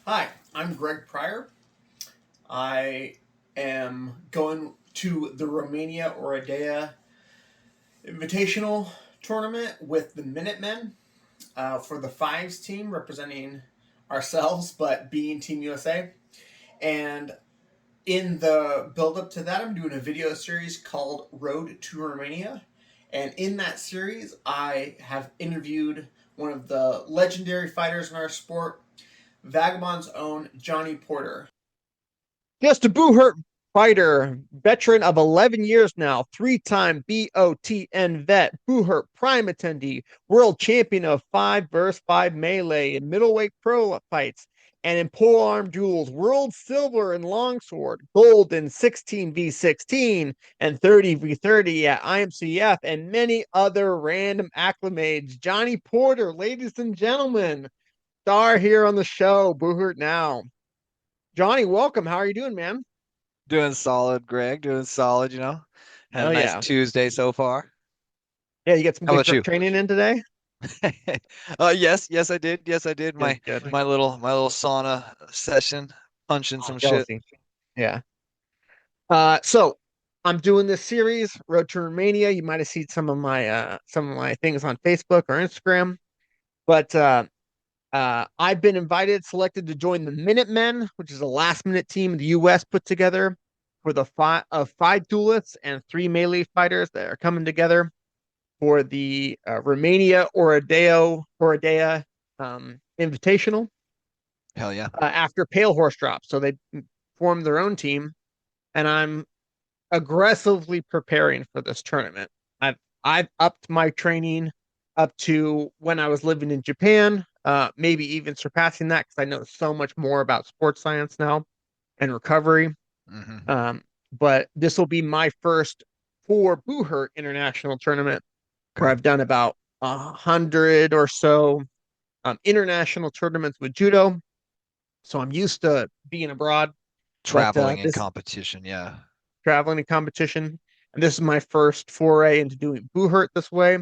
Hi, I'm Greg Pryor. I am going to the Romania Oradea Invitational Tournament with the Minutemen for the Fives team representing ourselves, but being Team USA. And in the build up to that, I'm doing a video series called Road to Romania. And in that series, I have interviewed one of the legendary fighters in our sport, Vagabond's own Johny Porter. Just a Buhurt fighter, veteran of 11 years now, three-time BOTN vet, Buhurt Prime attendee, world champion of 5 vs 5 melee and middleweight pro fights, and in polearm duels, world silver in longsword, gold in 16v16 and 30v30 at IMCF, and many other random acclimates. Johny Porter, ladies and gentlemen, star here on the show, Buhurt Now. Johnny, welcome. How are you doing, man? Doing solid, Greg. Doing solid, Had a Oh nice yeah. Tuesday so far. Yeah, you get some How good about you? training in today? Yes, I did. Yes, I did. Good, My good. my little sauna session, punching Oh, some shit. jealousy. Yeah. So I'm doing this series, Road to Romania. You might have seen some of my things on Facebook or Instagram. But I've been selected to join the Minutemen, which is a last minute team the US put together for the five duelists and three melee fighters that are coming together for the Romania Oradea Invitational Hell yeah. after Pale Horse dropped. So they formed their own team, and I'm aggressively preparing for this tournament. I've upped my training up to when I was living in Japan, maybe even surpassing that because I know so much more about sports science now and recovery. hmm Um, but this will be my first for Buhurt International Tournament where Okay. I've done about 100 or so international tournaments with judo. So I'm used to being abroad, but Traveling in this competition, yeah. traveling in competition, and this is my first foray into doing Buhurt this way.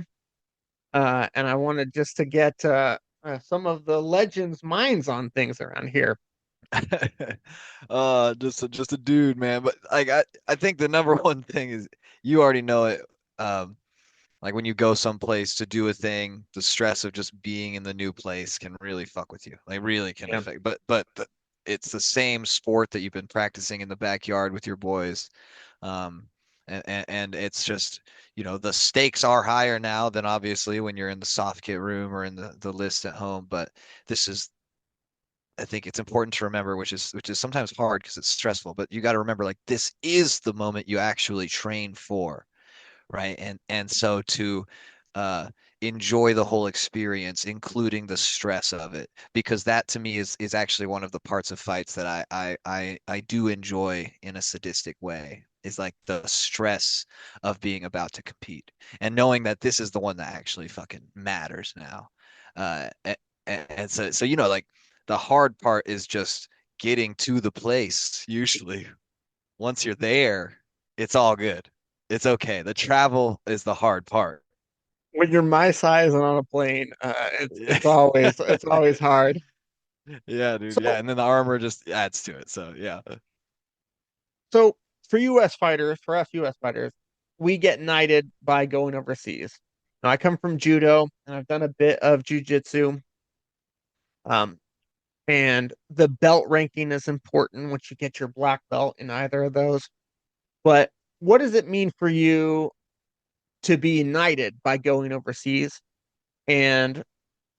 And I wanted just to get some of the legends' minds on things around here. Just a dude, man. But like I think the number one thing is you already know it. Um, Like when you go someplace to do a thing, the stress of just being in the new place can really fuck with you. Like really can Yeah. affect. But it's the same sport that you've been practicing in the backyard with your boys. Um, and it's just, the stakes are higher now than obviously when you're in the soft kit room or in the list at home. But this is, I think it's important to remember, which is sometimes hard because it's stressful, but you got to remember like this is the moment you actually train for, right? And so to uh enjoy the whole experience, including the stress of it, because that to me is actually one of the parts of fights that I do enjoy in a sadistic way, is like the stress of being about to compete and knowing that this is the one that actually fucking matters now. And so like the hard part is just getting to the place usually. Once you're there, it's all good. It's okay. The travel is the hard part. When you're my size and on a plane, it's Yeah, it's always hard. yeah, dude. Yeah, So and then the armor just adds to it. So yeah. so for U.S. fighters, for us U.S. fighters, we get knighted by going overseas. Now I come from judo and I've done a bit of jujitsu. Um, and the belt ranking is important once you get your black belt in either of those. But what does it mean for you to be knighted by going overseas? And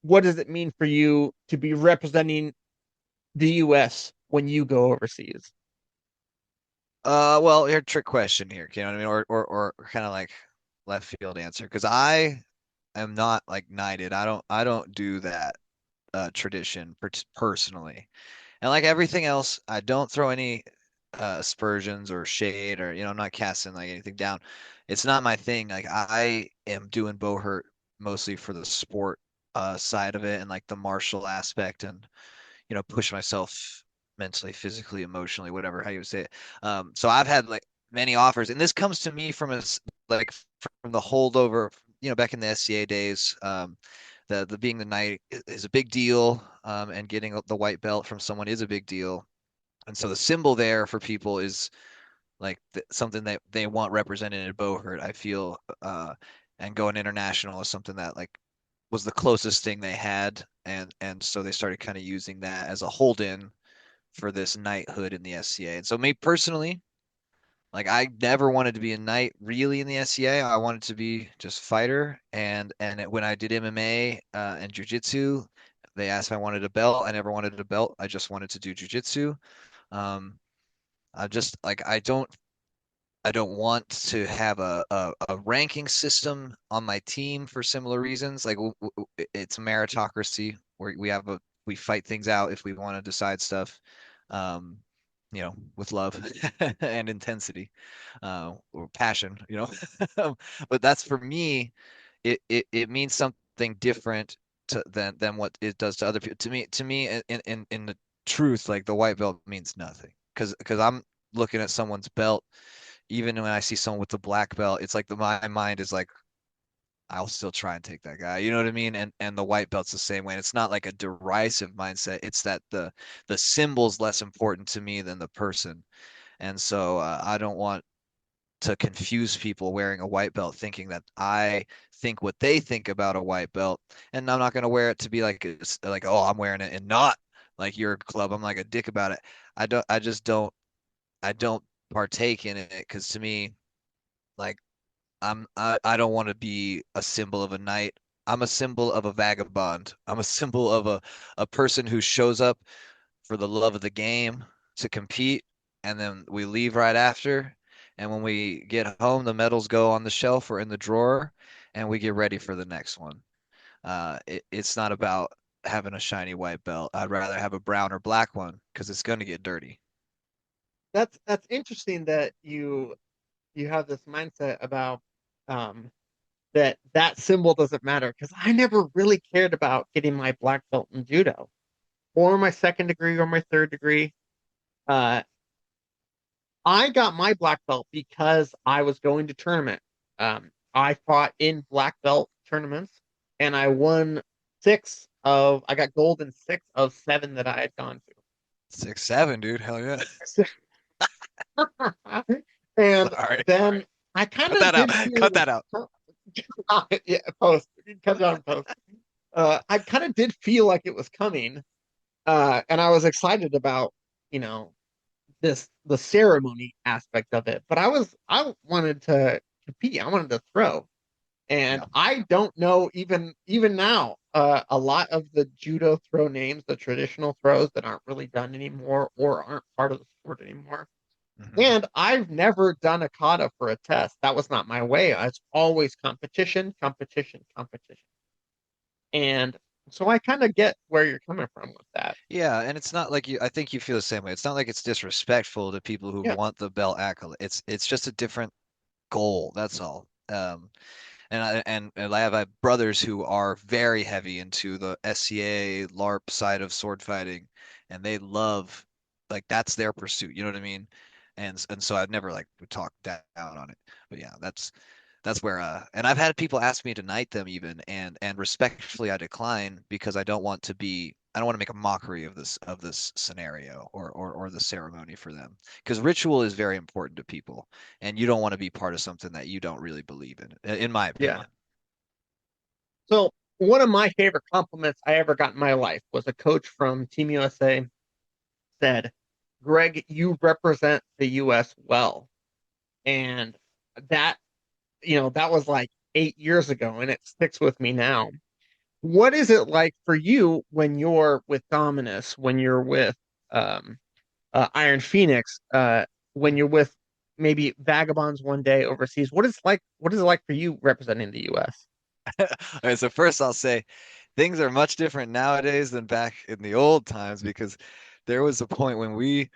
what does it mean for you to be representing the US when you go overseas? Well, here trick question here. You know what I mean? Or kind of like left field answer. Because I am not like knighted. I don't do that tradition personally. And like everything else, I don't throw any aspersions or shade, or I'm not casting like anything down. It's not my thing. Like I am doing Bohurt mostly for the sport side of it and like the martial aspect, and push myself mentally, physically, emotionally, whatever how you would say it. So I've had like many offers, and this comes to me from like from the holdover, back in the SCA days. the being the knight is a big deal, and getting the white belt from someone is a big deal. And so the symbol there for people is like something that they want represented in Buhurt, I feel, and going international is something that like was the closest thing they had, and so they started kind of using that as a hold-in for this knighthood in the SCA. And so me personally, like I never wanted to be a knight really in the SCA. I wanted to be just fighter. When I did MMA and jujitsu, they asked if I wanted a belt. I never wanted a belt. I just wanted to do jujitsu. Um, I just like I don't want to have a ranking system on my team for similar reasons. Like it's a meritocracy where we fight things out if we want to decide stuff, um, with love and intensity, or passion, But that's for me. It means something different than what it does to other people. To me, in the truth, like the white belt means nothing because I'm looking at someone's belt. Even when I see someone with the black belt, it's like my mind is like, I'll still try and take that guy. You know what I mean? And the white belt's the same way. And it's not like a derisive mindset. It's that the symbol's less important to me than the person. And so I don't want to confuse people wearing a white belt thinking that I think what they think about a white belt. And I'm not going to wear it to be like like, oh, I'm wearing it and not like your club. I'm like a dick about it. I don't partake in it because to me, like I don't want to be a symbol of a knight. I'm a symbol of a vagabond. I'm a symbol of a person who shows up for the love of the game to compete, and then we leave right after. And when we get home, the medals go on the shelf or in the drawer, and we get ready for the next one. It's not about having a shiny white belt. I'd rather have a brown or black one because it's going to get dirty. That's interesting that you have this mindset about um that symbol doesn't matter because I never really cared about getting my black belt in judo or my second degree or my third degree. Uh, I got my black belt because I was going to tournament. I fought in black belt tournaments and I won I got gold in 6 of 7 that I had gone 6'7", dude. Hell yeah. to. And Sorry. then I kind Cut of that out. did feel, Cut that out. yeah, post, cut it on post. I kind of did feel like it was coming, and I was excited about, you know, the ceremony aspect of it. But I wanted to compete. I wanted to throw, and Yeah. I don't know even now. A lot of the judo throw names, the traditional throws that aren't really done anymore or aren't part of the sport anymore. Mhm. And I've never done a kata for a test. That was not my way. It's always competition, competition, competition. And so I kind of get where you're coming from with that. Yeah, and it's not like I think you feel the same way. It's not like it's disrespectful to people who Yeah. want the belt accolade. It's just a different goal. That's all. And I have brothers who are very heavy into the SCA LARP side of sword fighting, and they love like that's their pursuit. You know what I mean? And so I'd never like talk down on it. But yeah, that's where and I've had people ask me to knight them even, and respectfully I decline because I don't want to make a mockery of this scenario or the ceremony for them because ritual is very important to people, and you don't want to be part of something that you don't really believe in my Yeah. opinion. So one of my favorite compliments I ever got in my life was a coach from Team USA said, Greg, you represent the US well. And that, that was like 8 years ago and it sticks with me now. What is it like for you when you're with Dominus, when you're with um, Iron Phoenix, when you're with maybe Vagabonds one day overseas? What is it like for you representing the US? All right, so first I'll say things are much different nowadays than back in the old times because there was a point when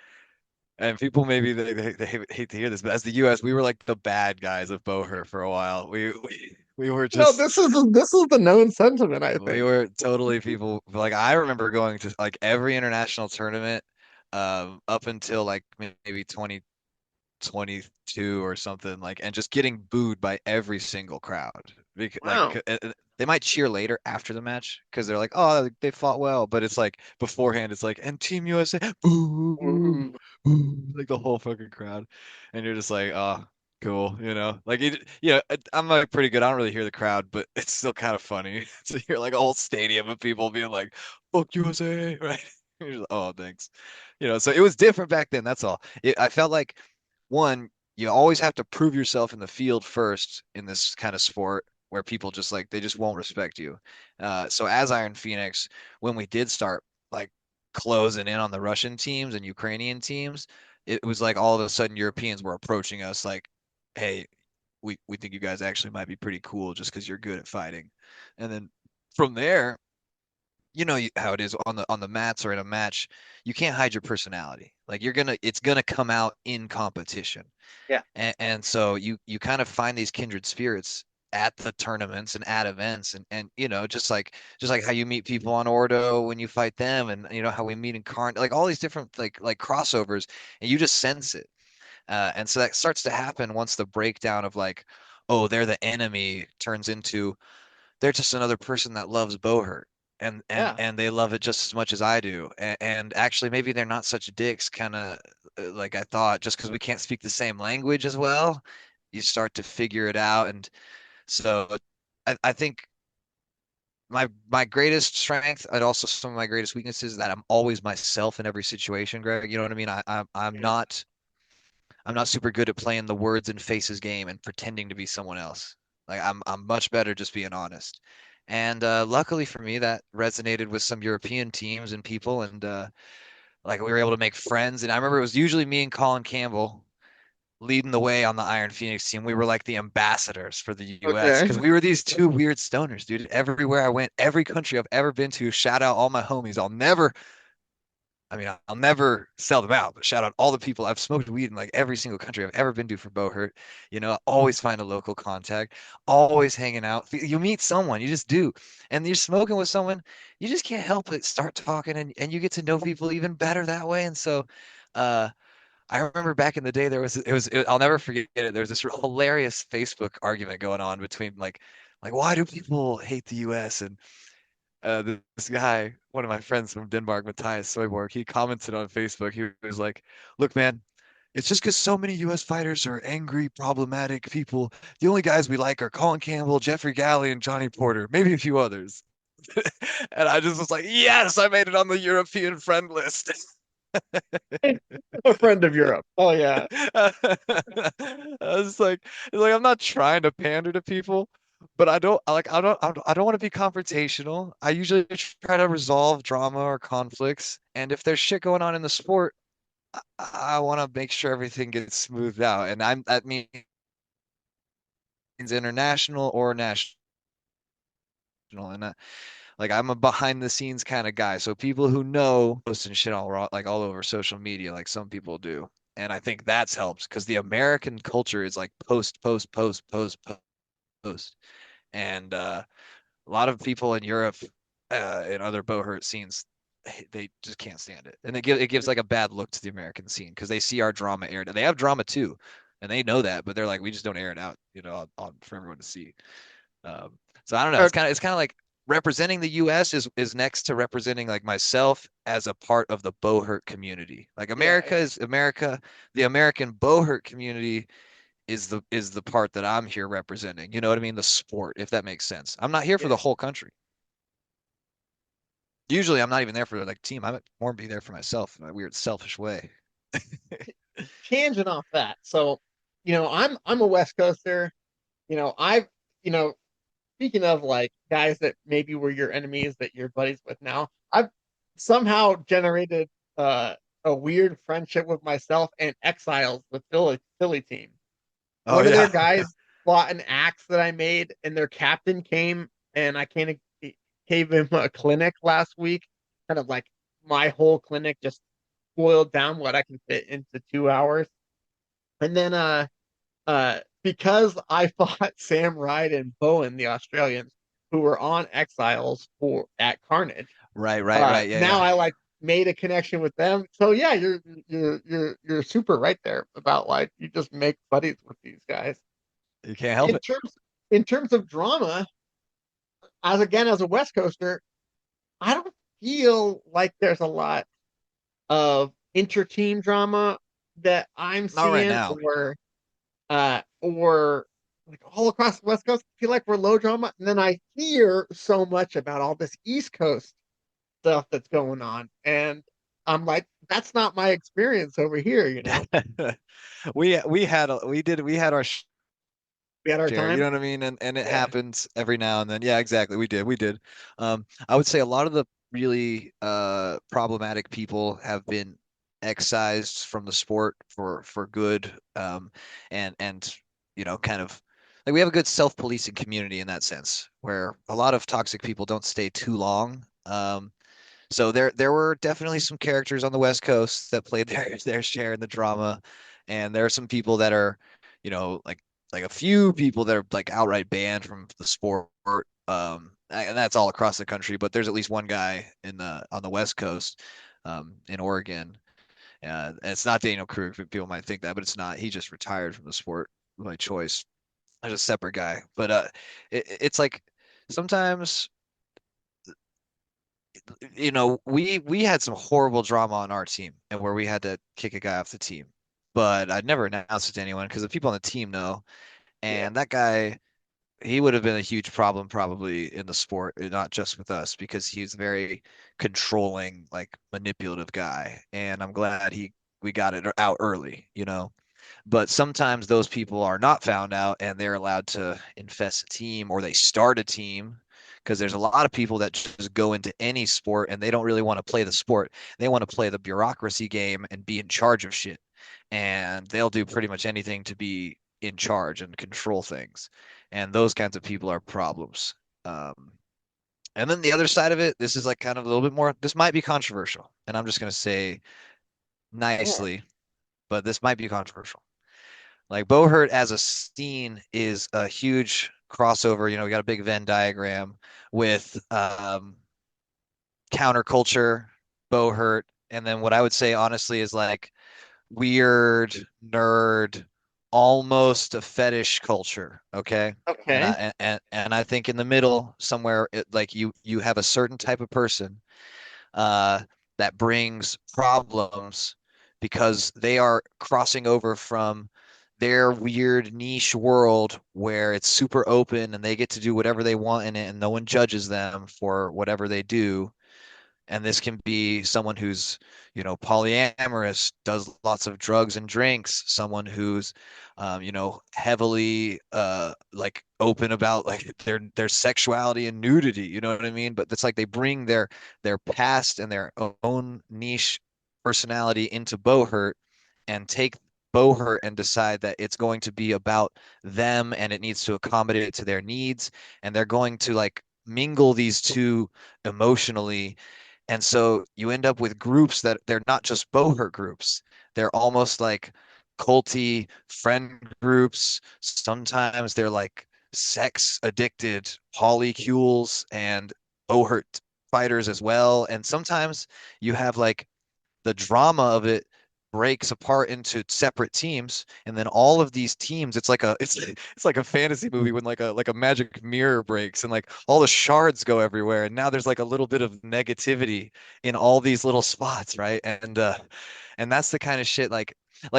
and people maybe they hate to hear this, but as the US, we were like the bad guys of Boher for a while. We were No, just this is the known sentiment, I we think. were totally people like I remember going to like every international tournament up until like maybe 2022 or something like and just getting booed by every single crowd Because, Wow. they might cheer later after the match because they're like, oh, they fought well. But it's like beforehand, it's like, and Team USA, boo, Ooh. boo, like the whole fucking crowd, and you're just like, oh, cool, like I'm like pretty good. I don't really hear the crowd, but it's still kind of funny to hear like a whole stadium of people being like, "Fuck USA," right? You're just, oh, thanks. So it was different back then. That's all. I felt like one, you always have to prove yourself in the field first in this kind of sport where people just like they just won't respect you. So as Iron Phoenix, when we did start like closing in on the Russian teams and Ukrainian teams, it was like all of a sudden Europeans were approaching us like, hey, we think you guys actually might be pretty cool just because you're good at fighting. And then from there, how it is on the mats or in a match, you can't hide your personality. Like it's gonna come out in competition. Yeah. And so you kind of find these kindred spirits at the tournaments and at events and just like how you meet people on Ordo when you fight them and how we meet in Karn, like all these different like crossovers, and you just sense it. And so that starts to happen once the breakdown of like, oh, they're the enemy turns into they're just another person that loves Buhurt and and Yeah. and they love it just as much as I do. And actually maybe they're not such dicks, kind of like I thought, just because we can't speak the same language as well. You start to figure it out. And so I think my greatest strength and also some of my greatest weaknesses is that I'm always myself in every situation, Greg. You know what I mean? I'm not super good at playing the words and faces game and pretending to be someone else. Like I'm much better just being honest. And luckily for me, that resonated with some European teams and people, and like we were able to make friends. And I remember it was usually me and Colin Campbell leading the way on the Iron Phoenix team. We were like the ambassadors for the US Okay. because we were these two weird stoners, dude. Everywhere I went, every country I've ever been to, shout out all my homies. I'll never sell them out, but shout out all the people I've smoked weed in like every single country I've ever been to for Buhurt. Always find a local contact, always hanging out. You meet someone, you just do. And you're smoking with someone, you just can't help but start talking and you get to know people even better that way. And so, uh, I remember back in the day, I'll never forget it. There was this hilarious Facebook argument going on between like, why do people hate the US? And this guy, one of my friends from Denmark, Matthias Soyborg, he commented on Facebook. He was like, "Look, man, it's just because so many U.S. fighters are angry, problematic people. The only guys we like are Colin Campbell, Jeffrey Galley, and Johny Porter, maybe a few others." And I just was like, "Yes, I made it on the European friend list." A friend of Europe. Oh yeah. I was like, I'm not trying to pander to people, but I don't want to be confrontational. I usually try to resolve drama or conflicts, and if there's shit going on in the sport, I want to make sure everything gets smoothed out, and that means international or national. And like I'm a behind the scenes kind of guy. So people who know posting shit all over social media, like some people do. And I think that's helps because the American culture is like post, post, post, post, post. And a lot of people in Europe and other Buhurt scenes, they just can't stand it. And it gives like a bad look to the American scene because they see our drama aired. And they have drama too. And they know that, but they're like, we just don't air it out, for everyone to see. So I don't know. Uh, It's kind of like representing the U.S. is next to representing like myself as a part of the Buhurt community. Like yeah. America is America. The American Buhurt community is the part that I'm here representing. You know what I mean? The sport, if that makes sense. I'm not here for Yeah. the whole country. Usually, I'm not even there for like team. I'm more be there for myself in a weird selfish way. Tangent off that. So, I'm a West Coaster. I've, you know, speaking of like guys that maybe were your enemies that you're buddies with now, I've somehow generated a weird friendship with myself and Exiles, the Philly team. Oh One of their yeah. guys bought an axe that I made, and their captain came and I kind of gave him a clinic last week. Kind of like my whole clinic just boiled down what I can fit into 2 hours. And then because I fought Sam Ryde and Bowen, the Australians, who were on Exiles for at Carnage. Right, right, right. Yeah, Now yeah. I like made a connection with them. So yeah, you're super right there about like you just make buddies with these guys. You can't help In it. terms in terms of drama, as a West Coaster, I don't feel like there's a lot of inter-team drama that I'm Not right seeing, now. or like all across the West Coast. I feel like we're low drama, and then I hear so much about all this East Coast stuff that's going on, and I'm like, that's not my experience over here. We had our We had our share, you time. know what I mean? And it Yeah. happens every now and then. Yeah, exactly. We did. I would say a lot of the really problematic people have been excised from the sport for good. And kind of like we have a good self-policing community in that sense, where a lot of toxic people don't stay too long. So there were definitely some characters on the West Coast that played their share in the drama, and there are some people that are, like a few people that are like outright banned from the sport. And that's all across the country, but there's at least one guy on the West Coast, in Oregon. And it's not Daniel Krug. People might think that, but it's not. He just retired from the sport by choice. There's a separate guy, but it's like sometimes we had some horrible drama on our team and where we had to kick a guy off the team. But I'd never announced it to anyone because the people on the team know. Yeah. And that guy, he would have been a huge problem probably in the sport, not just with us, because he's a very controlling, like manipulative guy. And I'm glad we got it out early. But sometimes those people are not found out and they're allowed to infest a team or they start a team because there's a lot of people that just go into any sport and they don't really want to play the sport. They want to play the bureaucracy game and be in charge of shit. And they'll do pretty much anything to be in charge and control things. And those kinds of people are problems. Um, and then the other side of it, this is like kind of a little bit more, this might be controversial. And I'm just going to say Yeah. nicely, but this might be controversial. Like Buhurt as a scene is a huge crossover. We got a big Venn diagram with counterculture, Buhurt, and then what I would say honestly is like weird nerd, almost a fetish culture. Okay. And Okay. I and I think in the middle somewhere, like you have a certain type of person uh, that brings problems because they are crossing over from their weird niche world where it's super open and they get to do whatever they want in it and no one judges them for whatever they do. And this can be someone who's, polyamorous, does lots of drugs and drinks, someone who's, heavily, like open about like their sexuality and nudity. You know what I mean? But it's like they bring their past and their own niche personality into Bohurt and take Bohurt and decide that it's going to be about them and it needs to accommodate to their needs. And they're going to like mingle these two emotionally, and so you end up with groups that they're not just Bohurt groups. They're almost like culty friend groups. Sometimes they're like sex addicted polycules and Bohurt fighters as well. And sometimes you have like the drama of it breaks apart into separate teams, and then all of these teams, it's like a fantasy movie when like a magic mirror breaks and like all the shards go everywhere, and now there's like a little bit of negativity in all these little spots, right? And that's the kind of shit like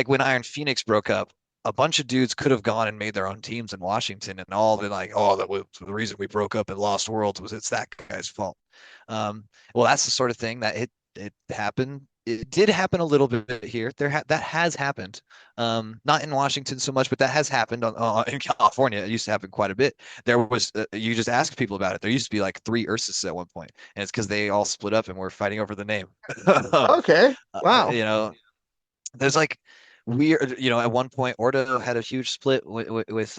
when Iron Phoenix broke up, a bunch of dudes could have gone and made their own teams in Washington and all been like, oh, that was the reason we broke up and lost worlds was it's that guy's fault. Well, that's the sort of thing that it happened. It did happen a little bit here. That has happened. Not in Washington so much, but that has happened in California. It used to happen quite a bit. There was you just ask people about it. There used to be like three Ursus at one point, and it's because they all split up and were fighting over the name. Okay. Wow. You know, there's like weird, at one point Ordo had a huge split with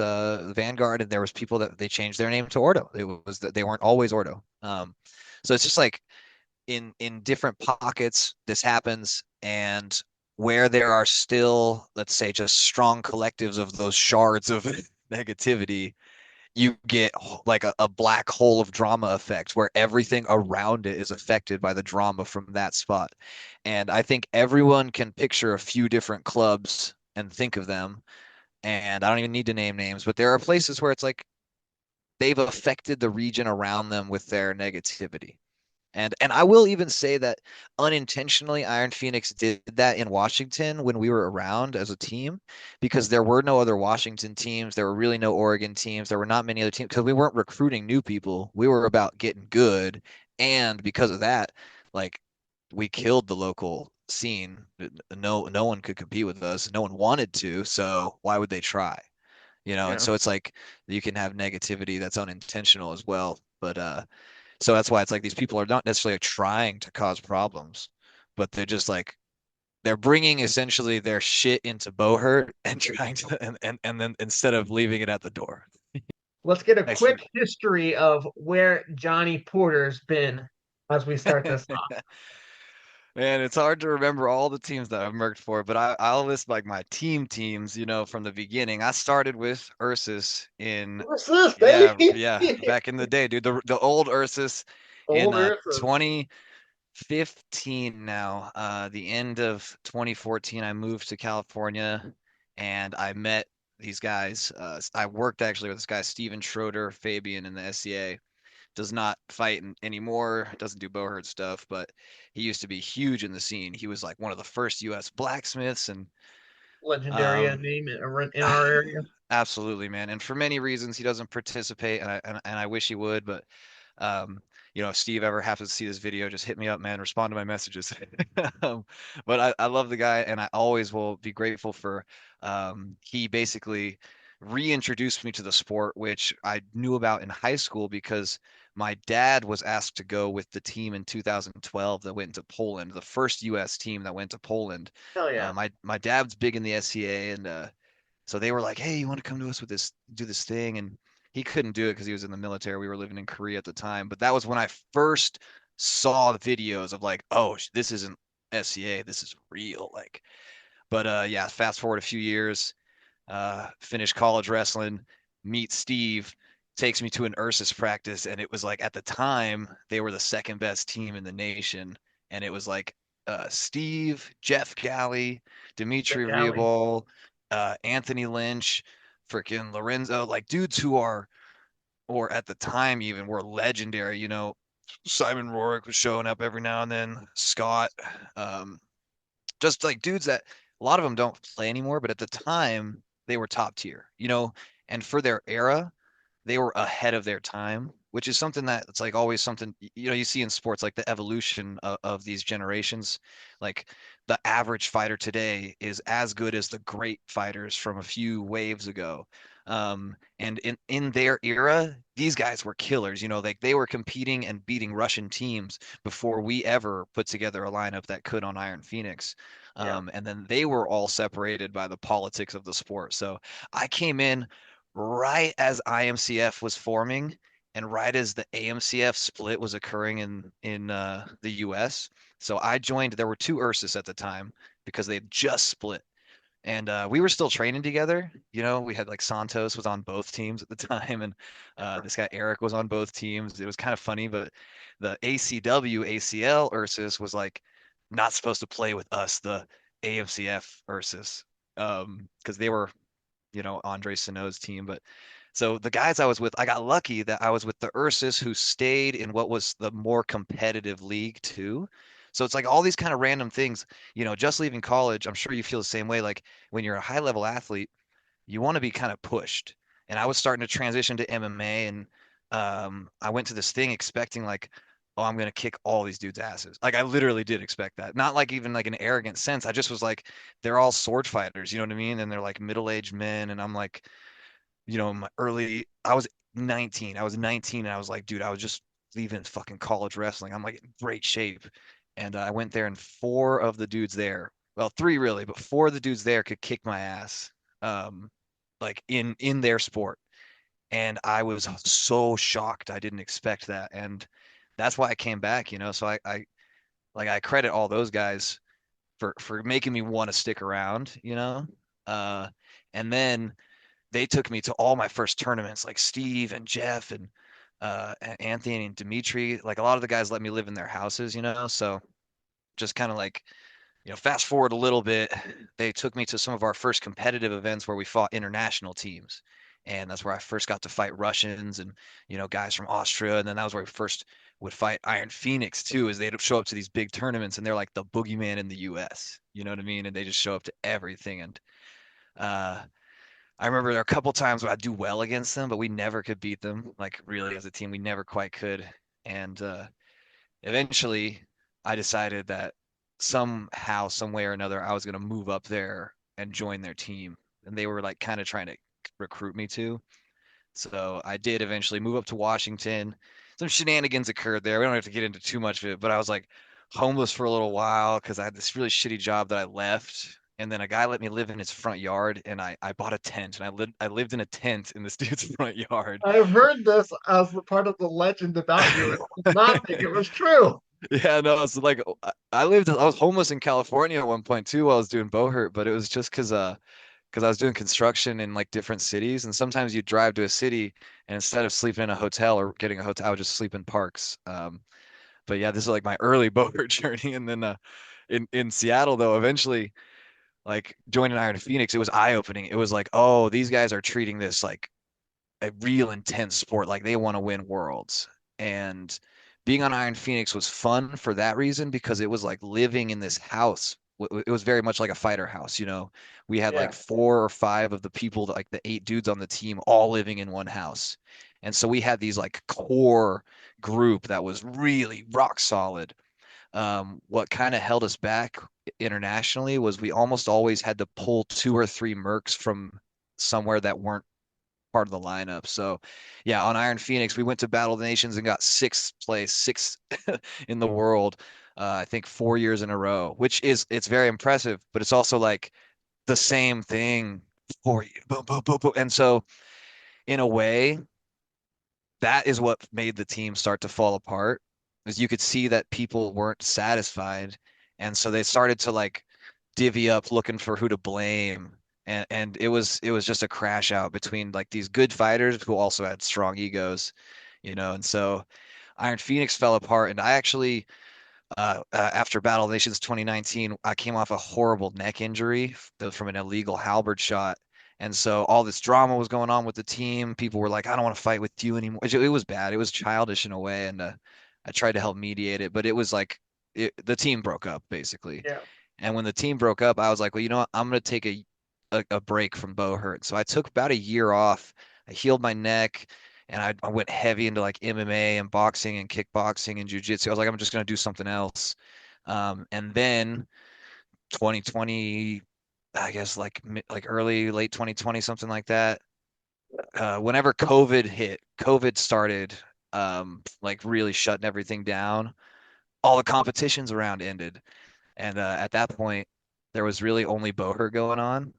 Vanguard, and there was people that they changed their name to Ordo. It was that they weren't always Ordo. So it's just like in different pockets this happens, and where there are still, let's say, just strong collectives of those shards of negativity, you get like a black hole of drama effect where everything around it is affected by the drama from that spot. And I think everyone can picture a few different clubs and think of them, and I don't even need to name names, but there are places where it's like they've affected the region around them with their negativity. And I will even say that unintentionally, Iron Phoenix did that in Washington when we were around as a team, because there were no other Washington teams. There were really no Oregon teams. There were not many other teams because we weren't recruiting new people. We were about getting good. And because of that, like we killed the local scene. No one could compete with us. No one wanted to. So why would they try? And Yeah. so it's like you can have negativity that's unintentional as well. But so that's why it's like these people are not necessarily trying to cause problems, but they're just like they're bringing essentially their shit into Buhurt and trying to and then instead of leaving it at the door. Let's get a Nice. quick history of where Johny Porter's been as we start this off. Man, it's hard to remember all the teams that I've merged for, but I'll list like my teams, from the beginning. I started with Ursus in What's this, yeah, baby? back in the day, dude. The old Ursus in Older. 2015 now. The end of 2014, I moved to California and I met these guys. I worked actually with this guy, Steven Schroeder, Fabian in the SCA. Does not fight anymore, doesn't do Buhurt stuff, but he used to be huge in the scene. He was like one of the first US blacksmiths and Legendary um name in our area. absolutely, man. And for many reasons he doesn't participate and I wish he would, but if Steve ever happens to see this video, just hit me up, man. Respond to my messages. But I love the guy, and I always will be grateful for. He basically reintroduced me to the sport, which I knew about in high school because my dad was asked to go with the team in 2012 that went to Poland, the first U.S. team that went to Poland. Hell yeah. My dad's big in the SCA, and so they were like, "Hey, you want to come to us with do this thing?" And he couldn't do it because he was in the military. We were living in Korea at the time. But that was when I first saw the videos of like, oh, this isn't SCA, this is real. Like, but yeah, fast forward a few years, finish college wrestling, meet Steve, takes me to an Ursus practice, and it was like at the time they were the second best team in the nation, and it was like Steve, Jeff Galley, Jeff Dimitri Galley. Riebel, Anthony Lynch, freaking Lorenzo, like dudes who are, or at the time even were legendary. Simon Rorick was showing up every now and then, Scott, um, just like dudes that a lot of them don't play anymore, but at the time they were top tier, and for their era, they were ahead of their time, which is something that it's like always something, you see in sports, like the evolution of these generations. Like the average fighter today is as good as the great fighters from a few waves ago. And in their era, these guys were killers, like they were competing and beating Russian teams before we ever put together a lineup that could on Iron Phoenix. Yeah. And then they were all separated by the politics of the sport. So I came in right as IMCF was forming and right as the AMCF split was occurring in the US. So I joined. There were two Ursus at the time because they had just split, and we were still training together. We had like Santos was on both teams at the time, and this guy Eric was on both teams. It was kind of funny, but the ACW ACL Ursus was like not supposed to play with us, the AMCF Ursus, because they were Andre Sano's team. But so the guys I was with, I got lucky that I was with the Ursus who stayed in what was the more competitive league too. So it's like all these kind of random things, just leaving college. I'm sure you feel the same way. Like when you're a high level athlete, you want to be kind of pushed. And I was starting to transition to MMA, and I went to this thing expecting like, oh, I'm gonna kick all these dudes' asses. Like I literally did expect that. Not like even like an arrogant sense. I just was like, they're all sword fighters, you know what I mean? And they're like middle-aged men, and I'm like, I was 19. I was 19, and I was like, dude, I was just leaving fucking college wrestling. I'm like in great shape, and I went there, and four of the dudes there, well, three really, but four of the dudes there could kick my ass, um, like in their sport. And I was so shocked. I didn't expect that. And that's why I came back, So I credit all those guys for making me want to stick around. Uh, and then they took me to all my first tournaments, like Steve and Jeff and Anthony and Dimitri. Like a lot of the guys let me live in their houses. So just kind of like, fast forward a little bit, they took me to some of our first competitive events where we fought international teams. And that's where I first got to fight Russians and, guys from Austria. And then that was where we first would fight Iron Phoenix too, is they'd show up to these big tournaments and they're like the boogeyman in the US. You know what I mean? And they just show up to everything. And uh I remember there were a couple times where I'd do well against them, but we never could beat them. Like really as a team, we never quite could. And eventually I decided that somehow, some way or another, I was going to move up there and join their team. And they were like kind of trying to recruit me to. So I did eventually move up to Washington. Some shenanigans occurred there. We don't have to get into too much of it, but I was like homeless for a little while because I had this really shitty job that I left. And then a guy let me live in his front yard, and I bought a tent, and I lived in a tent in this dude's front yard. I've heard this as a part of the legend about you. I did not think it was true. Yeah, no, it's like I was homeless in California at one point too while I was doing Buhurt, but it was just because I was doing construction in like different cities, and sometimes you drive to a city and instead of sleeping in a hotel or getting a hotel, I would just sleep in parks. But yeah, this is like my early boater journey, and then in Seattle though, eventually like joining Iron Phoenix, it was eye-opening. It was like, oh, these guys are treating this like a real intense sport, like they want to win worlds. And being on Iron Phoenix was fun for that reason because it was like living in this house. It was very much like a fighter house. We had like Yeah. 4 or 5 of the people, like the 8 dudes on the team, all living in one house. And so we had these like core group that was really rock solid. What kind of held us back internationally was we almost always had to pull 2 or 3 mercs from somewhere that weren't part of the lineup. So, yeah, on Iron Phoenix, we went to Battle of the Nations and got 6th place, sixth in the world. I think 4 years in a row, which it's very impressive, but it's also like the same thing for you. Boom, boom, boom, boom. And so, in a way, that is what made the team start to fall apart, is you could see that people weren't satisfied, and so they started to like divvy up looking for who to blame. And it was just a crash out between like these good fighters who also had strong egos. And so Iron Phoenix fell apart, and I actually after Battle of Nations 2019, I came off a horrible neck injury from an illegal halberd shot. And so all this drama was going on with the team. People were like, I don't want to fight with you anymore. It was bad. It was childish in a way. And I tried to help mediate it, but it was like the team broke up basically. Yeah. And when the team broke up, I was like, well, you know what? I'm going to take a break from Buhurt. So I took about a year off. I healed my neck, and I went heavy into like MMA and boxing and kickboxing and jujitsu. I was like, I'm just going to do something else. And then 2020, I guess like early, late 2020, something like that. Whenever COVID started, like really shutting everything down. All the competitions around ended. And at that point, there was really only Buhurt going on,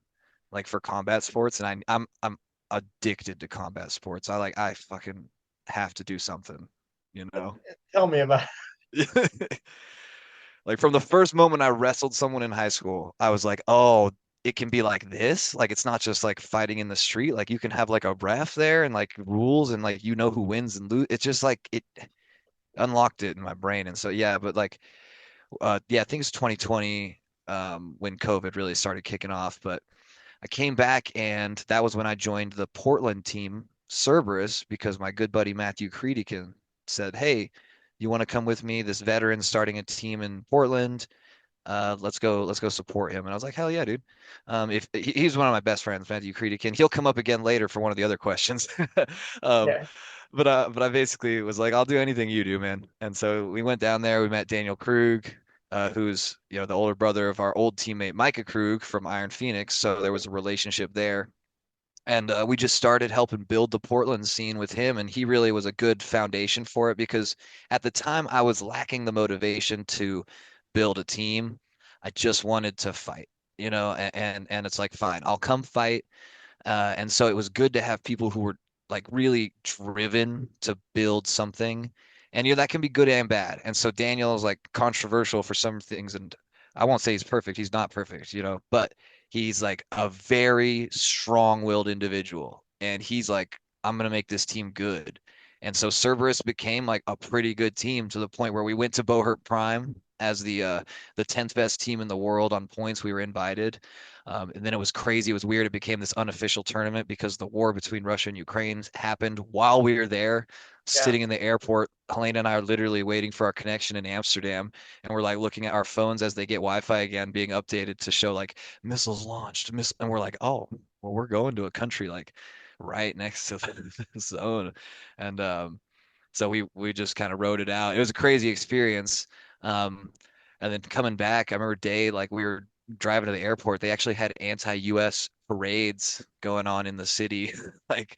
like for combat sports, and I'm addicted to combat sports. I fucking have to do something, you know? Tell me about Like from the first moment I wrestled someone in high school, I was like, oh, it can be like this. Like it's not just like fighting in the street. Like you can have like a ref there and like rules and like who wins and lose. It's just like it unlocked it in my brain. And so yeah, but like yeah, I think it's 2020 when COVID really started kicking off. But I came back, and that was when I joined the Portland team, Cerberus, because my good buddy Matthew Creedican said, "Hey, you want to come with me? This veteran starting a team in Portland. Let's go support him." And I was like, "Hell yeah, dude!" If he's one of my best friends, Matthew Creedican, he'll come up again later for one of the other questions. um, yeah. but I basically was like, "I'll do anything you do, man." And so we went down there. We met Daniel Krug, who's the older brother of our old teammate Micah Krug from Iron Phoenix. So there was a relationship there, and we just started helping build the Portland scene with him, and he really was a good foundation for it because at the time I was lacking the motivation to build a team. I just wanted to fight, and it's like, fine, I'll come fight. And so it was good to have people who were like really driven to build something. And that can be good and bad. And so Daniel is like controversial for some things, and I won't say he's perfect. He's not perfect, but he's like a very strong-willed individual. And he's like, I'm gonna make this team good. And so Cerberus became like a pretty good team to the point where we went to Buhurt Prime. as the 10th best team in the world on points. We were invited. And then it was crazy. It was weird. It became this unofficial tournament because the war between Russia and Ukraine happened while we were there, Yeah. sitting in the airport. Helena and I are literally waiting for our connection in Amsterdam, and we're like looking at our phones as they get Wi-Fi again, being updated to show like missiles launched, and we're like, oh, well, we're going to a country like right next to the zone, and so we just kind of rode it out. It was a crazy experience. Um, and then coming back, I remember day like we were driving to the airport. They actually had anti-US parades going on in the city, like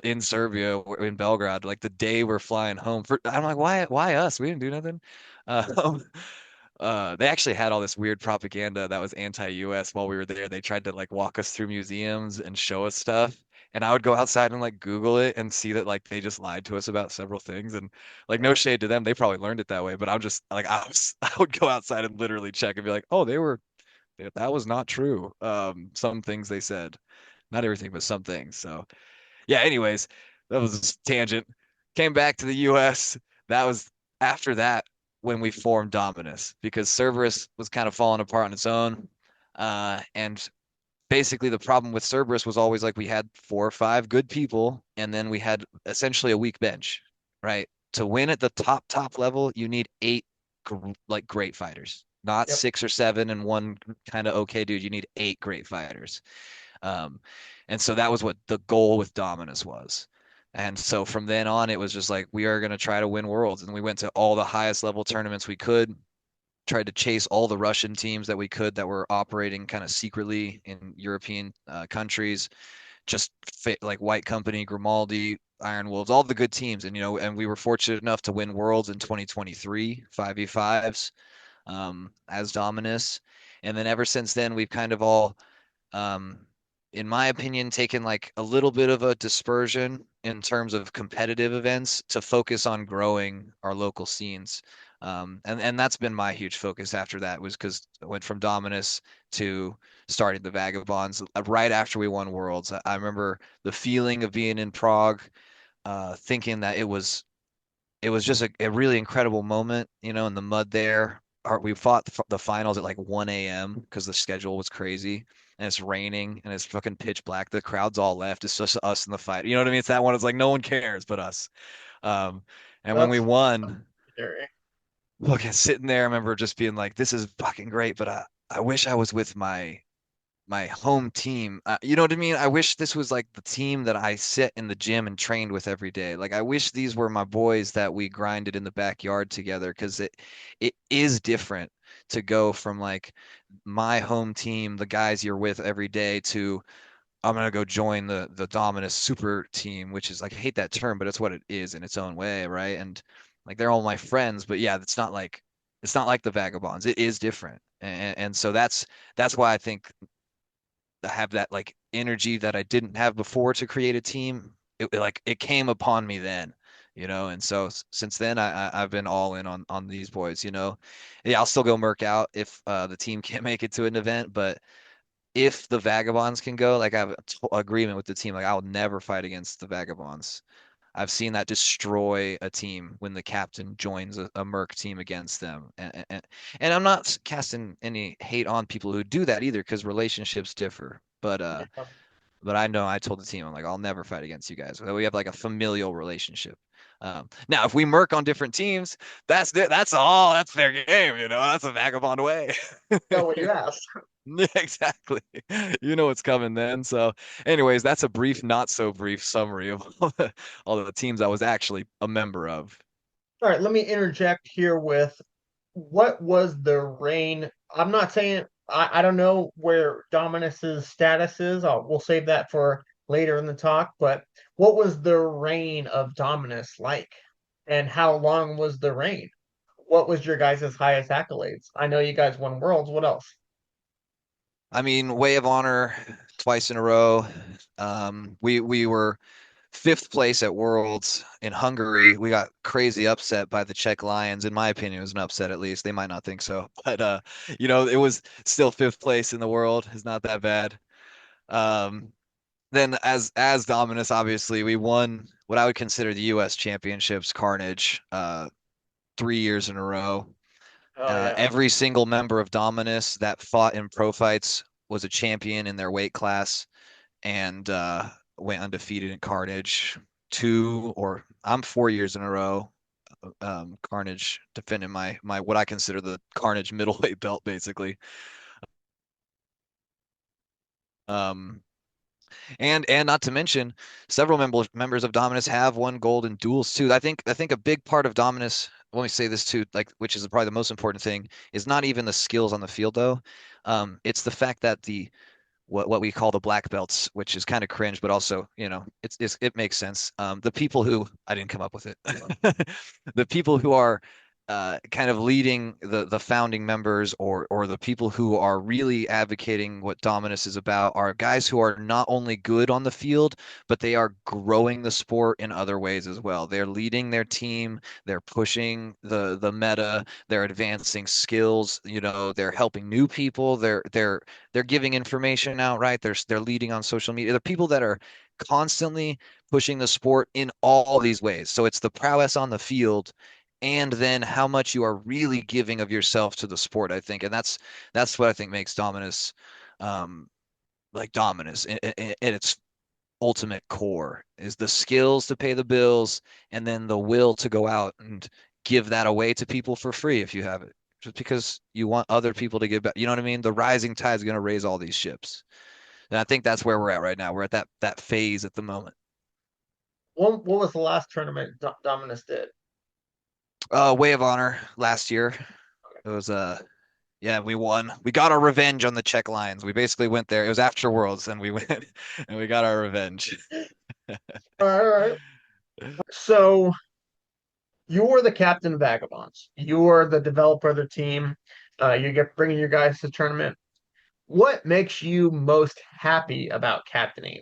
in Serbia, in Belgrade, like the day we're flying home. I'm like, why us? We didn't do nothing. Um, they actually had all this weird propaganda that was anti-US while we were there. They tried to like walk us through museums and show us stuff. And I would go outside and like Google it and see that like they just lied to us about several things. And like no shade to them, they probably learned it that way. But I'm just like I would go outside and literally check and be like, oh, that was not true. Some things they said, not everything, but some things. So yeah, anyways, that was a tangent. Came back to the US. That was after that when we formed Dominus because Cerberus was kind of falling apart on its own. And basically the problem with Cerberus was always like we had 4 or 5 good people, and then we had essentially a weak bench, right? To win at the top level, you need 8 like great fighters, not Yep. 6 or 7 and one kind of okay dude. You need 8 great fighters. Um, and so that was what the goal with Dominus was. And so from then on, it was just like, we are going to try to win worlds. And we went to all the highest level tournaments we could, tried to chase all the Russian teams that we could that were operating kind of secretly in European countries, just fit like White Company, Grimaldi, Iron Wolves, all the good teams. And, and we were fortunate enough to win worlds in 2023, 5v5s as Dominus. And then ever since then, we've kind of all um, in my opinion, taken like a little bit of a dispersion in terms of competitive events to focus on growing our local scenes. And that's been my huge focus after that was because I went from Dominus to starting the Vagabonds right after we won Worlds. I remember the feeling of being in Prague, thinking that it was just a really incredible moment, in the mud there. We fought the finals at like 1 a.m. because the schedule was crazy and it's raining and it's fucking pitch black. The crowd's all left. It's just us in the fight. You know what I mean? It's that one. It's like no one cares but us. Um, and when we That's won, scary. fucking sitting there, I remember just being like, this is fucking great, but I wish I was with my home team. You know what I mean? I wish this was like the team that I sit in the gym and trained with every day. Like I wish these were my boys that we grinded in the backyard together because it is different to go from like my home team, the guys you're with every day, to I'm gonna go join the Dominus super team, which is like I hate that term, but it's what it is in its own way, right? And like they're all my friends, but yeah, it's not like the Vagabonds. It is different. And so that's why I think have that like energy that I didn't have before to create a team. It came upon me then, and so since then I've been all in on these boys, Yeah, I'll still go Merc out if the team can't make it to an event, but if the Vagabonds can go, like I have agreement with the team, like I'll never fight against the Vagabonds. I've seen that destroy a team when the captain joins a Merc team against them. And I'm not casting any hate on people who do that either, because relationships differ. But I know I told the team, I'm like, I'll never fight against you guys. We have like a familial relationship. Now, if we Merc on different teams, that's fair game, That's a vagabond way. Got what you asked. Yeah, exactly. You know what's coming then. So, anyways, that's a brief, not so brief summary of all the teams I was actually a member of. All right, let me interject here with what was the reign? I'm not saying I don't know where Dominus's status is. We'll save that for later in the talk. But what was the reign of Dominus like, and how long was the reign? What was your guys' highest accolades? I know you guys won worlds. What else? I mean, Way of Honor twice in a row. We were 5th place at Worlds in Hungary. We got crazy upset by the Czech Lions. In my opinion, it was an upset at least. They might not think so, but it was still 5th place in the world. It's not that bad. Um, then as Dominus, obviously, we won what I would consider the U.S. Championships, Carnage, 3 years in a row. Oh yeah. Every single member of Dominus that fought in pro fights was a champion in their weight class and went undefeated in Carnage. I'm 4 years in a row. Carnage defending my what I consider the Carnage middleweight belt, basically. Um, and not to mention, several members of Dominus have won gold in duels too. I think a big part of Dominus. Let me say this too, like which is probably the most important thing, is not even the skills on the field though. It's the fact that the what we call the black belts, which is kind of cringe, but also, it makes sense. The people who I didn't come up with it, the people who are kind of leading the founding members or the people who are really advocating what Dominus is about are guys who are not only good on the field, but they are growing the sport in other ways as well. They're leading their team, they're pushing the meta, they're advancing skills, they're helping new people, they're giving information out, right? They're leading on social media. They're people that are constantly pushing the sport in all these ways. So it's the prowess on the field and then how much you are really giving of yourself to the sport, I think. And that's what I think makes Dominus like Dominus in its ultimate core is the skills to pay the bills and then the will to go out and give that away to people for free if you have it. Just because you want other people to give back. You know what I mean? The rising tide is going to raise all these ships. And I think that's where we're at right now. We're at that phase at the moment. What was the last tournament Dominus did? Way of Honor last year. It was yeah, we won. We got our revenge on the Czech Lions. We basically went there. It was after Worlds, and we went and we got our revenge. All right. So you're the captain of Vagabonds. You're the developer of the team. You get bringing your guys to the tournament. What makes you most happy about captaining?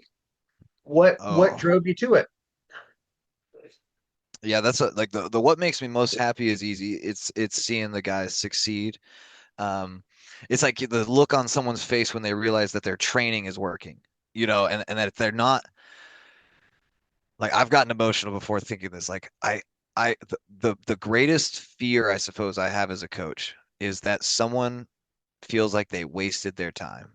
What Oh, drove you to it? yeah, that's like the what makes me most happy is easy. It's seeing the guys succeed. Um, it's like the look on someone's face when they realize that their training is working, and that they're not like I've gotten emotional before thinking this. Like the greatest fear I suppose I have as a coach is that someone feels like they wasted their time.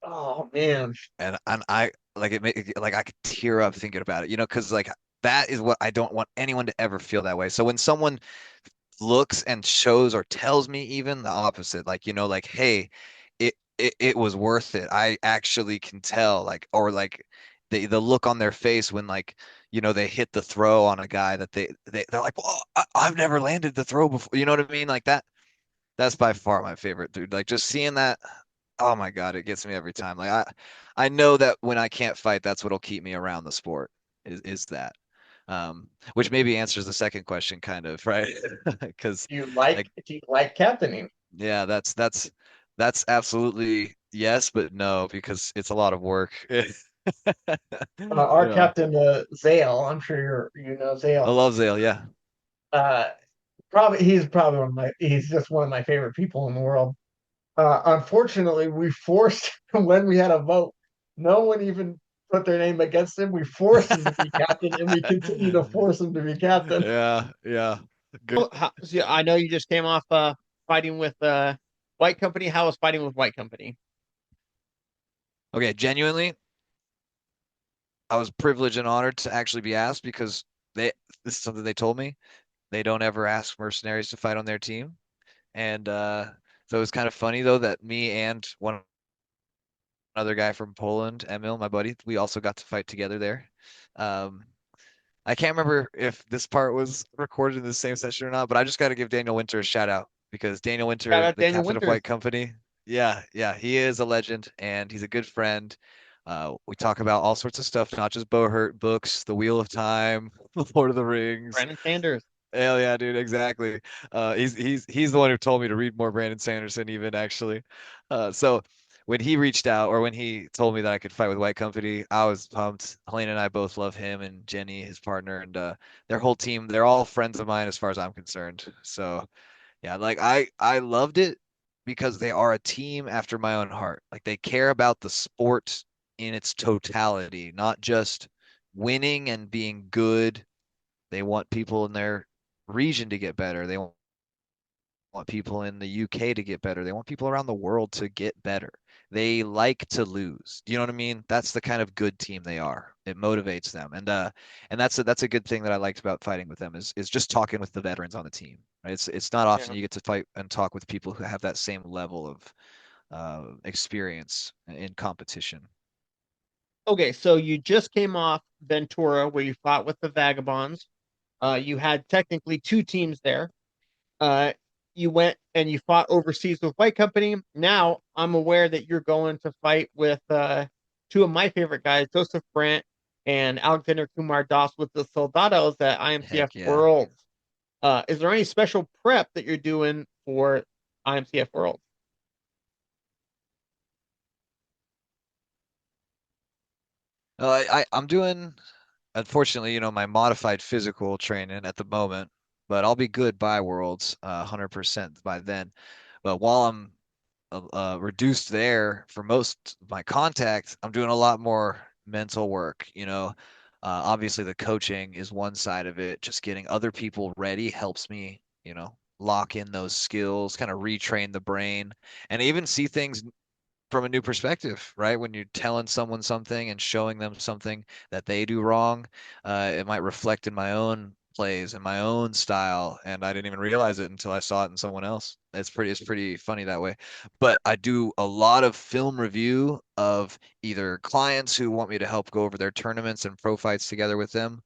Oh man. And I like like I could tear up thinking about it, because like that is what I don't want anyone to ever feel that way. So when someone looks and shows or tells me even the opposite, like, like, hey, it was worth it. I actually can tell, like, or like the look on their face when like, they hit the throw on a guy that they're like, well, I've never landed the throw before. You know what I mean? Like that's by far my favorite, dude. Like just seeing that, oh my God, it gets me every time. Like I know that when I can't fight, that's what'll keep me around the sport is that. Which maybe answers the second question kind of, right? Because like Do you like captaining? yeah, that's absolutely yes, but no, because it's a lot of work. Our Yeah. captain, Zale. I'm sure you know I Zale. love Zale, yeah. Uh, he's probably he's just one of my favorite people in the world. Unfortunately, we forced when we had a vote, no one even put their name against him. We forced him to be captain, and we continue to force him to be captain. Yeah, yeah. Good. So I know you just came off fighting with White Company. How was fighting with White Company? Okay, genuinely, I was privileged and honored to actually be asked because this is something they told me. They don't ever ask mercenaries to fight on their team. And so it was kind of funny though that me and one other guy from Poland, Emil, my buddy, we also got to fight together there. Um, I can't remember if this part was recorded in the same session or not, but I just got to give Daniel Winter a shout out because Daniel Shout Winter, out the Daniel captain of Winters. White Company, yeah, he is a legend and he's a good friend. We talk about all sorts of stuff, not just Buhurt books, The Wheel of Time, The Lord of the Rings. Brandon Sanders. Hell yeah, dude, exactly. He's the one who told me to read more Brandon Sanderson, even actually. So when he reached out or when he told me that I could fight with White Company, I was pumped. Helena and I both love him and Jenny, his partner, and their whole team. They're all friends of mine as far as I'm concerned. So yeah, like I loved it because they are a team after my own heart. Like they care about the sport in its totality, not just winning and being good. They want people in their region to get better. They want want people in the UK to get better. They want people around the world to get better. They like to lose. Do you know what I mean? That's the kind of good team they are. It motivates them. And that's a good thing that I liked about fighting with them is just talking with the veterans on the team. Right? It's not often Yeah. you get to fight and talk with people who have that same level of experience in competition. Okay, so you just came off Ventura where you fought with the Vagabonds. You had technically two teams there. Uh, you went and you fought overseas with White Company. Now I'm aware that you're going to fight with two of my favorite guys, Joseph Brandt and Alexander Kumar Das with the Soldados at IMCF Heck yeah. Worlds. Is there any special prep that you're doing for IMCF Worlds? I'm doing, unfortunately, my modified physical training at the moment, but I'll be good by Worlds, 100% by then. But while I'm reduced there for most of my contact, I'm doing a lot more mental work. Obviously the coaching is one side of it. Just getting other people ready helps me, lock in those skills, kind of retrain the brain, and even see things from a new perspective, right? When you're telling someone something and showing them something that they do wrong, it might reflect in my own plays and my own style, and I didn't even realize it until I saw it in someone else. It's pretty funny that way. But I do a lot of film review of either clients who want me to help go over their tournaments and pro fights together with them,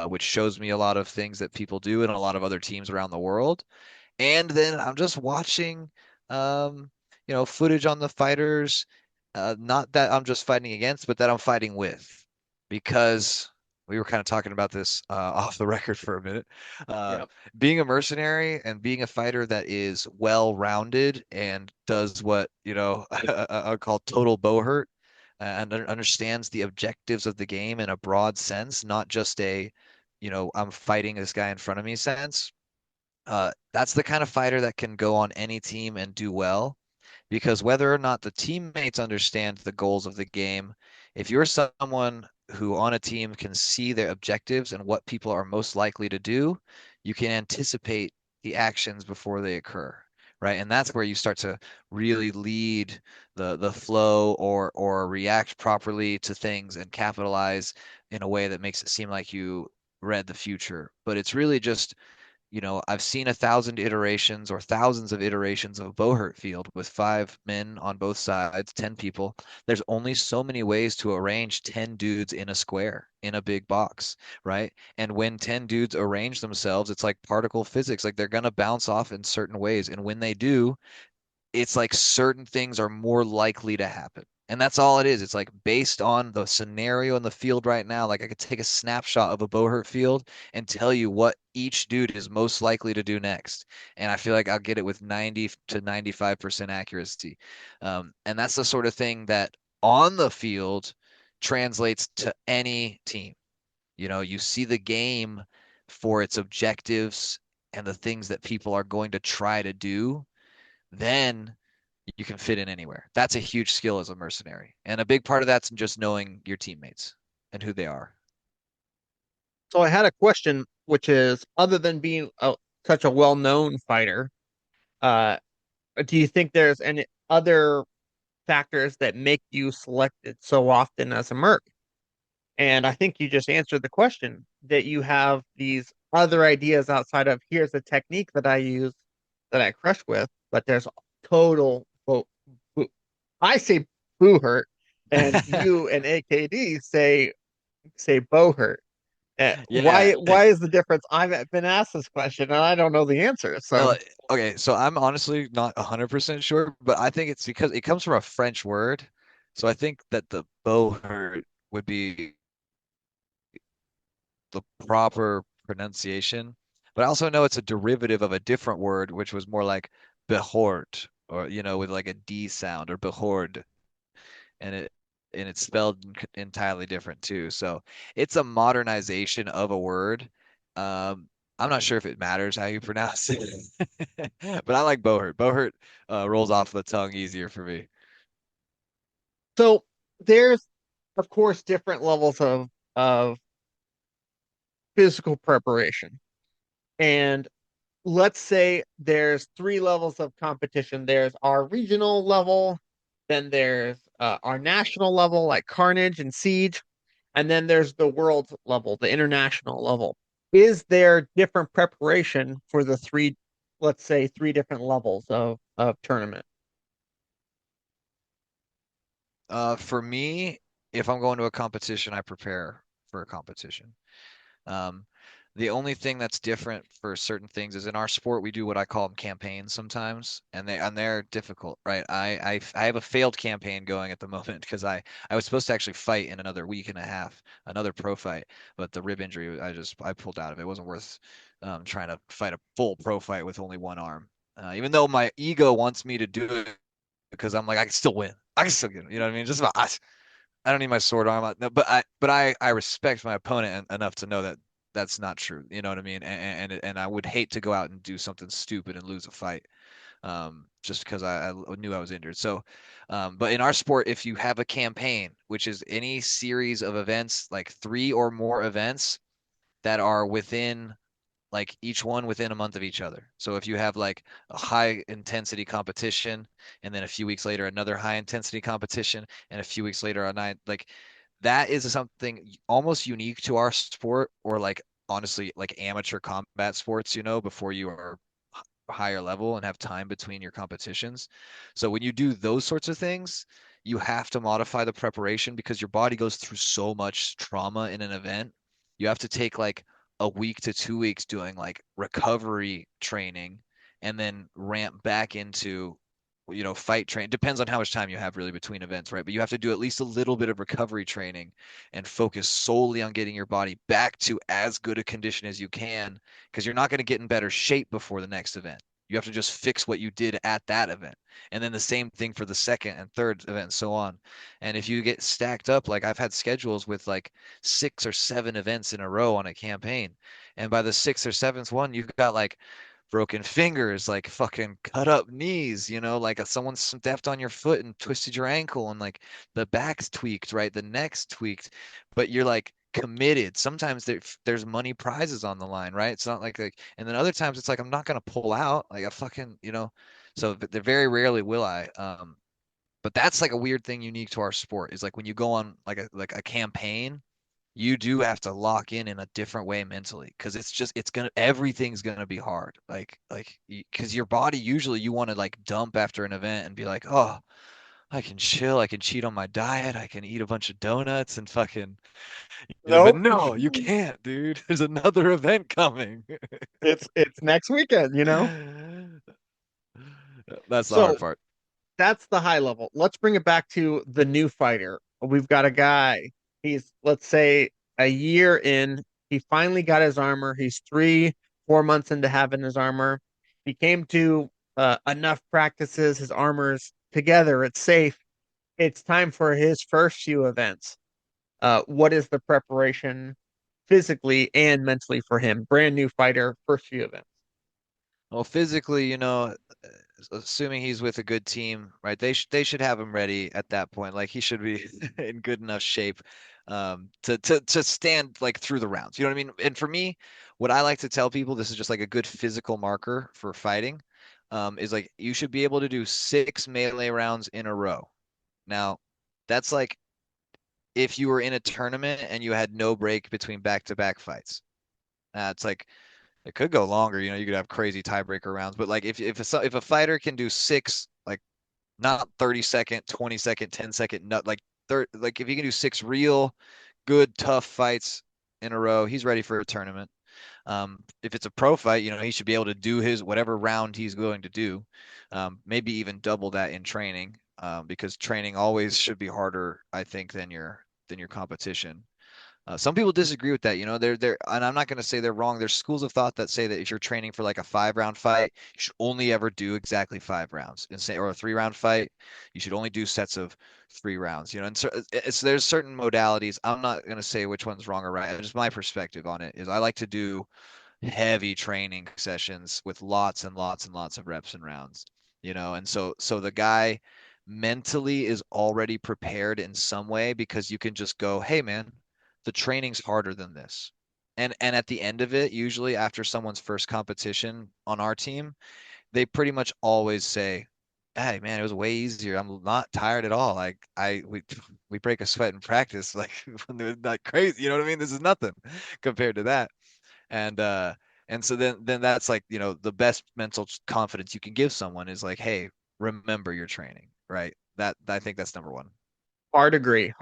which shows me a lot of things that people do in a lot of other teams around the world. And then I'm just watching, um, footage on the fighters. Not that I'm just fighting against, but that I'm fighting with, because we were kind of talking about this off the record for a minute. Uh, Yeah. Being a mercenary and being a fighter that is well-rounded and does what, I call total Buhurt, and understands the objectives of the game in a broad sense, not just I'm fighting this guy in front of me sense. That's the kind of fighter that can go on any team and do well, because whether or not the teammates understand the goals of the game, if you're someone who on a team can see their objectives and what people are most likely to do, you can anticipate the actions before they occur, right? And that's where you start to really lead the flow or react properly to things and capitalize in a way that makes it seem like you read the future. But it's really just, I've seen 1,000 iterations or thousands of iterations of Buhurt Field with 5 men on both sides, 10 people. There's only so many ways to arrange 10 dudes in a square in a big box, right? And when 10 dudes arrange themselves, it's like particle physics. Like they're going to bounce off in certain ways. And when they do, it's like certain things are more likely to happen. And that's all it is. It's like based on the scenario in the field right now. Like I could take a snapshot of a Bohurt field and tell you what each dude is most likely to do next. And I feel like I'll get it with 90 to 95% accuracy. And that's the sort of thing that on the field translates to any team. You see the game for its objectives and the things that people are going to try to do, then you can fit in anywhere. That's a huge skill as a mercenary. And a big part of that's just knowing your teammates and who they are. So I had a question, which is, other than being such a well-known fighter, uh, do you think there's any other factors that make you selected so often as a merc? And I think you just answered the question that you have these other ideas outside of here's a technique that I use that I crush with, but there's total. I say boo hurt, and you and AKD say bow hurt. Yeah. Why is the difference? I've been asked this question and I don't know the answer. So Okay, so I'm honestly not 100% sure, but I think it's because it comes from a French word. So I think that the Bohurt would be the proper pronunciation. But I also know it's a derivative of a different word, which was more like Behort, or with like a D sound, or Behord, and it's spelled entirely different too. So it's a modernization of a word. I'm not sure if it matters how you pronounce it, but I like Bohurt. Bohurt rolls off the tongue easier for me. so there's of course different levels of physical preparation. And let's say there's three levels of competition. There's our regional level, then there's our national level, like Carnage and Siege, and then there's the world level, the international level. Is there different preparation for the three, let's say, three different levels of tournament? For me, if I'm going to a competition, I prepare for a competition. Um, the only thing that's different for certain things is in our sport we do what I call them campaigns sometimes, and they're difficult, right? I have a failed campaign going at the moment because I was supposed to actually fight in another week and a half, another pro fight, but the rib injury I pulled out of it. It wasn't worth trying to fight a full pro fight with only one arm. Even though my ego wants me to do it because I'm like I can still win, I can still get it. You know what I mean? Just about I don't need my sword arm. No, but I respect my opponent enough to know that that's not true. You know what I mean? And I would hate to go out and do something stupid and lose a fight, just because I knew I was injured. So, but in our sport, if you have a campaign, which is any series of events, like three or more events that are within like each one within a month of each other. So if you have like a high intensity competition and then a few weeks later another high intensity competition and a few weeks later a night like that is something almost unique to our sport or like honestly like amateur combat sports, before you are higher level and have time between your competitions. So when you do those sorts of things, you have to modify the preparation because your body goes through so much trauma in an event. You have to take like a week to 2 weeks doing like recovery training and then ramp back into fight train. Depends on how much time you have really between events, right? But you have to do at least a little bit of recovery training and focus solely on getting your body back to as good a condition as you can because you're not going to get in better shape before the next event. You have to just fix what you did at that event. And then the same thing for the second and third event and so on. And if you get stacked up, like I've had schedules with like 6 or 7 events in a row on a campaign. And by the sixth or seventh one, you've got like broken fingers, like fucking cut up knees, like someone stepped on your foot and twisted your ankle and like the back's tweaked, right? The neck's tweaked, but you're like committed. Sometimes there's money prizes on the line, right? It's not like, and then other times it's like, I'm not going to pull out like a fucking, so they're very rarely will I. But that's like a weird thing unique to our sport is like when you go on like a campaign, you do have to lock in a different way mentally because everything's gonna be hard like because your body usually you want to like dump after an event and be like, oh, I can chill, I can cheat on my diet, I can eat a bunch of donuts and fucking but Nope. no, you can't, dude. There's another event coming. It's next weekend. That's the hard So part. that's the high level. Let's bring it back to the new fighter. We've got a guy. He's, let's say, a year in. He finally got his armor. He's 4 months into having his armor. He came to enough practices. His armor's together. It's safe. It's time for his first few events. What is the preparation physically and mentally for him? Brand new fighter, first few events. Well, physically, assuming he's with a good team, right? They should have him ready at that point. Like he should be in good enough shape to stand like through the rounds. You know what I mean? And for me, what I like to tell people, this is just like a good physical marker for fighting, is like you should be able to do 6 melee rounds in a row. Now, that's like if you were in a tournament and you had no break between back-to-back fights. It's like it could go longer, you could have crazy tiebreaker rounds, but like if a fighter can do six, like not 30-second, 20-second, 10-second, not like like if he can do 6 real good tough fights in a row, he's ready for a tournament. If it's a pro fight, he should be able to do his whatever round he's going to do. Maybe even double that in training, because training always should be harder, I think, than your competition. Some people disagree with that. And I'm not going to say they're wrong. There's schools of thought that say that if you're training for like a 5 round fight, you should only ever do exactly 5 rounds. Or a 3 round fight, you should only do sets of 3 rounds. And so there's certain modalities. I'm not going to say which one's wrong or right. Just my perspective on it is I like to do heavy training sessions with lots and lots and lots of reps and rounds. And so the guy mentally is already prepared in some way because you can just go, hey man, the training's harder than this. And at the end of it, usually after someone's first competition on our team, they pretty much always say, "Hey man, it was way easier. I'm not tired at all. Like we break a sweat in practice, like when they're not crazy. You know what I mean? This is nothing compared to that." And so then that's like, the best mental confidence you can give someone is like, "Hey, remember your training," right? That I think that's number one. Hard agree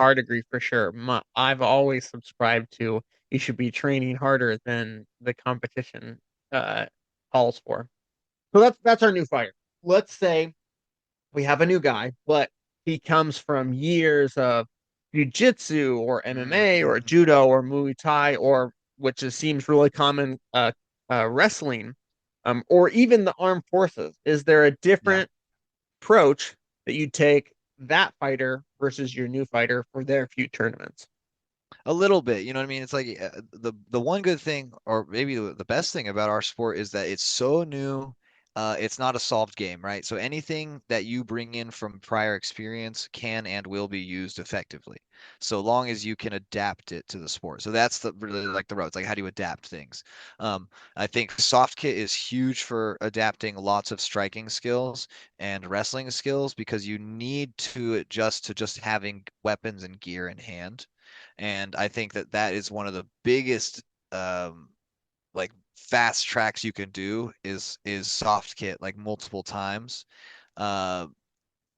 for sure. I've always subscribed to you should be training harder than the competition uh, calls for. So that's our new fighter. Let's say we have a new guy, but he comes from years of jiu-jitsu or MMA or Mm-hmm. judo or Muay Thai or which is, seems really common wrestling, or even the armed forces. Is there a Yeah. different approach that you take that fighter versus your new fighter for their few tournaments? A little bit, you know what I mean? It's like the one good thing, or maybe the best thing about our sport is that it's so new. It's not a solved game, right? So anything that you bring in from prior experience can and will be used effectively, so long as you can adapt it to the sport. So that's the really like the road. It's like how do you adapt things? I think soft kit is huge for adapting lots of striking skills and wrestling skills because you need to adjust to just having weapons and gear in hand. And I think that that is one of the biggest like fast tracks you can do is soft kit like multiple times, uh,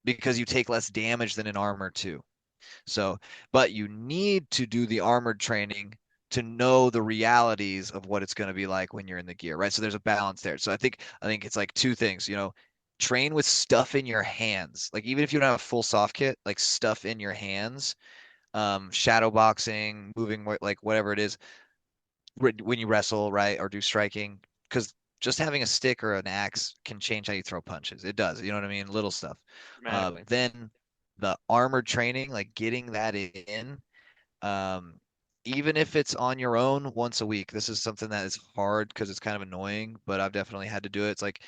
because you take less damage than an armor too. So, but you need to do the armored training to know the realities of what it's going to be like when you're in the gear, right? So there's a balance there. So I think it's like two things, train with stuff in your hands. Like even if you don't have a full soft kit, like stuff in your hands, shadow boxing, moving, like whatever it is, when you wrestle, right, or do striking, because just having a stick or an axe can change how you throw punches. It does, you know what I mean? Little stuff. Dramatically. Then the armored training, like getting that in, um, even if it's on your own once a week. This is something that is hard because it's kind of annoying, but I've definitely had to do it. It's like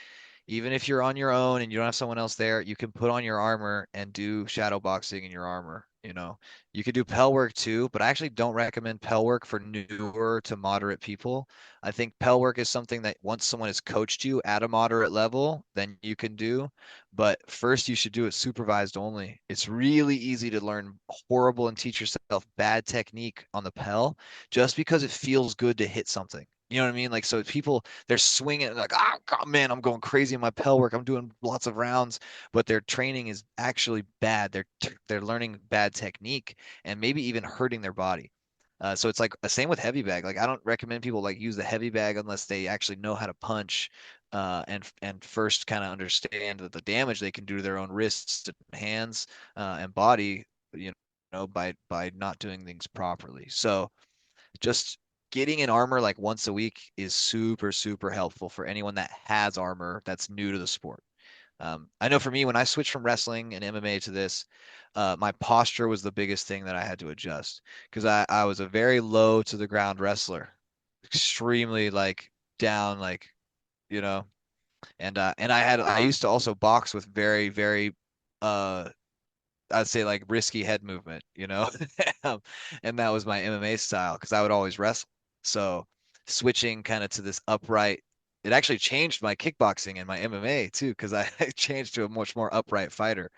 even if you're on your own and you don't have someone else there, you can put on your armor and do shadow boxing in your armor. You could do pel work too, but I actually don't recommend pel work for newer to moderate people. I think pel work is something that once someone has coached you at a moderate level, then you can do. But first, you should do it supervised only. It's really easy to learn horrible and teach yourself bad technique on the pel just because it feels good to hit something. You know what I mean? Like, so people, they're swinging like, oh God, man, I'm going crazy in my pel work. I'm doing lots of rounds, but their training is actually bad. They're learning bad technique and maybe even hurting their body. So it's like same with heavy bag. Like I don't recommend people like use the heavy bag unless they actually know how to punch, and first kind of understand that the damage they can do to their own wrists and hands, and body, you by not doing things properly. So just getting an armor like once a week is super, super helpful for anyone that has armor that's new to the sport. I know for me, when I switched from wrestling and MMA to this, my posture was the biggest thing that I had to adjust because I was a very low to the ground wrestler, extremely like down, like, you know, and I used to also box with very, very, uh, I'd say like risky head movement, Um, and that was my MMA style because I would always wrestle. So switching kind of to this upright, it actually changed my kickboxing and my MMA too because I changed to a much more upright fighter.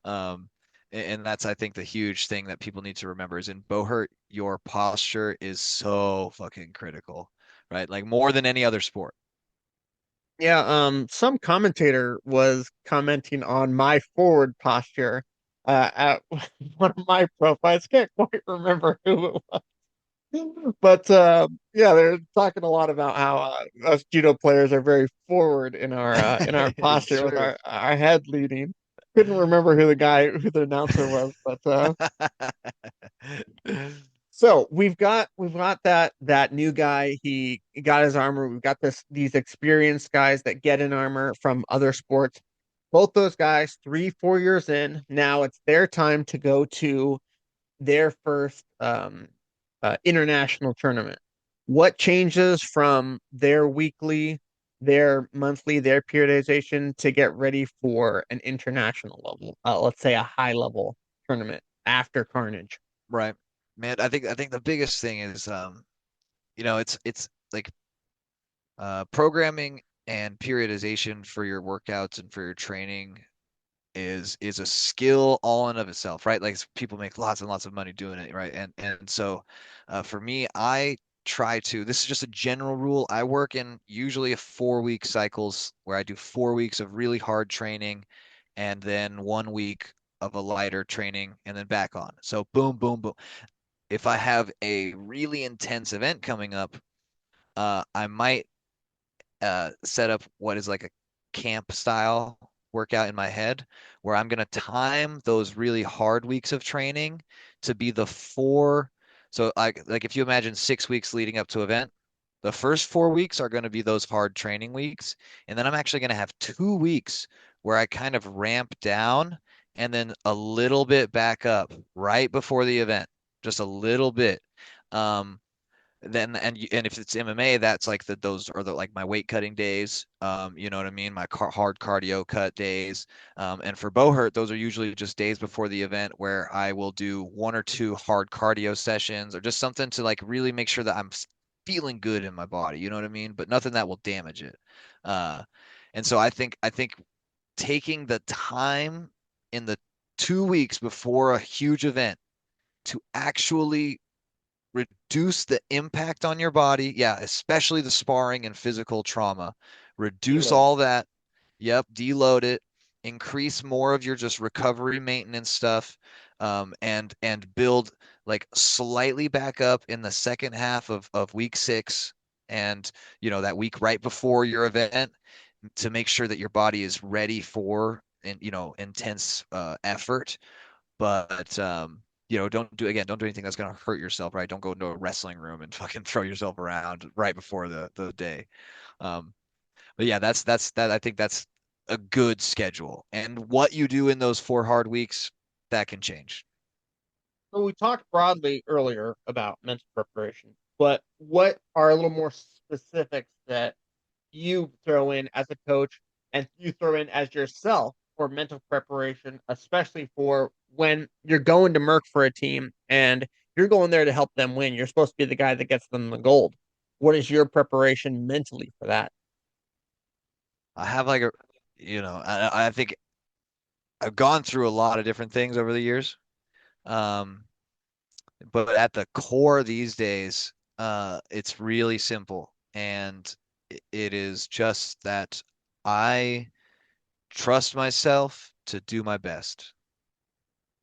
And that's, I think, the huge thing that people need to remember is in Bohurt, your posture is so fucking critical, right? Like more than any other sport. Yeah, some commentator was commenting on my forward posture at one of my profiles. Can't quite remember who it was, but yeah, they're talking a lot about how us judo players are very forward in our It's posture with true. our head leading. Couldn't remember who the announcer was, but so we've got that new guy. He got his armor. We've got these experienced guys that get in armor from other sports. Both those guys, 3, 4 years in, now it's their time to go to their first international tournament. What changes from their weekly, their monthly, their periodization to get ready for an international level? Let's say a high level tournament after Carnage. Right. Man, I think the biggest thing is it's like programming and periodization for your workouts and for your training is a skill all in of itself, right? Like people make lots and lots of money doing it, right? And so for me, I try to, this is just a general rule. I work in usually a 4 week cycles where I do 4 weeks of really hard training and then 1 week of a lighter training and then back on. So boom, boom, boom. If I have a really intense event coming up, I might set up what is like a camp style workout in my head where I'm going to time those really hard weeks of training to be the four. So like if you imagine 6 weeks leading up to event, the first 4 weeks are going to be those hard training weeks. And then I'm actually going to have 2 weeks where I kind of ramp down and then a little bit back up right before the event, just a little bit. Um, then and if it's MMA, that's like those are the like my weight cutting days. You know what I mean? My hard cardio cut days. And for Buhurt, those are usually just days before the event where I will do 1 or 2 hard cardio sessions or just something to like really make sure that I'm feeling good in my body. You know what I mean? But nothing that will damage it. Uh, and so I think taking the time in the 2 weeks before a huge event to actually reduce the impact on your body. Yeah, especially the sparring and physical trauma. Reduce Deload. all that. Yep, deload it. Increase more of your just recovery maintenance stuff, and build like slightly back up in the second half of week 6, and that week right before your event to make sure that your body is ready for intense effort. But don't do anything that's gonna hurt yourself, right? Don't go into a wrestling room and fucking throw yourself around right before the day. Um, but yeah, that I think that's a good schedule. And what you do in those 4 hard weeks, that can change. So we talked broadly earlier about mental preparation, but what are a little more specifics that you throw in as a coach and you throw in as yourself for mental preparation, especially for when you're going to Merck for a team and you're going there to help them win. You're supposed to be the guy that gets them the gold. What is your preparation mentally for that? I have like I think I've gone through a lot of different things over the years. Um, but at the core these days, it's really simple, and it is just that I trust myself to do my best.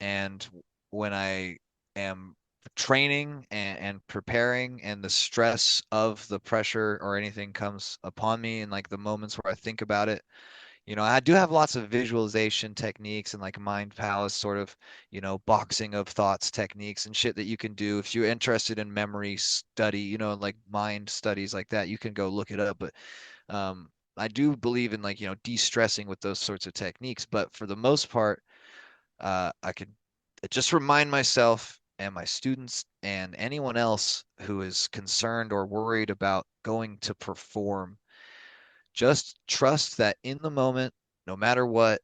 And when I am training and preparing and the stress of the pressure or anything comes upon me and like the moments where I think about it, I do have lots of visualization techniques and like mind palace sort of, boxing of thoughts techniques and shit that you can do. If you're interested in memory study, like mind studies like that, you can go look it up. But I do believe in like, de-stressing with those sorts of techniques. But for the most part, I could just remind myself and my students and anyone else who is concerned or worried about going to perform, just trust that in the moment, no matter what,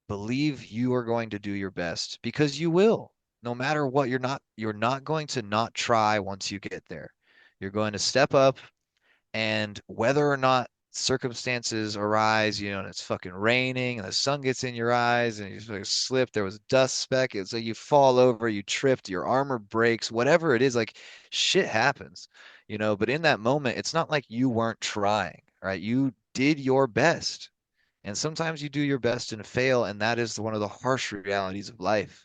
believe you are going to do your best because you will. No matter what, you're not going to not try once you get there. You're going to step up, and whether or not circumstances arise, and it's fucking raining and the sun gets in your eyes and you slip, there was a dust speck, and so you fall over, you tripped, your armor breaks, whatever it is, like shit happens, but in that moment, it's not like you weren't trying, right? You did your best. And sometimes you do your best and fail, and that is one of the harsh realities of life.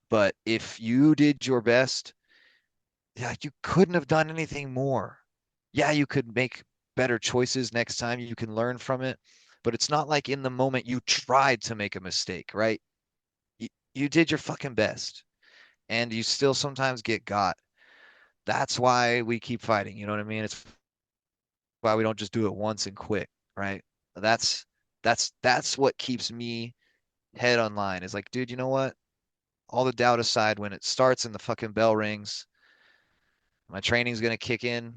But if you did your best, yeah, you couldn't have done anything more. Yeah, you could make better choices next time. You can learn from it, but it's not like in the moment you tried to make a mistake, right? You did your fucking best, and you still sometimes get got. That's why we keep fighting. You know what I mean? It's why we don't just do it once and quit, right? That's that's what keeps me head on line. Is like, dude, you know what? All the doubt aside, when it starts and the fucking bell rings, my training's gonna kick in,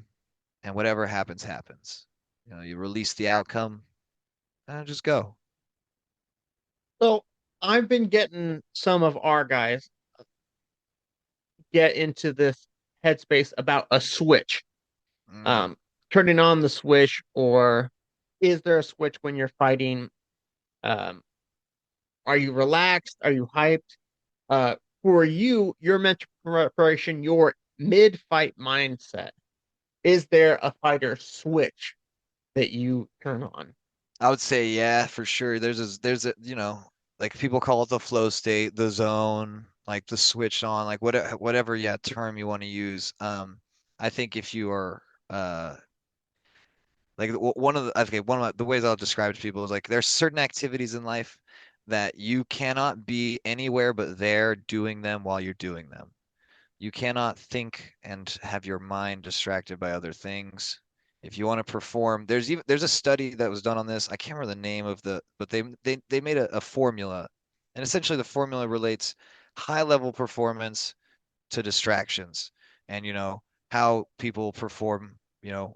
and whatever happens, happens. You release the outcome, and just go. So I've been getting some of our guys get into this headspace about a switch. Mm. turning on the switch, or is there a switch when you're fighting? Um, are you relaxed? Are you hyped? Uh, for you, your mental preparation, your mid-fight mindset, is there a fighter switch that you turn on? I would say, yeah, for sure. There's a, like people call it the flow state, the zone, like the switch on, like whatever, yeah, term you want to use. I think if you are, like one of the, okay, one of the ways I'll describe it to people is like there's certain activities in life that you cannot be anywhere but there doing them while you're doing them. You cannot think and have your mind distracted by other things. If you want to perform, there's a study that was done on this. I can't remember the name of but they made a formula, and essentially the formula relates high level performance to distractions, and how people perform,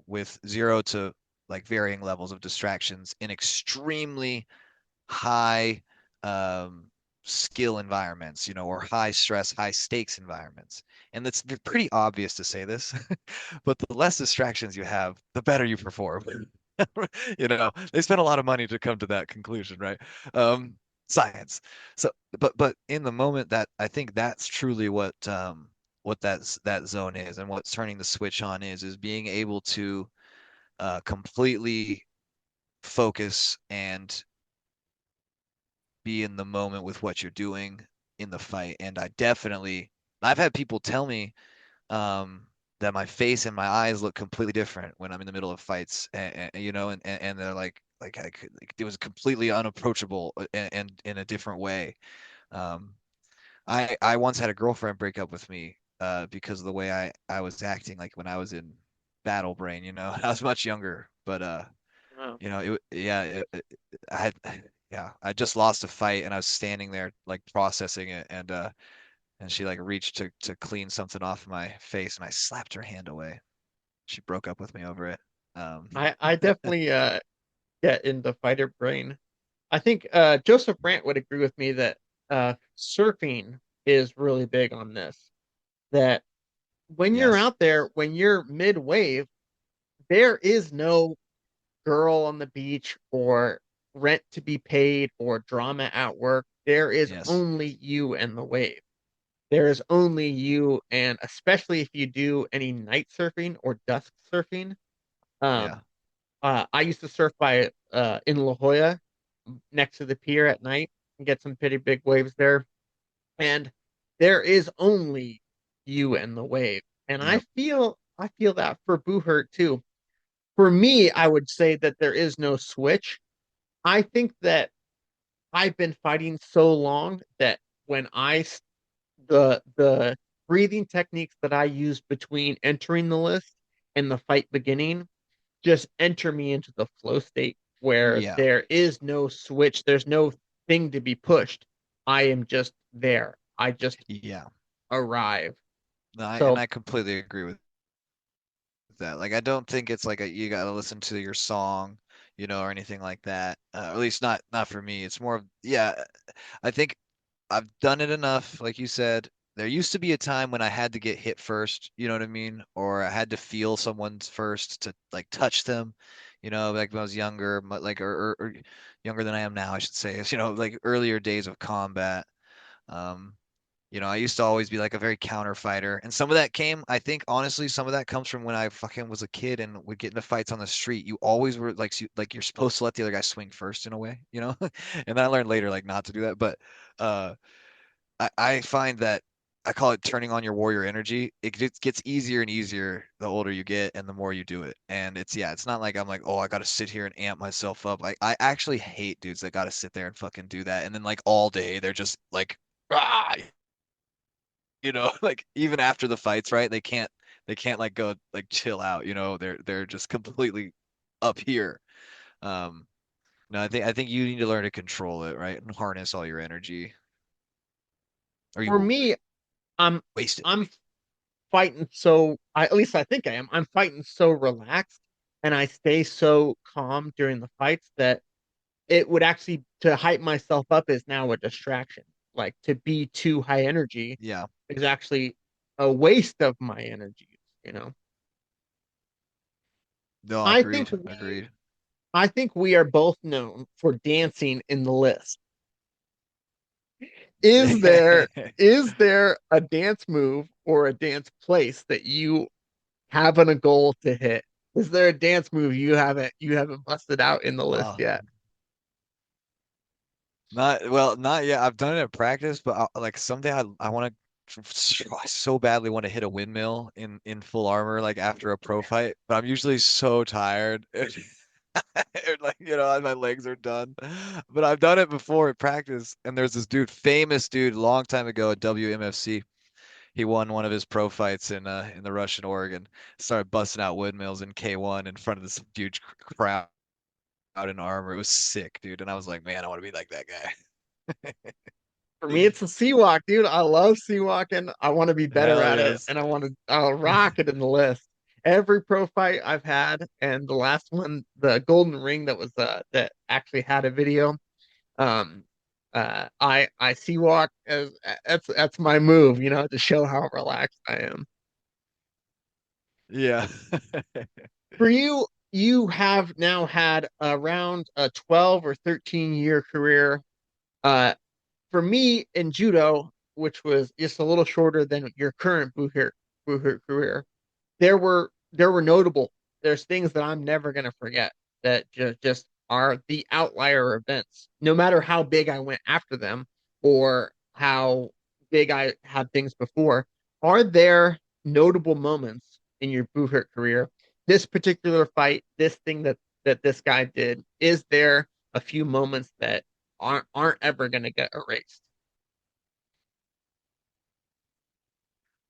with zero to like varying levels of distractions in extremely high um, skill environments, or high stress, high stakes environments. And it's pretty obvious to say this, but the less distractions you have, the better you perform. They spent a lot of money to come to that conclusion, right? Um, Science. So, but in the moment, that I think that's truly what that zone is, and what's turning the switch on is being able to completely focus and be in the moment with what you're doing in the fight. And I've had people tell me that my face and my eyes look completely different when I'm in the middle of fights, and they're like like it was completely unapproachable, and in a different way. Um, I once had a girlfriend break up with me because of the way I was acting, like when I was in battle brain. I was much younger, but Wow. yeah, I had, yeah, I just lost a fight and I was standing there like processing it, and she like reached to clean something off my face, and I slapped her hand away. She broke up with me over it. Um, I definitely get into fighter brain. I think Joseph Brandt would agree with me that surfing is really big on this. That when you're yes, out there, when you're mid wave, there is no girl on the beach or rent to be paid or drama at work. There is yes, only you and the wave. There is only you, and especially if you do any night surfing or dusk surfing. yeah, Um, I used to surf by in La Jolla next to the pier at night and get some pretty big waves there. And there is only you and the wave. And yep, I feel that for Buhurt too. For me, I would say that there is no switch. I think that I've been fighting so long that when the breathing techniques that I use between entering the list and the fight beginning just enter me into the flow state where yeah, there is no switch, there's no thing to be pushed. I am just there. I just yeah. arrive. No, and So I completely agree with that. Like, I don't think it's like you got to listen to your song, or anything like that. Or at least not for me. It's more of, yeah. I think I've done it enough, like you said. There used to be a time when I had to get hit first, you know what I mean? Or I had to feel someone's first to like touch them, like when I was younger, like or younger than I am now, I should say. Like earlier days of combat. Um, I used to always be like a very counter fighter. And some of that came, I think, honestly, some of that comes from when I fucking was a kid and would get into fights on the street. You always were like, like you're supposed to let the other guy swing first in a way, And then I learned later, like, not to do that. But uh, I find that I call it turning on your warrior energy. It gets easier and easier the older you get and the more you do it. And it's not like I'm like, oh, I got to sit here and amp myself up. Like, I actually hate dudes that got to sit there and fucking do that. And then like all day, they're just like, ah, like even after the fights, right? They can't like go like chill out, they're just completely up here. Um, no, I think you need to learn to control it, right? And harness all your energy, or you for will me, I'm waste it. I'm fighting at least I think I am. I'm fighting so relaxed and I stay so calm during the fights that it would actually to hype myself up is now a distraction. Like to be too high energy Yeah. is actually a waste of my energy, you know. No, I think agreed. we Agreed. I think we are both known for dancing in the list. Is there is there a dance move or a dance place that you have on a goal to hit? Is there a dance move you haven't busted out in the list Oh, yet? not yet. I've done it in practice, but like someday I want to I so badly want to hit a windmill in full armor like after a pro fight, but I'm usually so tired. Like, my legs are done. But I've done it before in practice, and there's this dude, famous dude, long time ago at WMFC. He won one of his pro fights in the Russian Oregon. Started busting out windmills in K1 in front of this huge crowd in armor. It was sick, dude. And I was like, man, I want to be like that guy. For me, it's a sea walk, dude. I love sea walking. I want to be better Hell at it, yes. and I'll rock it in the list. Every pro fight I've had, and the last one, the Golden Ring, that actually had a video. Um, I sea walk as that's my move, to show how relaxed I am. Yeah. For you, you have now had around a 12 or 13-year career. Uh, for me in judo, which was just a little shorter than your current Buhurt career, there were notable. There's things that I'm never gonna forget that just are the outlier events. No matter how big I went after them or how big I had things before, are there notable moments in your Buhurt career? This particular fight, this thing that this guy did, is there a few moments that aren't ever gonna get erased?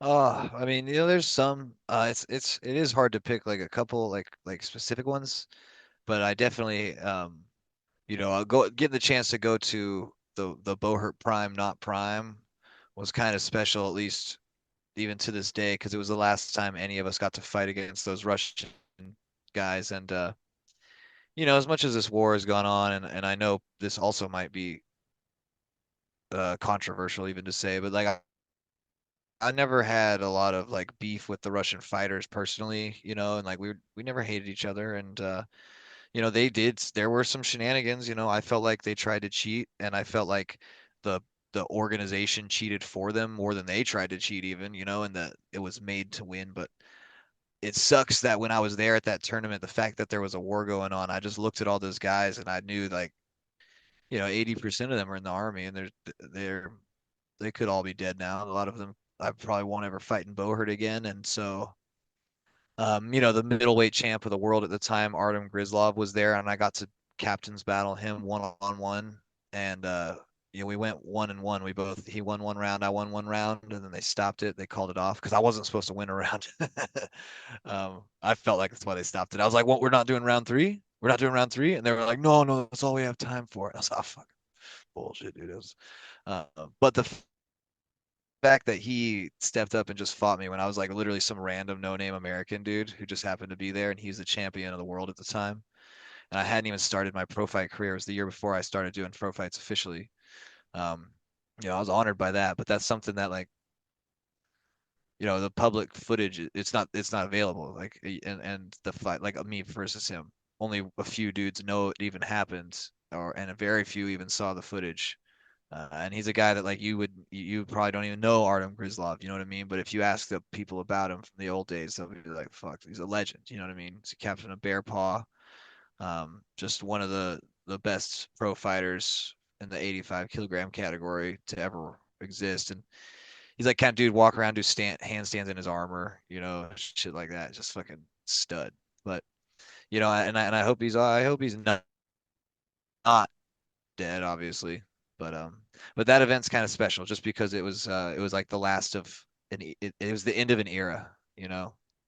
Oh, I mean, there's some it is hard to pick like a couple like specific ones, but I definitely I'll go get the chance to go to the Buhurt Prime, not Prime, was kind of special, at least even to this day, because it was the last time any of us got to fight against those Russian guys. And as much as this war has gone on, and I know this also might be controversial even to say, but like I never had a lot of like beef with the Russian fighters personally, and like we never hated each other, and there were some shenanigans. I felt like they tried to cheat, and I felt like the the organization cheated for them more than they tried to cheat even, and that it was made to win. But it sucks that when I was there at that tournament, the fact that there was a war going on, I just looked at all those guys and I knew like, 80% of them are in the army, and they could all be dead now. A lot of them I probably won't ever fight in Bohurt again. And so the middleweight champ of the world at the time, Artem Grizlov, was there, and I got to captain's battle him one on one. And we went 1-1. He won one round, I won one round, and then they stopped it. They called it off because I wasn't supposed to win a round. I felt like that's why they stopped it. I was like, "What? We're not doing round three? We're not doing round three?" And they were like, "No, no, that's all we have time for." And I was like, "Oh, fuck, bullshit, dude." Uh, but the fact that he stepped up and just fought me when I was like literally some random no-name American dude who just happened to be there, and he's the champion of the world at the time. And I hadn't even started my pro fight career. It was the year before I started doing pro fights officially. Um, I was honored by that, but that's something that like, the public footage, it's not available. Like, and the fight, like me versus him, only a few dudes know it even happened, and a very few even saw the footage. And he's a guy that like you probably don't even know Artem Grizlov, you know what I mean? But if you ask the people about him from the old days, they'll be like, "Fuck, he's a legend," you know what I mean? He's a captain of Bear Paw, just one of the best pro fighters in the 85 kilogram category to ever exist. And he's like kind of dude walk around do handstands in his armor, shit like that, just fucking stud. But and I hope he's not dead, obviously. But that event's kind of special just because it was like the last of it was the end of an era,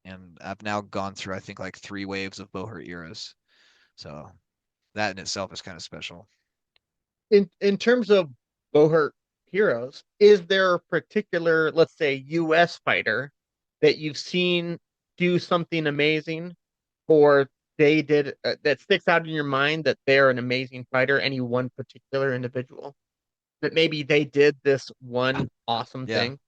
And I've now gone through I think like three waves of Bohurt eras. So that in itself is kind of special. In terms of Bohurt heroes, is there a particular, let's say, U.S. fighter that you've seen do something amazing, or they did that sticks out in your mind that they're an amazing fighter? Any one particular individual that maybe they did this one awesome Yeah. thing?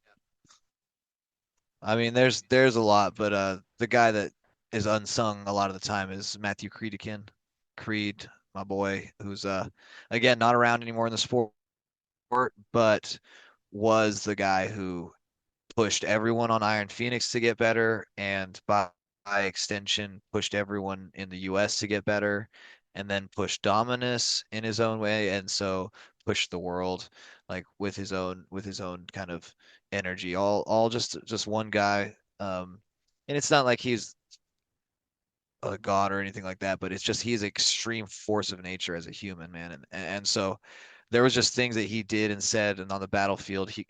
I mean there's a lot, but the guy that is unsung a lot of the time is Matthew Creed, my boy, who's again not around anymore in the sport, but was the guy who pushed everyone on Iron Phoenix to get better, and by extension, pushed everyone in the US to get better, and then pushed Dominus in his own way, and so pushed the world like with his own kind of energy. All just one guy. And it's not like he's a god or anything like that, but it's just he's an extreme force of nature as a human, man. And so there was just things that he did and said, and on the battlefield, he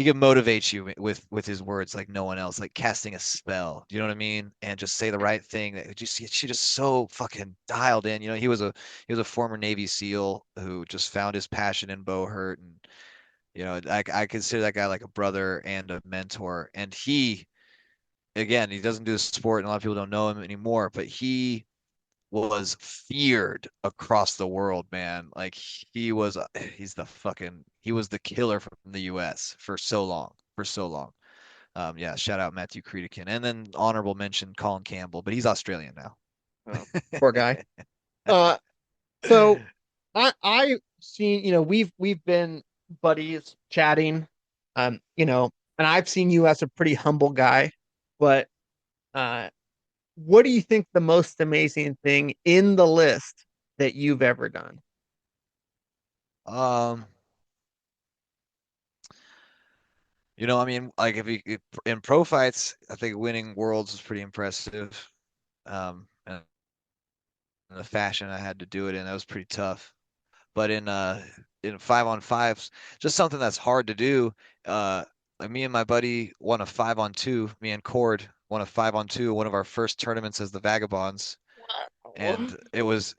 can motivate you with his words like no one else, like casting a spell. Do you know what I mean? And just say the right thing. That just she just so fucking dialed in. You know, he was a former Navy SEAL who just found his passion in Buhurt, and you know, I consider that guy like a brother and a mentor. And he, again, he doesn't do the sport, and a lot of people don't know him anymore, but he was feared across the world, man. Like he was the killer from the US for so long. Yeah, shout out Matthew Creedican. And then honorable mention Colin Campbell, but he's Australian now. Oh, poor guy. So I've seen, we've been buddies chatting, and I've seen you as a pretty humble guy, but uh what do you think the most amazing thing in the list that you've ever done? Um, I mean, like if in pro fights, I think winning worlds was pretty impressive. And the fashion I had to do it in, that was pretty tough. But in 5-on-5s, just something that's hard to do. Like me and my buddy won a 5-on-2. Me and Cord won a 5-on-2, one of our first tournaments as the Vagabonds, and it was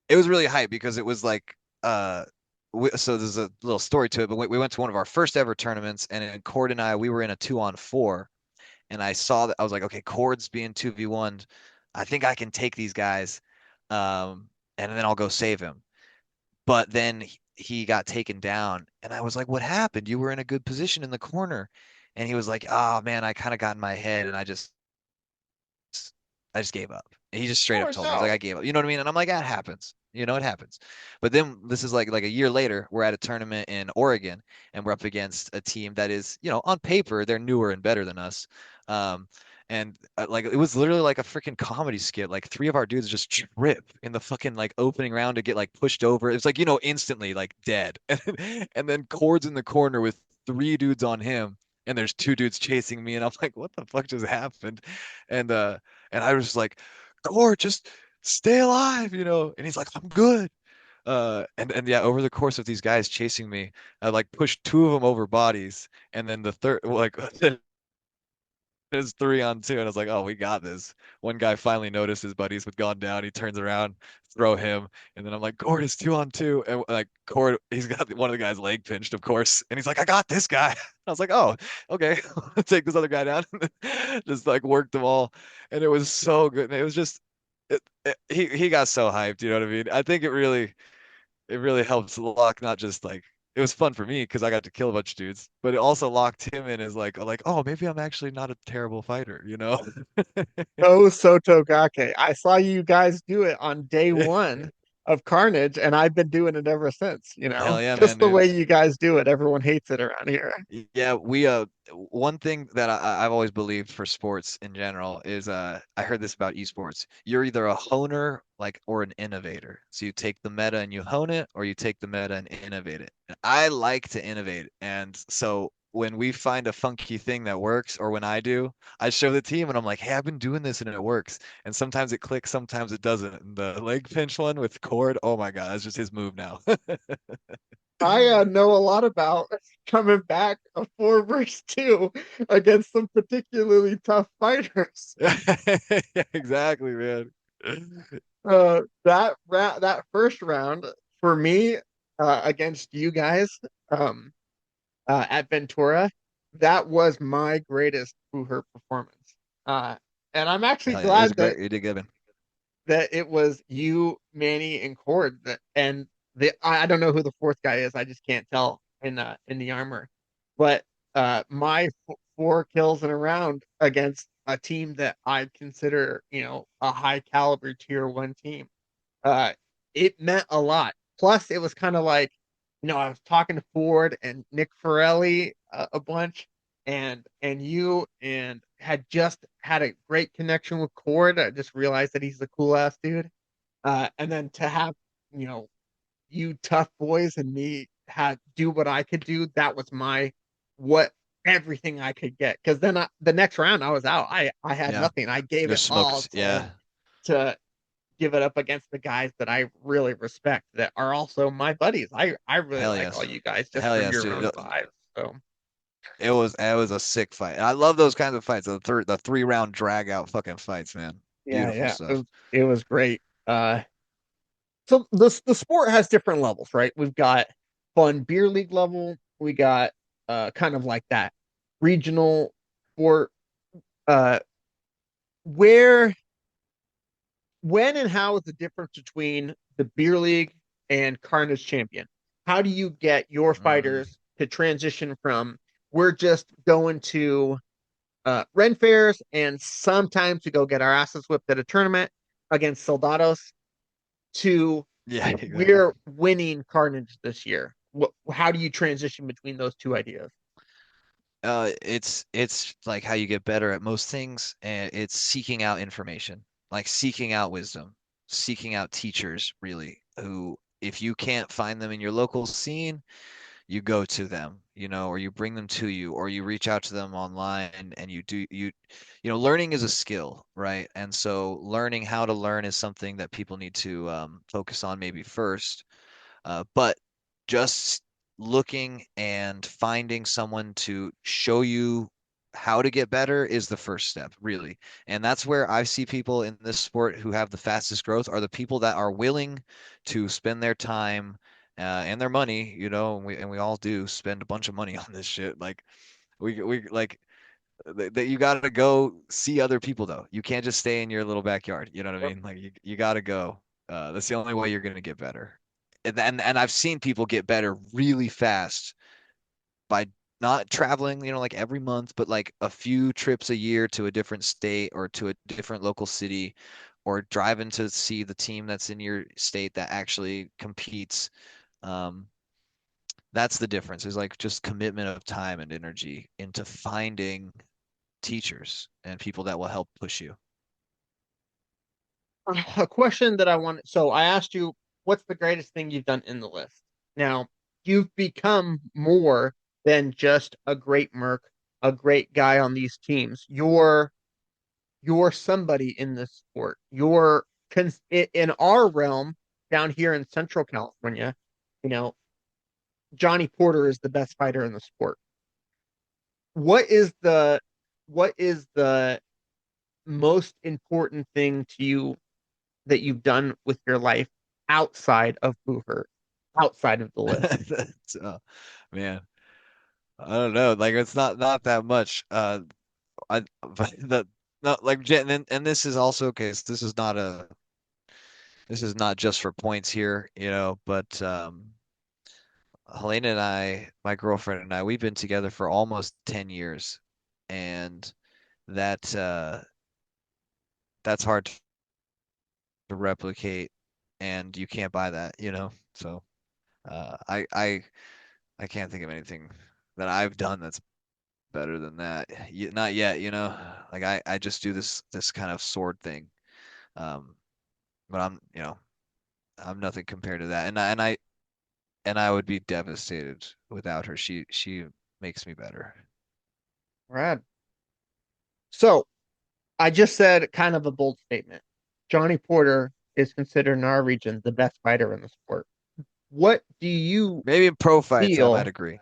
really hype because it was like so there's a little story to it. But we went to one of our first ever tournaments, and Cord and we were in a 2-on-4, and I saw that I was like, okay, Cord's being 2v1. I think I can take these guys, and then I'll go save him. But then he got taken down, and I was like, "What happened? You were in a good position in the corner." And he was like, "Oh man, I kind of got in my head, and I just gave up." And he just straight up Oh told me, he's like, no. "I gave up." You know what I mean? And I'm like, "That happens. You know, it happens." But then this is like a year later, we're at a tournament in Oregon, and we're up against a team that is, on paper, they're newer and better than us. Um, and like it was literally like a freaking comedy skit. Like three of our dudes just trip in the fucking like opening round to get like pushed over. It's like, instantly like dead. And then Cord's in the corner with three dudes on him, and there's two dudes chasing me, and I'm like, what the fuck just happened? And I was just like, Cord, just stay alive, And he's like, I'm good. And yeah, over the course of these guys chasing me, I like pushed two of them over bodies, and then the third, like, it's 3-on-2, and I was like, "Oh, we got this." One guy finally noticed his buddies had gone down. He turns around, throw him, and then I'm like, "Cord is 2-on-2," and like Cord, he's got one of the guys leg pinched, of course, and he's like, "I got this guy." I was like, "Oh, okay, take this other guy down." Just like worked them all, and it was so good. And it was just, he got so hyped. You know what I mean? I think it really helps lock not just like it was fun for me because I got to kill a bunch of dudes, but it also locked him in as like oh maybe I'm actually not a terrible fighter. Oh, Sotogake. I saw you guys do it on day one of Carnage, and I've been doing it ever since, Hell yeah, just man, the dude. way you guys do it. Everyone hates it around here. Yeah, we one thing that I've always believed for sports in general is I heard this about esports. You're either a honer like or an innovator. So you take the meta and you hone it, or you take the meta and innovate it. And I like to innovate, and so when we find a funky thing that works, or when I do, I show the team and I'm like, hey, I've been doing this and it works. And sometimes it clicks, sometimes it doesn't. And the leg pinch one with Cord, oh my God, that's just his move now. I know a lot about coming back a 4 versus 2 against some particularly tough fighters. Yeah, exactly, man. That first round for me against you guys at Ventura, that was my greatest Buhurt performance. Uh, and I'm actually Hell yeah, it was glad great. You did good, man. that it was you, Manny, and Cord. And I don't know who the fourth guy is. I just can't tell in the armor. But my 4 kills in a round against a team that I consider, a high caliber tier one team. It meant a lot. Plus, it was kind of like, I was talking to Ford and Nick Farelli a bunch, and you, and had just had a great connection with Cord. I just realized that he's a cool ass dude. And then to have, you know, you tough boys and me had do what I could do. That was what everything I could get. Because then the next round I was out. I had Yeah. nothing. I gave You're it all smoked. Yeah. to give it up against the guys that I really respect that are also my buddies. I really Hell like all yes. you guys just Hell from yes, your dude. round five. So It was a sick fight. And I love those kinds of fights. The 3 round drag out fucking fights, man. yeah, Beautiful yeah, stuff. it was great. So the sport has different levels, right? We've got fun beer league level. We got kind of like that regional sport. Uh, where when and how is the difference between the beer league and Carnage Champion? How do you get your Mm. fighters to transition from we're just going to Ren fairs and sometimes to go get our asses whipped at a tournament against Soldados to Yeah, exactly. we're winning Carnage this year? How do you transition between those two ideas? It's like how you get better at most things, and it's seeking out information, like seeking out wisdom, seeking out teachers, really, who, if you can't find them in your local scene, you go to them, or you bring them to you, or you reach out to them online, and learning is a skill, right? And so learning how to learn is something that people need to focus on maybe first. But just looking and finding someone to show you how to get better is the first step, really. And that's where I see people in this sport who have the fastest growth are the people that are willing to spend their time and their money, and we all do spend a bunch of money on this shit. Like we like that you got to go see other people though. You can't just stay in your little backyard. You know what I Yep. mean? Like you got to go. That's the only way you're going to get better. And I've seen people get better really fast by not traveling, like every month, but like a few trips a year to a different state or to a different local city, or driving to see the team that's in your state that actually competes. Um, that's the difference, is like just commitment of time and energy into finding teachers and people that will help push you. A question that I want. So I asked you, what's the greatest thing you've done in the list? Now, you've become more than just a great merc, a great guy on these teams. You're somebody in this sport. You're in our realm down here in Central California. You know, Johny Porter is the best fighter in the sport. What is the what is the most important thing to you that you've done with your life outside of Buhurt, outside of the list? So, man, I don't know. Like it's not that much. I but the no like and this is also okay. This is not just for points here, but Helena and I, my girlfriend and I, we've been together for almost 10 years, and that that's hard to replicate, and you can't buy that. So I can't think of anything that I've done that's better than that. Not yet. Like I just do this kind of sword thing. Um, but I'm nothing compared to that. And I would be devastated without her. She makes me better. Rad. So I just said kind of a bold statement. Johny Porter is considered in our region the best fighter in the sport. What do you Maybe in pro fights I might feel? agree.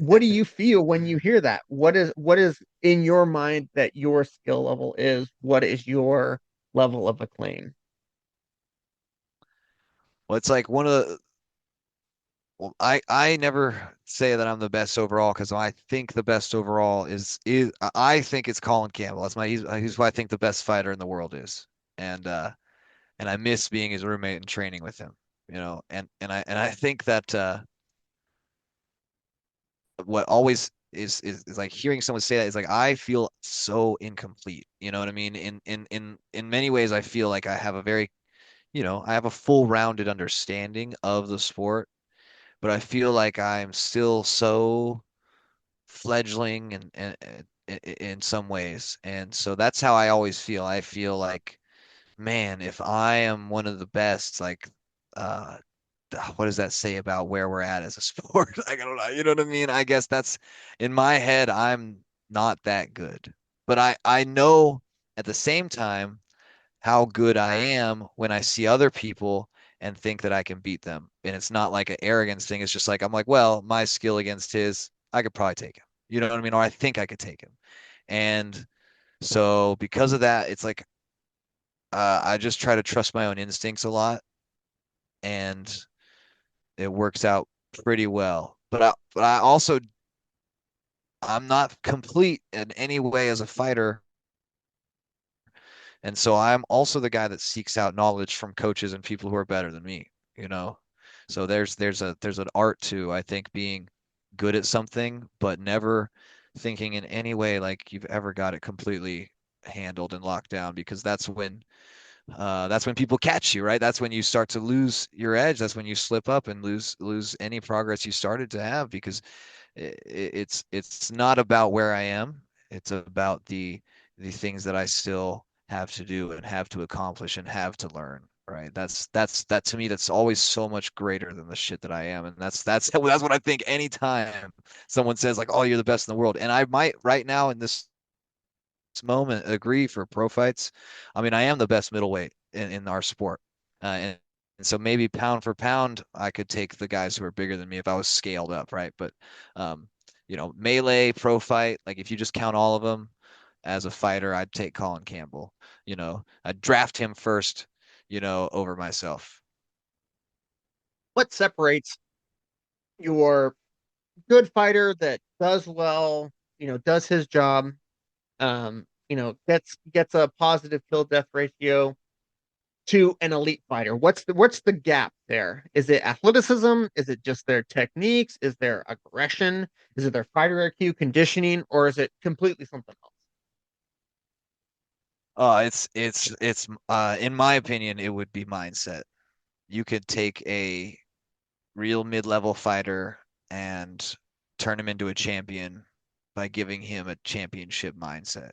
What do you feel when you hear that? What is in your mind that your skill level is? What is your level of acclaim? Well, it's like one of the well, I never say that I'm the best overall because I think the best overall is I think it's Colin Campbell. He's who I think the best fighter in the world is. And I miss being his roommate and training with him, and I think that what always is like hearing someone say that is like I feel so incomplete. You know what I mean? In many ways, I feel like I have a very, I have a full rounded understanding of the sport, but I feel like I'm still so fledgling and in some ways. And so that's how I always feel. I feel like, man, if I am one of the best, like, uh, what does that say about where we're at as a sport? Like, I don't know. You know what I mean? I guess that's in my head, I'm not that good. But I know at the same time how good I am when I see other people and think that I can beat them. And it's not like an arrogance thing. It's just like, I'm like, well, my skill against his, I could probably take him. You know what I mean? Or I think I could take him. And so because of that, it's like, I just try to trust my own instincts a lot, and it works out pretty well. But I also, I'm not complete in any way as a fighter. And so I'm also the guy that seeks out knowledge from coaches and people who are better than me, you know? So there's an art to, I think, being good at something, but never thinking in any way like you've ever got it completely handled and locked down, because that's when people catch you, right? That's when you start to lose your edge. That's when you slip up and lose any progress you started to have, because it's not about where I am. It's about the things that I still have to do and have to accomplish and have to learn. Right. That to me, that's always so much greater than the shit that I am. And that's what I think anytime someone says like, oh, you're the best in the world. And I might right now in this moment agree for pro fights. I mean, I am the best middleweight in our sport. And so maybe pound for pound, I could take the guys who are bigger than me if I was scaled up, right? But um, melee, pro fight, like if you just count all of them as a fighter, I'd take Colin Campbell. I'd draft him first, over myself. What separates your good fighter that does well, does his job, gets a positive kill death ratio to an elite fighter? What's the gap there? Is it athleticism? Is it just their techniques? Is there aggression? Is it their fighter IQ, conditioning, or is it completely something else? It's in my opinion, it would be mindset. You could take a real mid-level fighter and turn him into a champion by giving him a championship mindset,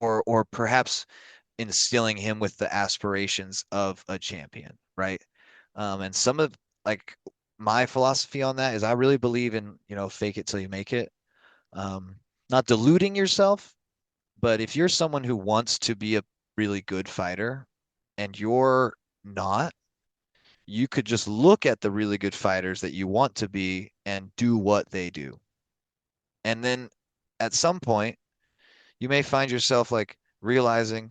or perhaps instilling him with the aspirations of a champion, right? And some of like my philosophy on that is I really believe in, fake it till you make it. Um, Not deluding yourself, but if you're someone who wants to be a really good fighter and you're not, you could just look at the really good fighters that you want to be and do what they do. And then at some point, you may find yourself like realizing,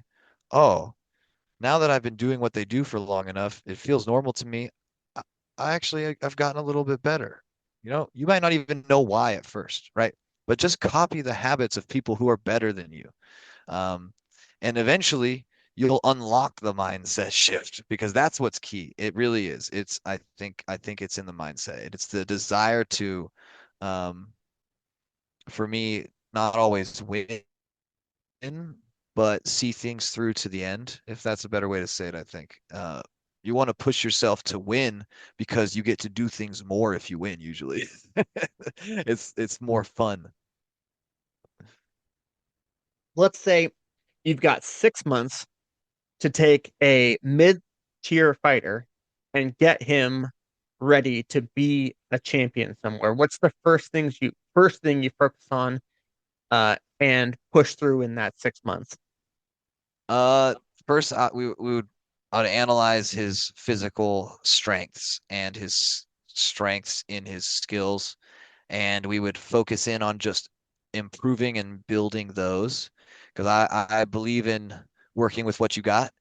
oh, now that I've been doing what they do for long enough, it feels normal to me. I, I've gotten a little bit better. You might not even know why at first, right? But just copy the habits of people who are better than you. Um, and eventually you'll unlock the mindset shift, because that's what's key. It really is. I think it's in the mindset. It's the desire to, um, for me, not always win, but see things through to the end, if that's a better way to say it, I think. You want to push yourself to win because you get to do things more if you win, usually. It's more fun. Let's say you've got 6 months to take a mid-tier fighter and get him ready to be a champion somewhere. What's the first thing you focus on and push through in that 6 months? Uh, First, I would analyze his physical strengths and his strengths in his skills, and we would focus in on just improving and building those, because I believe in working with what you got,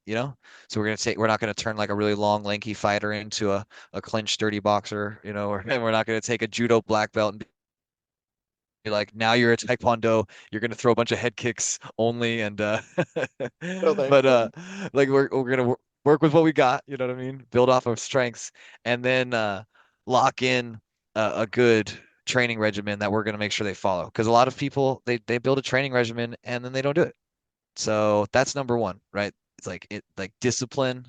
So we're not gonna turn like a really long, lanky fighter into a clinch dirty boxer, and we're not gonna take a judo black belt and be like, now you're a taekwondo, you're gonna throw a bunch of head kicks only, and Totally but understand. like we're gonna work with what we got, you know what I mean? Build off of strengths, and then lock in a good training regimen that we're going to make sure they follow. Because a lot of people, they build a training regimen and then they don't do it. So that's number one, right? It's like discipline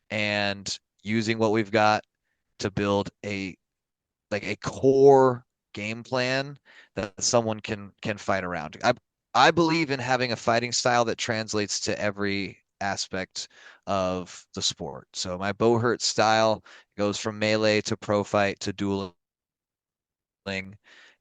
and using what we've got to build a core game plan that someone can fight around. I believe in having a fighting style that translates to every aspect of the sport. So my Buhurt style goes from melee to pro fight to dueling,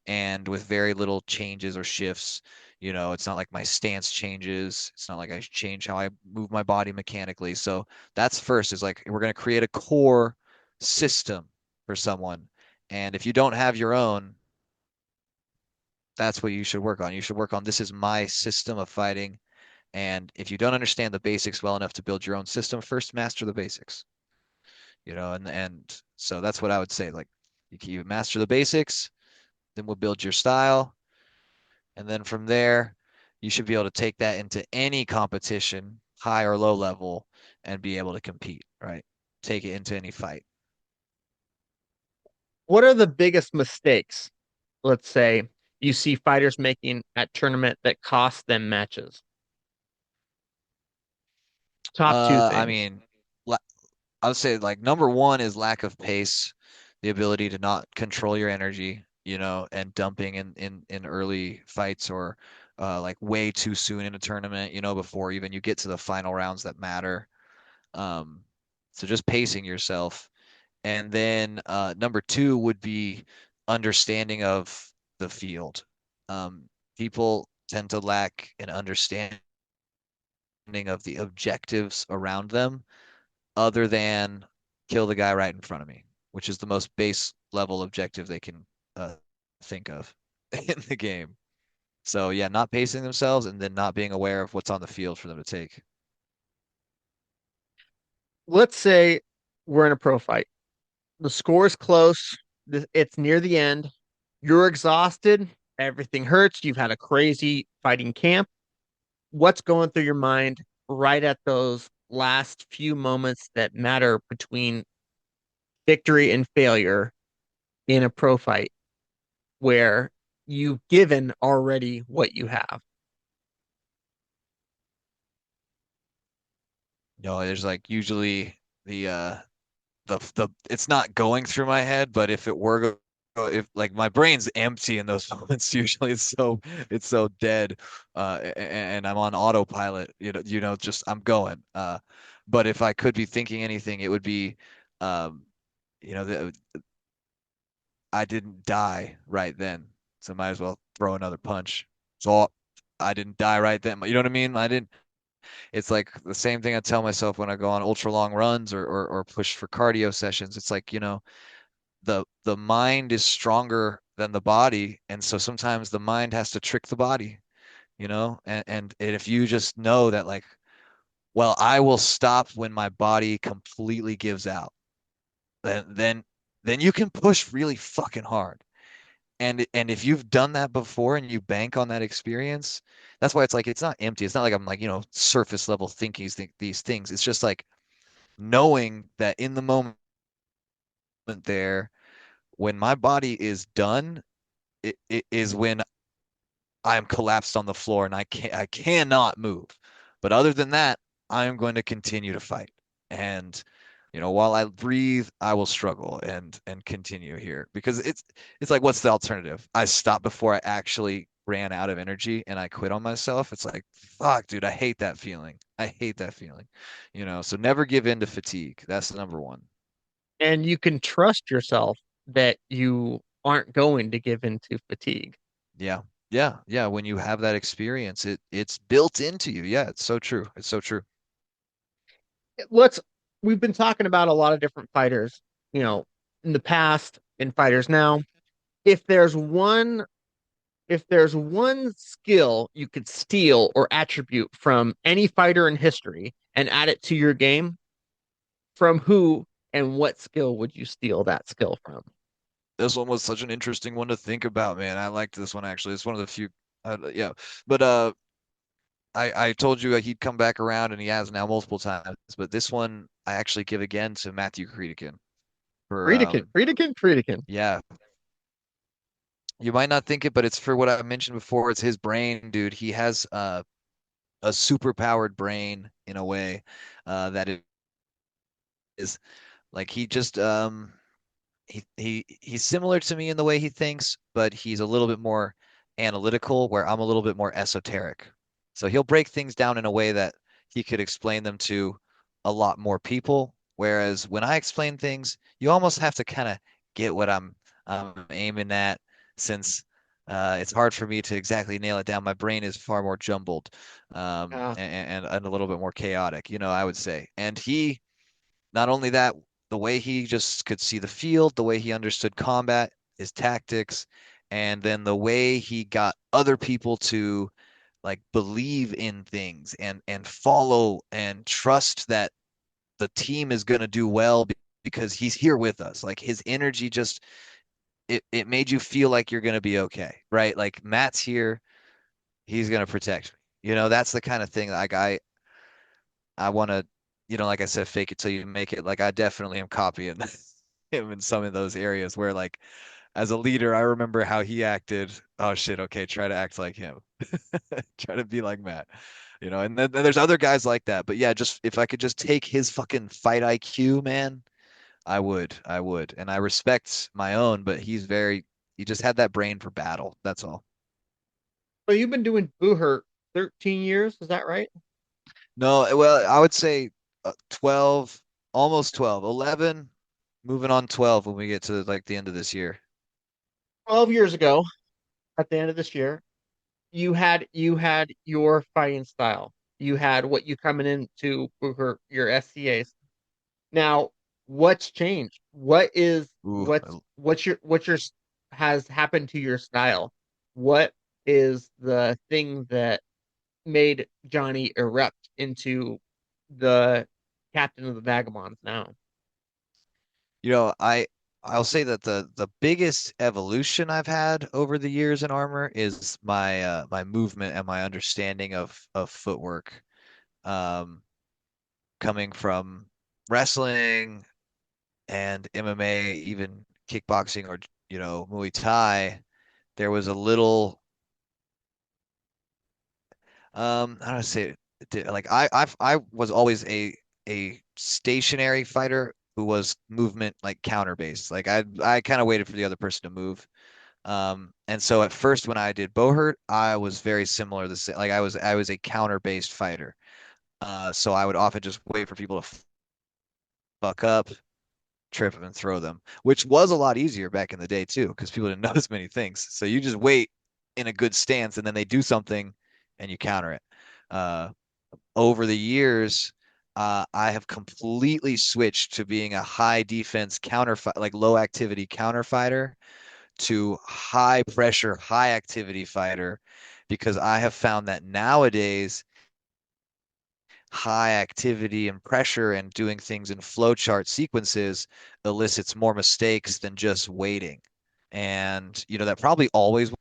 and with very little changes or shifts. It's not like my stance changes. It's not like I change how I move my body mechanically. So that's first, is like we're going to create a core system for someone. And if you don't have your own, that's what you should work on. You should work on, this is my system of fighting. And if you don't understand the basics well enough to build your own system, first master the basics. And so that's what I would say. Like, you master the basics, then we'll build your style. And then from there, you should be able to take that into any competition, high or low level, and be able to compete, right? Take it into any fight. What are the biggest mistakes, let's say, you see fighters making at tournament that cost them matches? Top two I things. mean, I would say like number one is lack of pace, the ability to not control your energy, and dumping in early fights, or like way too soon in a tournament, before even you get to the final rounds that matter. Um, so just pacing yourself. And then number two would be understanding of the field. People tend to lack an understanding of the objectives around them, other than kill the guy right in front of me, which is the most base level objective they can uh, think of in the game. So yeah, not pacing themselves and then not being aware of what's on the field for them to take. Let's say we're in a pro fight. The score is close. It's near the end. You're exhausted. Everything hurts. You've had a crazy fighting camp. What's going through your mind right at those last few moments that matter between victory and failure in a pro fight where you've given already what you have? There's like usually the it's not going through my head, but if it were if like my brain's empty in those moments, usually it's so dead, and I'm on autopilot, just I'm going. But if I could be thinking anything, it would be, um, the, I didn't die right then, so might as well throw another punch. So I didn't die right then. You know what I mean? I didn't. It's like the same thing I tell myself when I go on ultra long runs, or push for cardio sessions. It's like, the mind is stronger than the body, and so sometimes the mind has to trick the body, and if you just know that, like, well, I will stop when my body completely gives out, then you can push really fucking hard. And if you've done that before and you bank on that experience, that's why it's like it's not empty. It's not like I'm like, surface level thinking these things. It's just like knowing that in the moment there, when my body is done, it is when I am collapsed on the floor and I cannot move. But other than that, I am going to continue to fight. And while I breathe, I will struggle and continue here, because it's like, what's the alternative? I stop before I actually ran out of energy and I quit on myself. It's like, fuck, dude, I hate that feeling. I hate that feeling. So never give in to fatigue. That's the number one. And you can trust yourself that you aren't going to give into fatigue. Yeah. Yeah. Yeah. When you have that experience, it's built into you. Yeah, it's so true. It's so true. Let's We've been talking about a lot of different fighters, you know, in the past, in fighters now. If there's one if there's one skill you could steal or attribute from any fighter in history and add it to your game, from who and what skill would you steal that skill from? This one was such an interesting one to think about, man. I liked this one actually. It's one of the few, yeah. But I told you he'd come back around, and he has now multiple times. But this one I actually give again to Matthew Creedican for Friedkin, Friedkin, Friedkin. yeah, You might not think it, but it's for what I mentioned before. It's his brain, dude. He has a super powered brain in a way that it is like he's similar to me in the way he thinks, but he's a little bit more analytical, where I'm a little bit more esoteric. So he'll break things down in a way that he could explain them to a lot more people. Whereas when I explain things, you almost have to kind of get what I'm aiming at, since it's hard for me to exactly nail it down. My brain is far more jumbled, Yeah. and a little bit more chaotic, I would say. And he not only that, the way he just could see the field, the way he understood combat, his tactics, and then the way he got other people to like believe in things and follow and trust that the team is going to do well because he's here with us. Like his energy just it made you feel like you're going to be okay, right? Like Matt's here, he's going to protect me. That's the kind of thing like I want to, like I said, fake it till you make it. Like I definitely am copying him in some of those areas where, like, as a leader, I remember how he acted. Oh shit, okay, try to act like him. Try to be like Matt. And then there's other guys like that. But yeah, just if I could just take his fucking fight IQ, man, I would. I would. And I respect my own, but he just had that brain for battle. That's all. So you've been doing Buhurt 13 years, is that right? No, well, I would say 12, almost 12, 11, moving on 12 when we get to like the end of this year. 12 years ago, at the end of this year, you had your fighting style. You had what you coming into Buhurt, your SCAs. Now, what's changed? Ooh, What's your has happened to your style? What is the thing that made Johny erupt into the captain of the Vagabonds now? you know, I I'll say that the biggest evolution I've had over the years in armor is my movement and my understanding of footwork. Um, Coming from wrestling and MMA, even kickboxing or Muay Thai, there was a little how do I say it? Like I was always a stationary fighter who was movement like counter based. Like I kind of waited for the other person to move. And so at first when I did Bohurt, I was very similar. Like I was a counter based fighter. So I would often just wait for people to fuck up, trip them, and throw them, which was a lot easier back in the day too, because people didn't notice many things. So you just wait in a good stance, and then they do something, and you counter it. Uh, Over the years, I have completely switched to being a high defense counter, like low activity counter fighter, to high pressure, high activity fighter, because I have found that nowadays high activity and pressure and doing things in flowchart sequences elicits more mistakes than just waiting. And, that probably always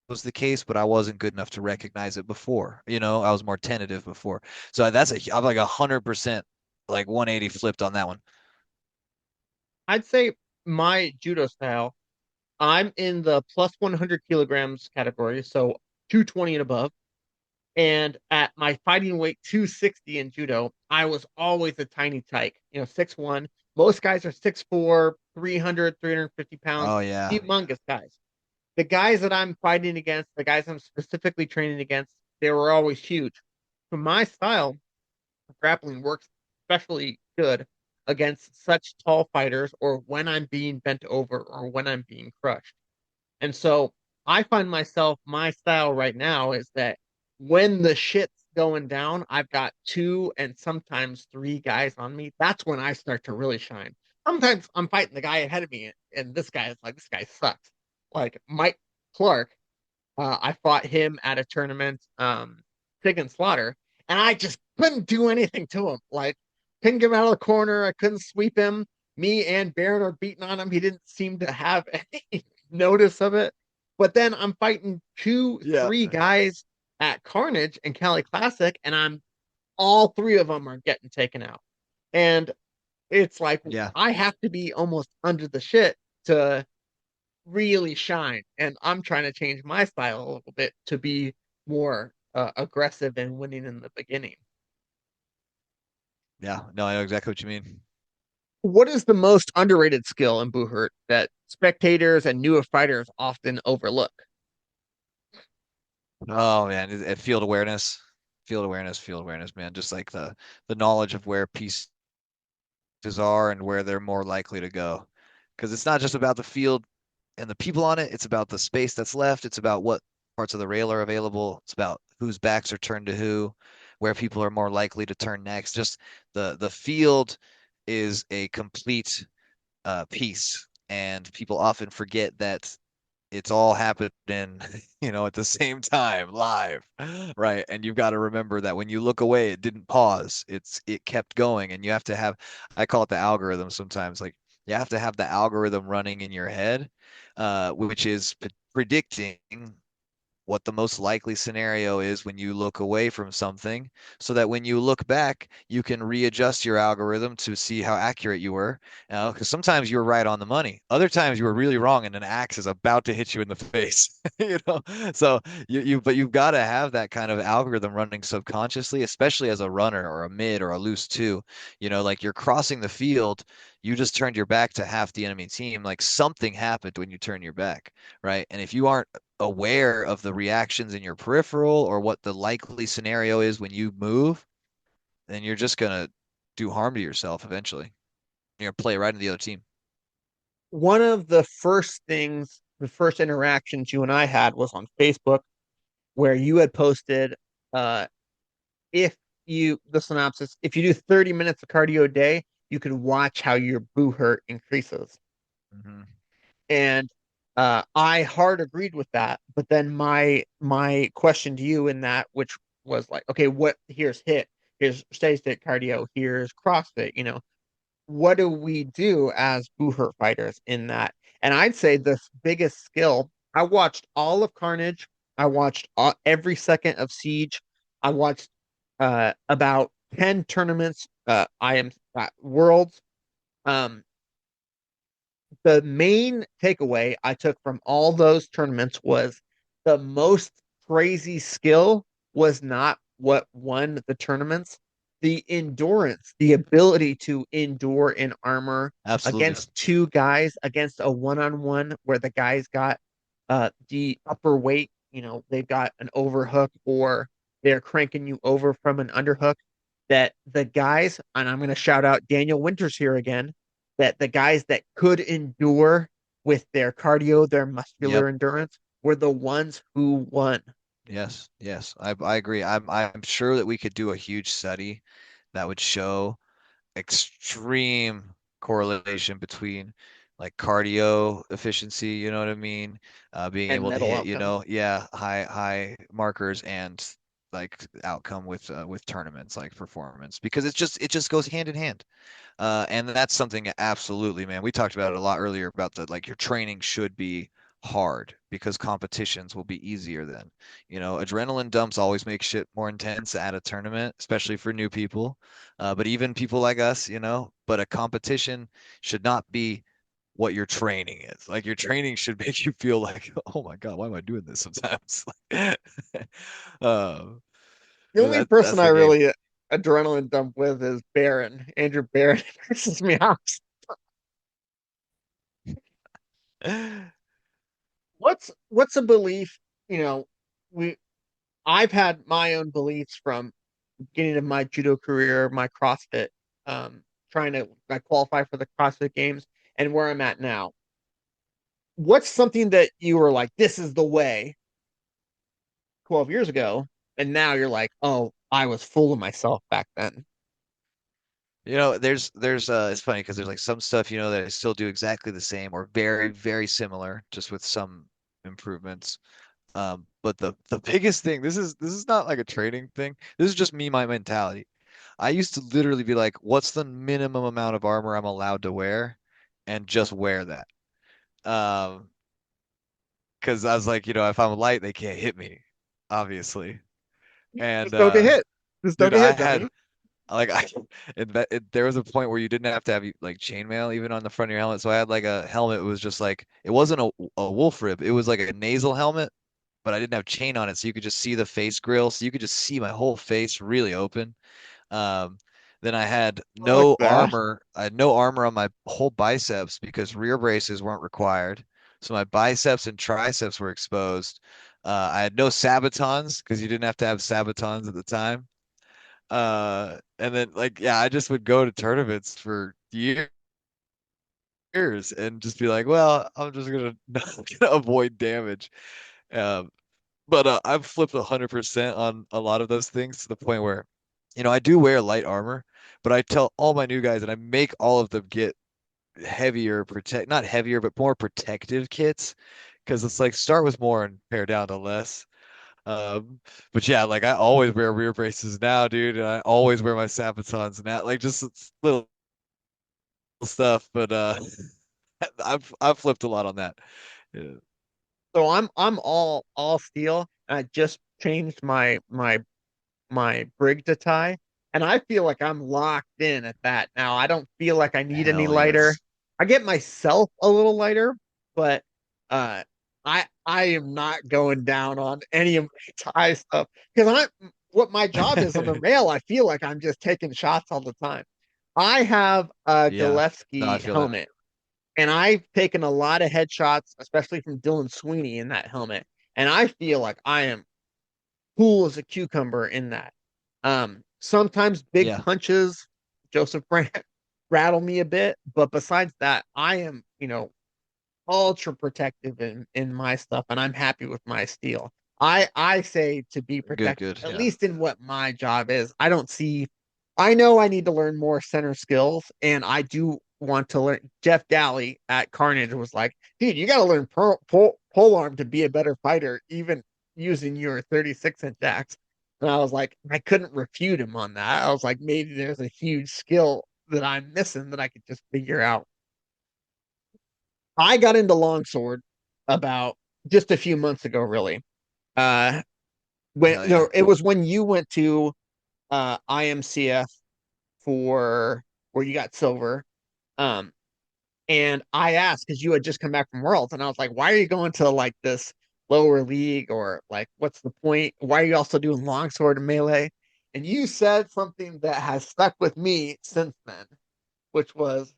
was the case, but I wasn't good enough to recognize it before. I was more tentative before. So I'm like 100% like 180 flipped on that one. I'd say my judo style, I'm in the plus 100 kilograms category, so 220 and above. And at my fighting weight 260 in judo, I was always a tiny tyke, 6'1". Most guys are 6'4", 300, 350 pounds, Oh yeah. humongous guys. The guys that I'm fighting against, the guys I'm specifically training against, they were always huge. For my style, grappling works especially good against such tall fighters or when I'm being bent over or when I'm being crushed. And so I find myself, my style right now is that when the shit's going down, I've got two and sometimes three guys on me. That's when I start to really shine. Sometimes I'm fighting the guy ahead of me, and this guy is like, this guy sucks. Like Mike Clark, I fought him at a tournament, Pig and Slaughter, and I just couldn't do anything to him. Like, couldn't get him out of the corner. I couldn't sweep him. Me and Baron are beating on him. He didn't seem to have any notice of it. But then I'm fighting two, Yeah. three guys at Carnage and Cali Classic, and all three of them are getting taken out. And it's like Yeah. I have to be almost under the shit to really shine. And I'm trying to change my style a little bit to be more aggressive and winning in the beginning. Yeah, no, I know exactly what you mean. What is the most underrated skill in Buhurt that spectators and newer fighters often overlook? Oh man, field awareness, man. Just like the knowledge of where pieces are and where they're more likely to go. Because it's not just about the field and the people on it, it's about the space that's left. It's about what parts of the rail are available. It's about whose backs are turned to who, where people are more likely to turn next. Just the field is a complete piece, and people often forget that it's all happening, at the same time, live, right? And you've got to remember that when you look away, it didn't pause. It kept going, and you have to have, I call it the algorithm sometimes. Like you have to have the algorithm running in your head, which is predicting what the most likely scenario is when you look away from something, so that when you look back, you can readjust your algorithm to see how accurate you were. Because sometimes you were right on the money. Other times you were really wrong and an axe is about to hit you in the face. You know, so but you've got to have that kind of algorithm running subconsciously, especially as a runner or a mid or a loose two. Like you're crossing the field, you just turned your back to half the enemy team. Like something happened when you turn your back, right? And if you aren't aware of the reactions in your peripheral or what the likely scenario is when you move, then you're just gonna do harm to yourself eventually. You're gonna play right into the other team. One of the first interactions you and I had was on Facebook, where you had posted, uh, if the synopsis, if you do 30 minutes of cardio a day, you can watch how your Buhurt increases. Hmm. And I hard agreed with that. But then my question to you in that, which was like, okay, here's hit, here's steady state cardio, here's CrossFit, what do we do as Buhurt fighters in that? And I'd say the biggest skill, I watched all of Carnage. I watched every second of Siege. I watched about 10 tournaments, I am worlds. Um, the main takeaway I took from all those tournaments was the most crazy skill was not what won the tournaments. The endurance, the ability to endure in armor Absolutely. against two guys, against a one-on-one where the guys got the upper weight, they've got an overhook or they're cranking you over from an underhook. That the guys, and I'm going to shout out Daniel Winters here again, that the guys that could endure with their cardio, their Yep. muscular endurance, were the ones who won. Yes. Yes. I agree. I'm sure that we could do a huge study that would show extreme correlation between like cardio efficiency, you know what I mean? Being And able to medal hit, outcome. yeah, high markers and like outcome with tournaments like performance, because it just goes hand in hand. And that's something absolutely, man. We talked about it a lot earlier about the like your training should be hard because competitions will be easier then. Adrenaline dumps always make shit more intense at a tournament, especially for new people. But even people like us, but a competition should not be what your training is. Like your training should make you feel like, oh my God, why am I doing this sometimes? uh, The only person that's I the game. really adrenaline dump with is Barron. Andrew Barron pisses me off. What's a belief, you know, we I've had my own beliefs from beginning of my judo career, my CrossFit, trying to qualify for the CrossFit games and where I'm at now. What's something that you were like, this is the way 12 years ago, and now you're like, oh, I was full of myself back then. There's it's funny because there's like some stuff, that I still do exactly the same or very, very similar, just with some improvements. But the biggest thing, this is not like a training thing. This is just me, my mentality. I used to literally be like, what's the minimum amount of armor I'm allowed to wear? And just wear that. Um, because I was like, if I'm light, they can't hit me, obviously. And Just don't get hit. Just don't dude, get hit, Johnny. like there was a point where you didn't have to have like chainmail even on the front of your helmet. So I had like a helmet. It was just like it wasn't a wolf rib. It was like a nasal helmet, but I didn't have chain on it, so you could just see the face grill. So you could just see my whole face really open. Um, then I had I like no that. armor. I had no armor on my whole biceps because rear braces weren't required. So my biceps and triceps were exposed. I had no sabatons because you didn't have to have sabatons at the time. And then like yeah, I just would go to tournaments for years and just be like, well, I'm just gonna, gonna avoid damage. Um, but I've flipped 100% on a lot of those things to the point where, I do wear light armor, but I tell all my new guys and I make all of them get heavier, not heavier, but more protective kits because it's like start with more and pare down to less. But yeah, like I always wear rear braces now, dude, and I always wear my Sabatons now, like just little stuff. But I've flipped a lot on that. Yeah. So I'm all steel. I just changed my brig to tie, and I feel like I'm locked in at that now. I don't feel like I need any Hell lighter. yes. I get myself a little lighter, but uh I am not going down on any of my tie stuff because I what my job is on the rail, I feel like I'm just taking shots all the time. I have a Yeah. No, I Gillespie feel that. helmet, and I've taken a lot of headshots, especially from Dylan Sweeney in that helmet. And I feel like I am cool as a cucumber in that. Sometimes big Yeah. punches, Joseph Brandt rattle me a bit, but besides that, I am, ultra protective in my stuff, and I'm happy with my steel. I say to be Good, protective, good. at Yeah. least in what my job is. I don't see. I know I need to learn more center skills, and I do want to learn. Jeff Daly at Carnage was like, "Dude, you got to learn pole arm to be a better fighter, even using your 36-inch axe." And I was like, I couldn't refute him on that. I was like, maybe there's a huge skill that I'm missing that I could just figure out. I got into longsword about just a few months ago, really. Uh, when Hell yeah. no, it was when you went to IMCF for where you got silver. Um, and I asked because you had just come back from Worlds, and I was like, "Why are you going to like this lower league, or like what's the point? Why are you also doing longsword and melee?" And you said something that has stuck with me since then, which was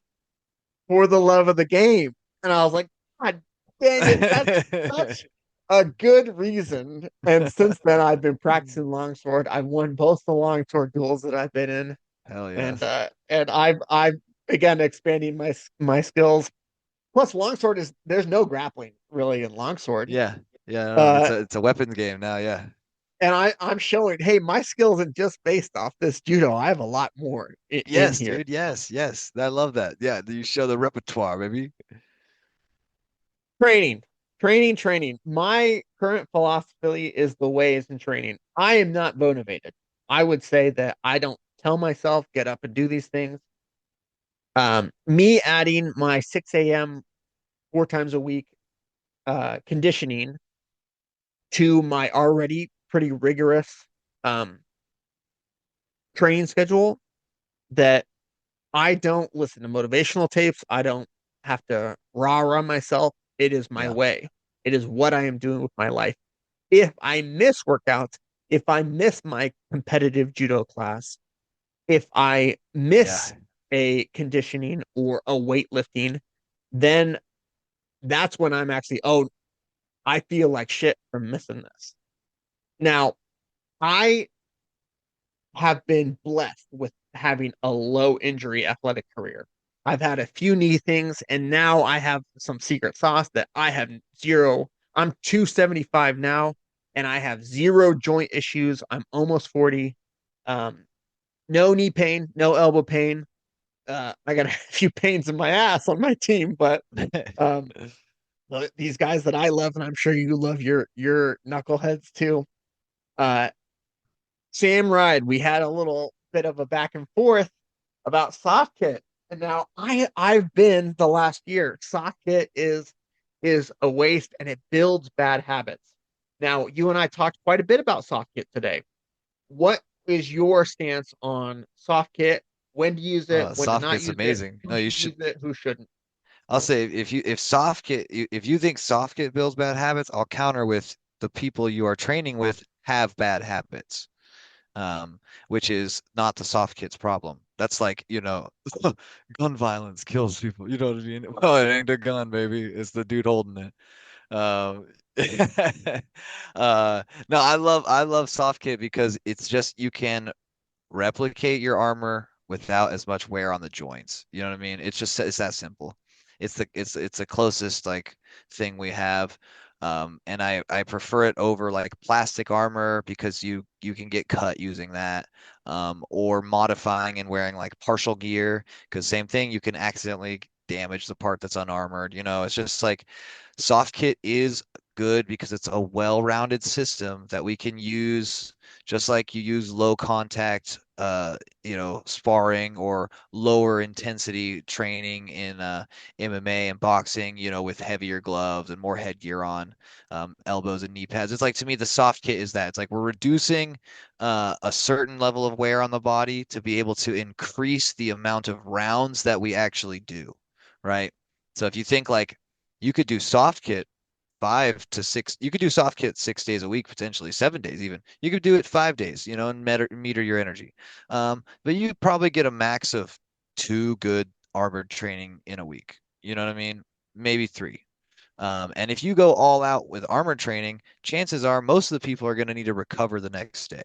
for the love of the game. And I was like, God dang it, that's such a good reason. And since then, I've been practicing longsword. I've won both the longsword duels that I've been in, Hell and yes. I've again expanding my skills. Plus, longsword is there's no grappling really in longsword. Yeah. Yeah, no, Uh, it's a weapons game now, yeah. and I'm showing, hey, my skills are just based off this judo. I have a lot more in Yes, here. dude. Yes, yes. I love that. Yeah, you show the repertoire, maybe. Training, training. My current philosophy is the way is in training. I am not motivated. I would say that I don't tell myself get up and do these things. Me adding my 6 a.m. 4 times a week conditioning to my already pretty rigorous um, training schedule that I don't listen to motivational tapes. I don't have to rah myself. It is my Yeah. way. It is what I am doing with my life. If I miss workouts, if I miss my competitive judo class, if I miss Yeah. a conditioning or a weightlifting, then that's when I'm actually, oh, I feel like shit from missing this. Now, I have been blessed with having a low injury athletic career. I've had a few knee things, and now I have some secret sauce that I have zero. I'm 275 now, and I have zero joint issues. I'm almost 40. Um, no knee pain, no elbow pain. I got a few pains in my ass on my team, but um, these guys that I love, and I'm sure you love your knuckleheads too. Uh, Sam Ride, we had a little bit of a back and forth about soft kit. And now I've been the last year. Soft kit is a waste and it builds bad habits. Now, you and I talked quite a bit about soft kit today. What is your stance on soft kit? When to use it, when to Soft not kit's use it, amazing. who No, you should should. use it, who shouldn't? I'll say if you think soft kit builds bad habits, I'll counter with the people you are training with have bad habits, which is not the soft kit's problem. That's like, gun violence kills people. You know what I mean? Well, it ain't a gun, baby. It's the dude holding it. Um, no, I love soft kit because it's just you can replicate your armor without as much wear on the joints. You know what I mean? It's that simple. It's the closest like thing we have. And I prefer it over like plastic armor because you can get cut using that. Or modifying and wearing like partial gear because same thing, you can accidentally damage the part that's unarmored. It's just like soft kit is good because it's a well-rounded system that we can use just like you use low contact sparring or lower intensity training in MMA and boxing, with heavier gloves and more headgear on, elbows and knee pads. It's like to me the soft kit is that. It's like we're reducing a certain level of wear on the body to be able to increase the amount of rounds that we actually do, right? So if you think like you could do soft kit 5 to 6. You could do soft kit 6 days a week, potentially 7 days even. You could do it 5 days, and meter your energy. But you probably get a max of 2 good armored training in a week. You know what I mean? Maybe 3. And if you go all out with armored training, chances are most of the people are going to need to recover the next day.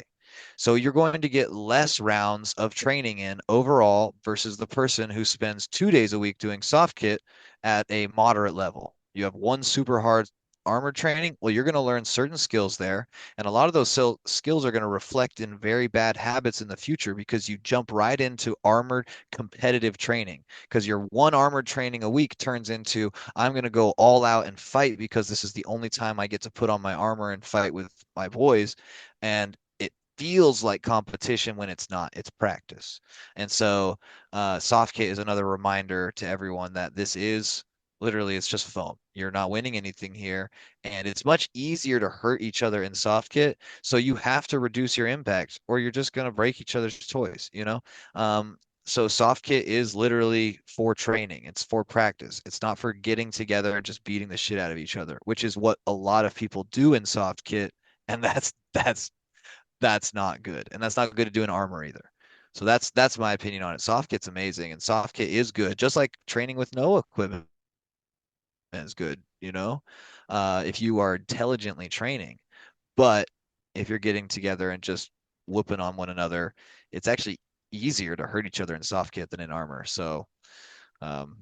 So you're going to get less rounds of training in overall versus the person who spends 2 days a week doing soft kit at a moderate level. You have one super hard armored training. Well, you're going to learn certain skills there. And a lot of those skills are going to reflect in very bad habits in the future because you jump right into armored competitive training. Because your one armored training a week turns into, I'm going to go all out and fight because this is the only time I get to put on my armor and fight with my boys. And it feels like competition when it's not, it's practice. And so soft kit is another reminder to everyone that this is literally, it's just foam. You're not winning anything here, and it's much easier to hurt each other in soft kit. So you have to reduce your impact, or you're just gonna break each other's toys. So soft kit is literally for training. It's for practice. It's not for getting together and just beating the shit out of each other, which is what a lot of people do in soft kit, and that's not good, and that's not good to do in armor either. So that's my opinion on it. Soft kit's amazing, and soft kit is good, just like training with no equipment is good, if you are intelligently training. But if you're getting together and just whooping on one another, it's actually easier to hurt each other in soft kit than in armor. So, um,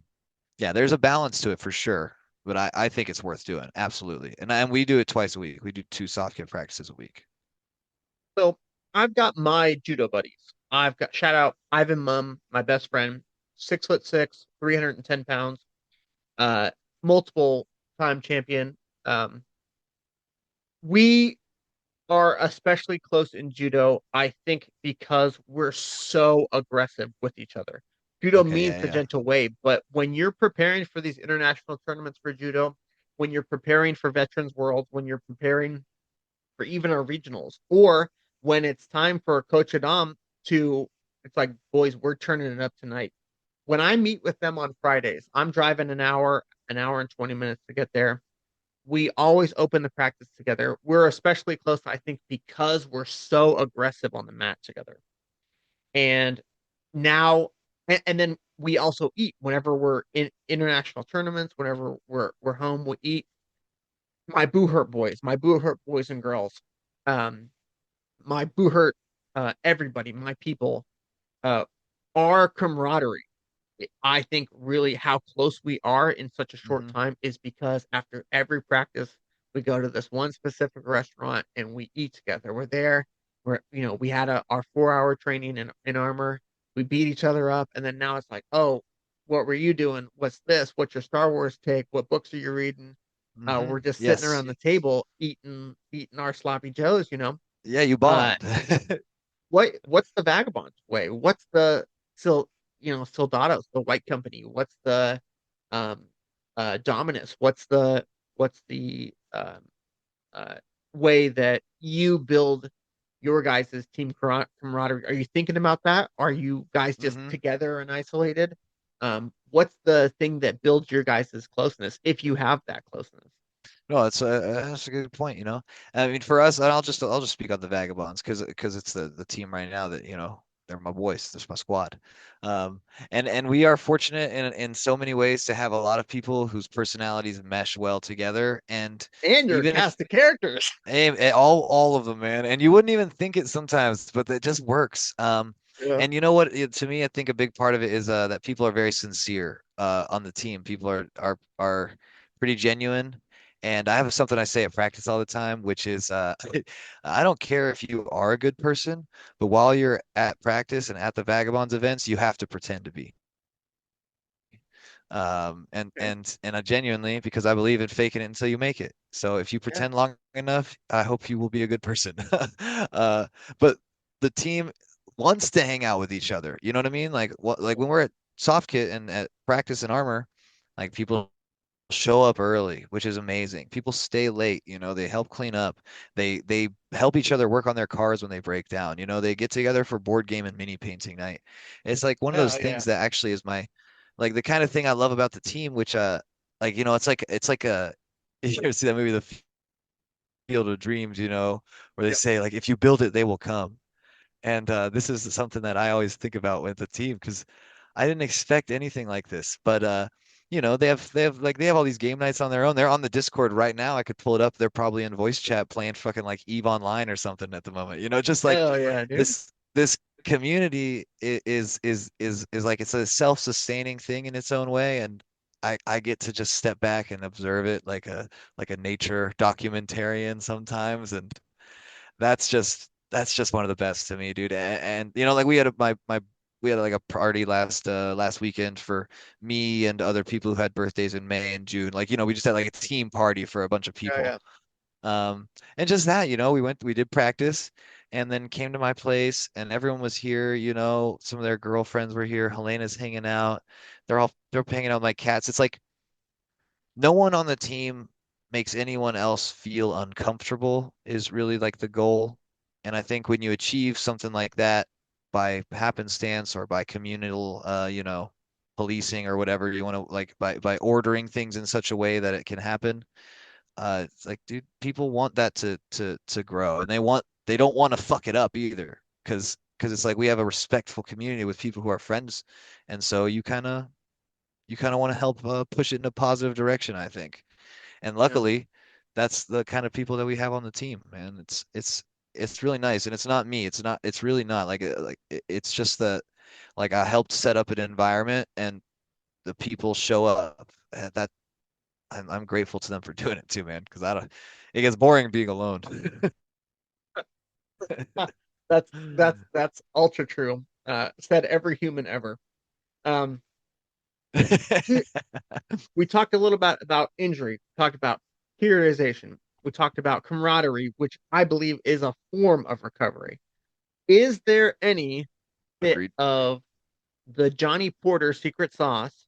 yeah, there's a balance to it for sure. But I think it's worth doing. Absolutely. And we do it twice a week. We do 2 soft kit practices a week. So I've got my judo buddies. I've got shout out Ivan Mum, my best friend, 6'6", 310 pounds, uh, multiple time champion. Um, we are especially close in judo, I think, because we're so aggressive with each other. Judo Okay, means yeah, the yeah. gentle way, but when you're preparing for these international tournaments for judo, when you're preparing for Veterans Worlds, when you're preparing for even our regionals, or when it's time for Coach Adam to, it's like, boys, we're turning it up tonight. When I meet with them on Fridays, I'm driving an hour and 20 minutes to get there. We always open the practice together. We're especially close, I think, because we're so aggressive on the mat together. And now, and then we also eat whenever we're in international tournaments, whenever we're home, we eat. My Buhurt boys and girls, um, my Buhurt, everybody, my people, uh, our camaraderie, I think really how close we are in such a short Hmm. time is because after every practice, we go to this one specific restaurant and we eat together. We're there. We had our 4 hour training in armor. We beat each other up. And then now it's like, oh, what were you doing? What's this? What's your Star Wars take? What books are you reading? Hmm. We're just sitting Yes. around the table eating our sloppy joes. Yeah, you Uh, bond. what's the vagabond way? What's the Sil Soldados, the white company? What's the um Dominus? What's the uh way that you build your guys' team camaraderie? Are you thinking about that? Are you guys just Hmm. together and isolated? What's the thing that builds your guys' closeness if you have that closeness? No, that's a good point, you know. I mean, for us, and I'll just speak on the Vagabonds because it's the team right now that, they're my boys, that's my squad. Um, and we are fortunate in so many ways to have a lot of people whose personalities mesh well together. And And your even if cast of characters. all of them, man, and you wouldn't even think it sometimes, but it just works. Yeah. And you know what? To me, I think a big part of it is that people are very sincere on the team. People are pretty genuine. And I have something I say at practice all the time, which is I don't care if you are a good person, but while you're at practice and at the Vagabonds events, you have to pretend to be. Okay. And I genuinely, because I believe in faking it until you make it. So if you Yeah. pretend long enough, I hope you will be a good person. uh, but the team wants to hang out with each other. You know what I mean? Like when we're at soft kit and at practice and armor, like people show up early, which is amazing. People stay late, they help clean up. They help each other work on their cars when they break down. They get together for board game and mini painting night. It's like one of those Oh yeah. things that actually is my like the kind of thing I love about the team, which like it's like a you ever see that movie The Field of Dreams, where they Yep. say like if you build it, they will come. And this is something that I always think about with the team because I didn't expect anything like this. But they have all these game nights on their own. They're on the Discord right now. I could pull it up. They're probably in voice chat playing fucking like Eve Online or something at the moment. Just like Oh yeah, dude. this community is like it's a self-sustaining thing in its own way, and I get to just step back and observe it like a nature documentarian sometimes, and that's just one of the best to me, dude. And like we had we had like a party last weekend for me and other people who had birthdays in May and June. Like, we just had like a team party for a bunch of Oh people. yeah. And just that, we did practice and then came to my place and everyone was here, some of their girlfriends were here. Helena's hanging out. They're hanging out with my cats. It's like no one on the team makes anyone else feel uncomfortable is really like the goal. And I think when you achieve something like that by happenstance or by communal, policing or whatever you want to like by ordering things in such a way that it can happen, it's like, dude, people want that to grow and they don't want to fuck it up either because it's like we have a respectful community with people who are friends, and so you kind of want to help push it in a positive direction, I think. And Yeah. luckily, that's the kind of people that we have on the team, man. It's really nice, and it's not me. It's really not it's just that like I helped set up an environment, and the people show up. That I'm grateful to them for doing it too, man. Because I don't. It gets boring being alone. That's ultra true. Said every human ever. Um, we talked a little bit about injury. We talked about periodization. We talked about camaraderie, which I believe is a form of recovery. Is there any bit Agreed. of the Johny Porter secret sauce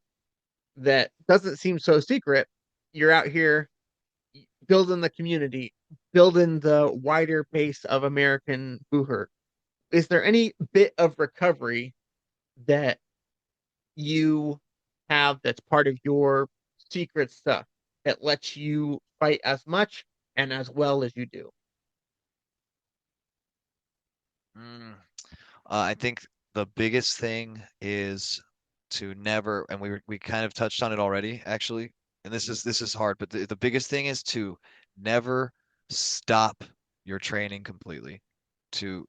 that doesn't seem so secret? You're out here building the community, building the wider base of American Buhurt. Is there any bit of recovery that you have that's part of your secret stuff that lets you fight as much and as well as you do? Mm. I think the biggest thing is to never, and we kind of touched on it already, actually, and this is hard, but the biggest thing is to never stop your training completely. To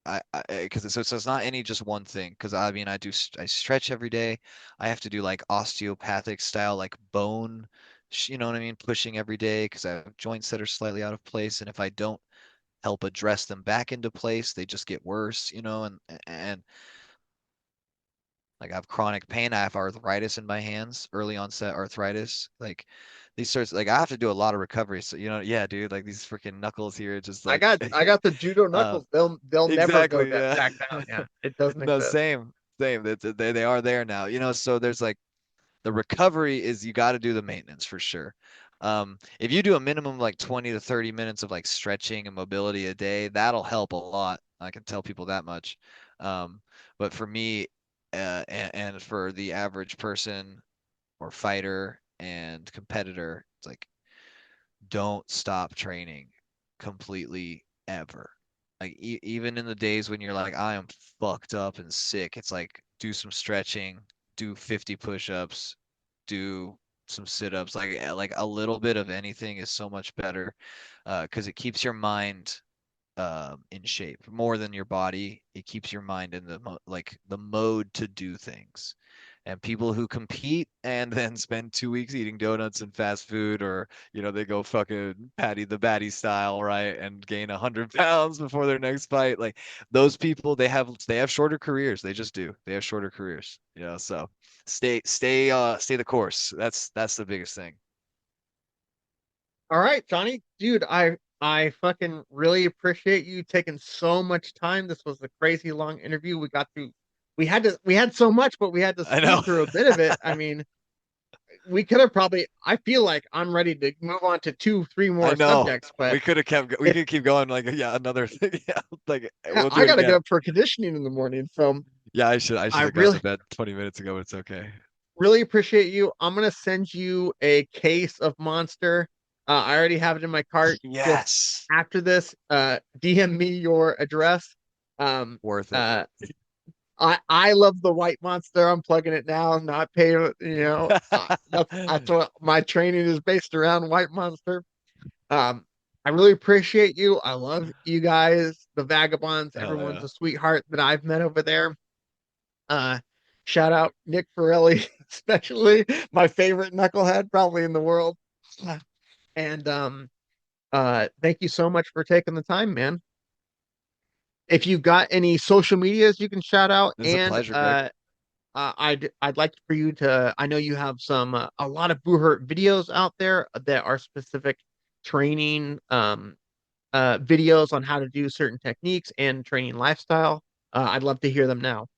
I because it's not any just one thing. Because I mean, I stretch every day. I have to do like osteopathic style, like bone, you know what I mean, pushing every day because I have joints that are slightly out of place, and if I don't help address them back into place, they just get worse, and like I have chronic pain. I have arthritis in my hands, early onset arthritis. Like these sorts, like I have to do a lot of recovery. So, yeah, dude, like these freaking knuckles here, just I like, got I got the judo um, knuckles. They'll never go exactly, yeah. back down. Yeah, it doesn't No, exist. same. They are there now, so there's like the recovery is you got to do the maintenance for sure. If you do a minimum like 20 to 30 minutes of like stretching and mobility a day, that'll help a lot. I can tell people that much. Um, but for me, and for the average person or fighter and competitor, it's like don't stop training completely ever. Like even in the days when you're like, I am fucked up and sick, it's like do some stretching, do 50 push-ups, do some sit-ups. Like a little bit of anything is so much better, because it keeps your mind in shape more than your body. It keeps your mind in the like the mode to do things. And people who compete and then spend 2 weeks eating donuts and fast food, or they go fucking Patty the Batty style, right, and gain 100 pounds before their next fight. Like those people, they have shorter careers. They just do. They have shorter careers. So stay the course. That's the biggest thing. All right, Johnny, dude, I fucking really appreciate you taking so much time. This was a crazy long interview. We had so much, but we had to I know. speed through a bit of it. I mean, we could have probably. I feel like I'm ready to move on to two, three I more know. subjects, but We it, could keep going like yeah, another thing. Yeah, like we'll do I it got to get again. up for conditioning in the morning. So Yeah, I should I have gone to really, bed 20 minutes ago, but it's okay. really appreciate you. I'm gonna send you a case of Monster. I already have it in my cart. Just Yes. after this, DM me your address. Um, Worth it. uh, I love the white monster. I'm plugging it now, not paying. That's what my training is based around. White monster. Um, I really appreciate you. I love you guys, the vagabonds. Hell Everyone's yeah. a sweetheart that I've met over there. Uh, Shout out Nick Ferrelli, especially my favorite knucklehead probably in the world. And thank you so much for taking the time, man. If you've got any social medias you can shout out, It's a and pleasure, Greg. I'd like for you to. I know you have some a lot of Buhurt videos out there that are specific training videos on how to do certain techniques and training lifestyle. I'd love to hear them now.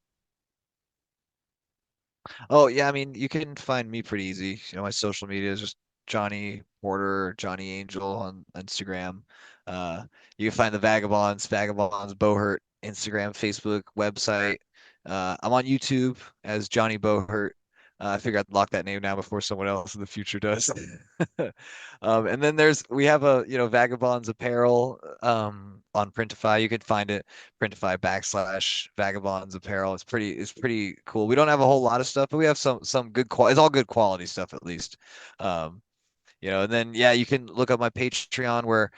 Oh yeah, I mean you can find me pretty easy. My social media is just Johny Porter, Johnny Angel on Instagram. Uh, you can find the Vagabonds Buhurt, Instagram, Facebook, website. I'm on YouTube as Johny Buhurt. I figure I'd lock that name now before someone else in the future does. And then we have a Vagabonds apparel on Printify. You could find it Printify /Vagabonds apparel. It's pretty cool. We don't have a whole lot of stuff, but we have some good quality. It's all good quality stuff at least. Um, and then yeah, you can look up my Patreon where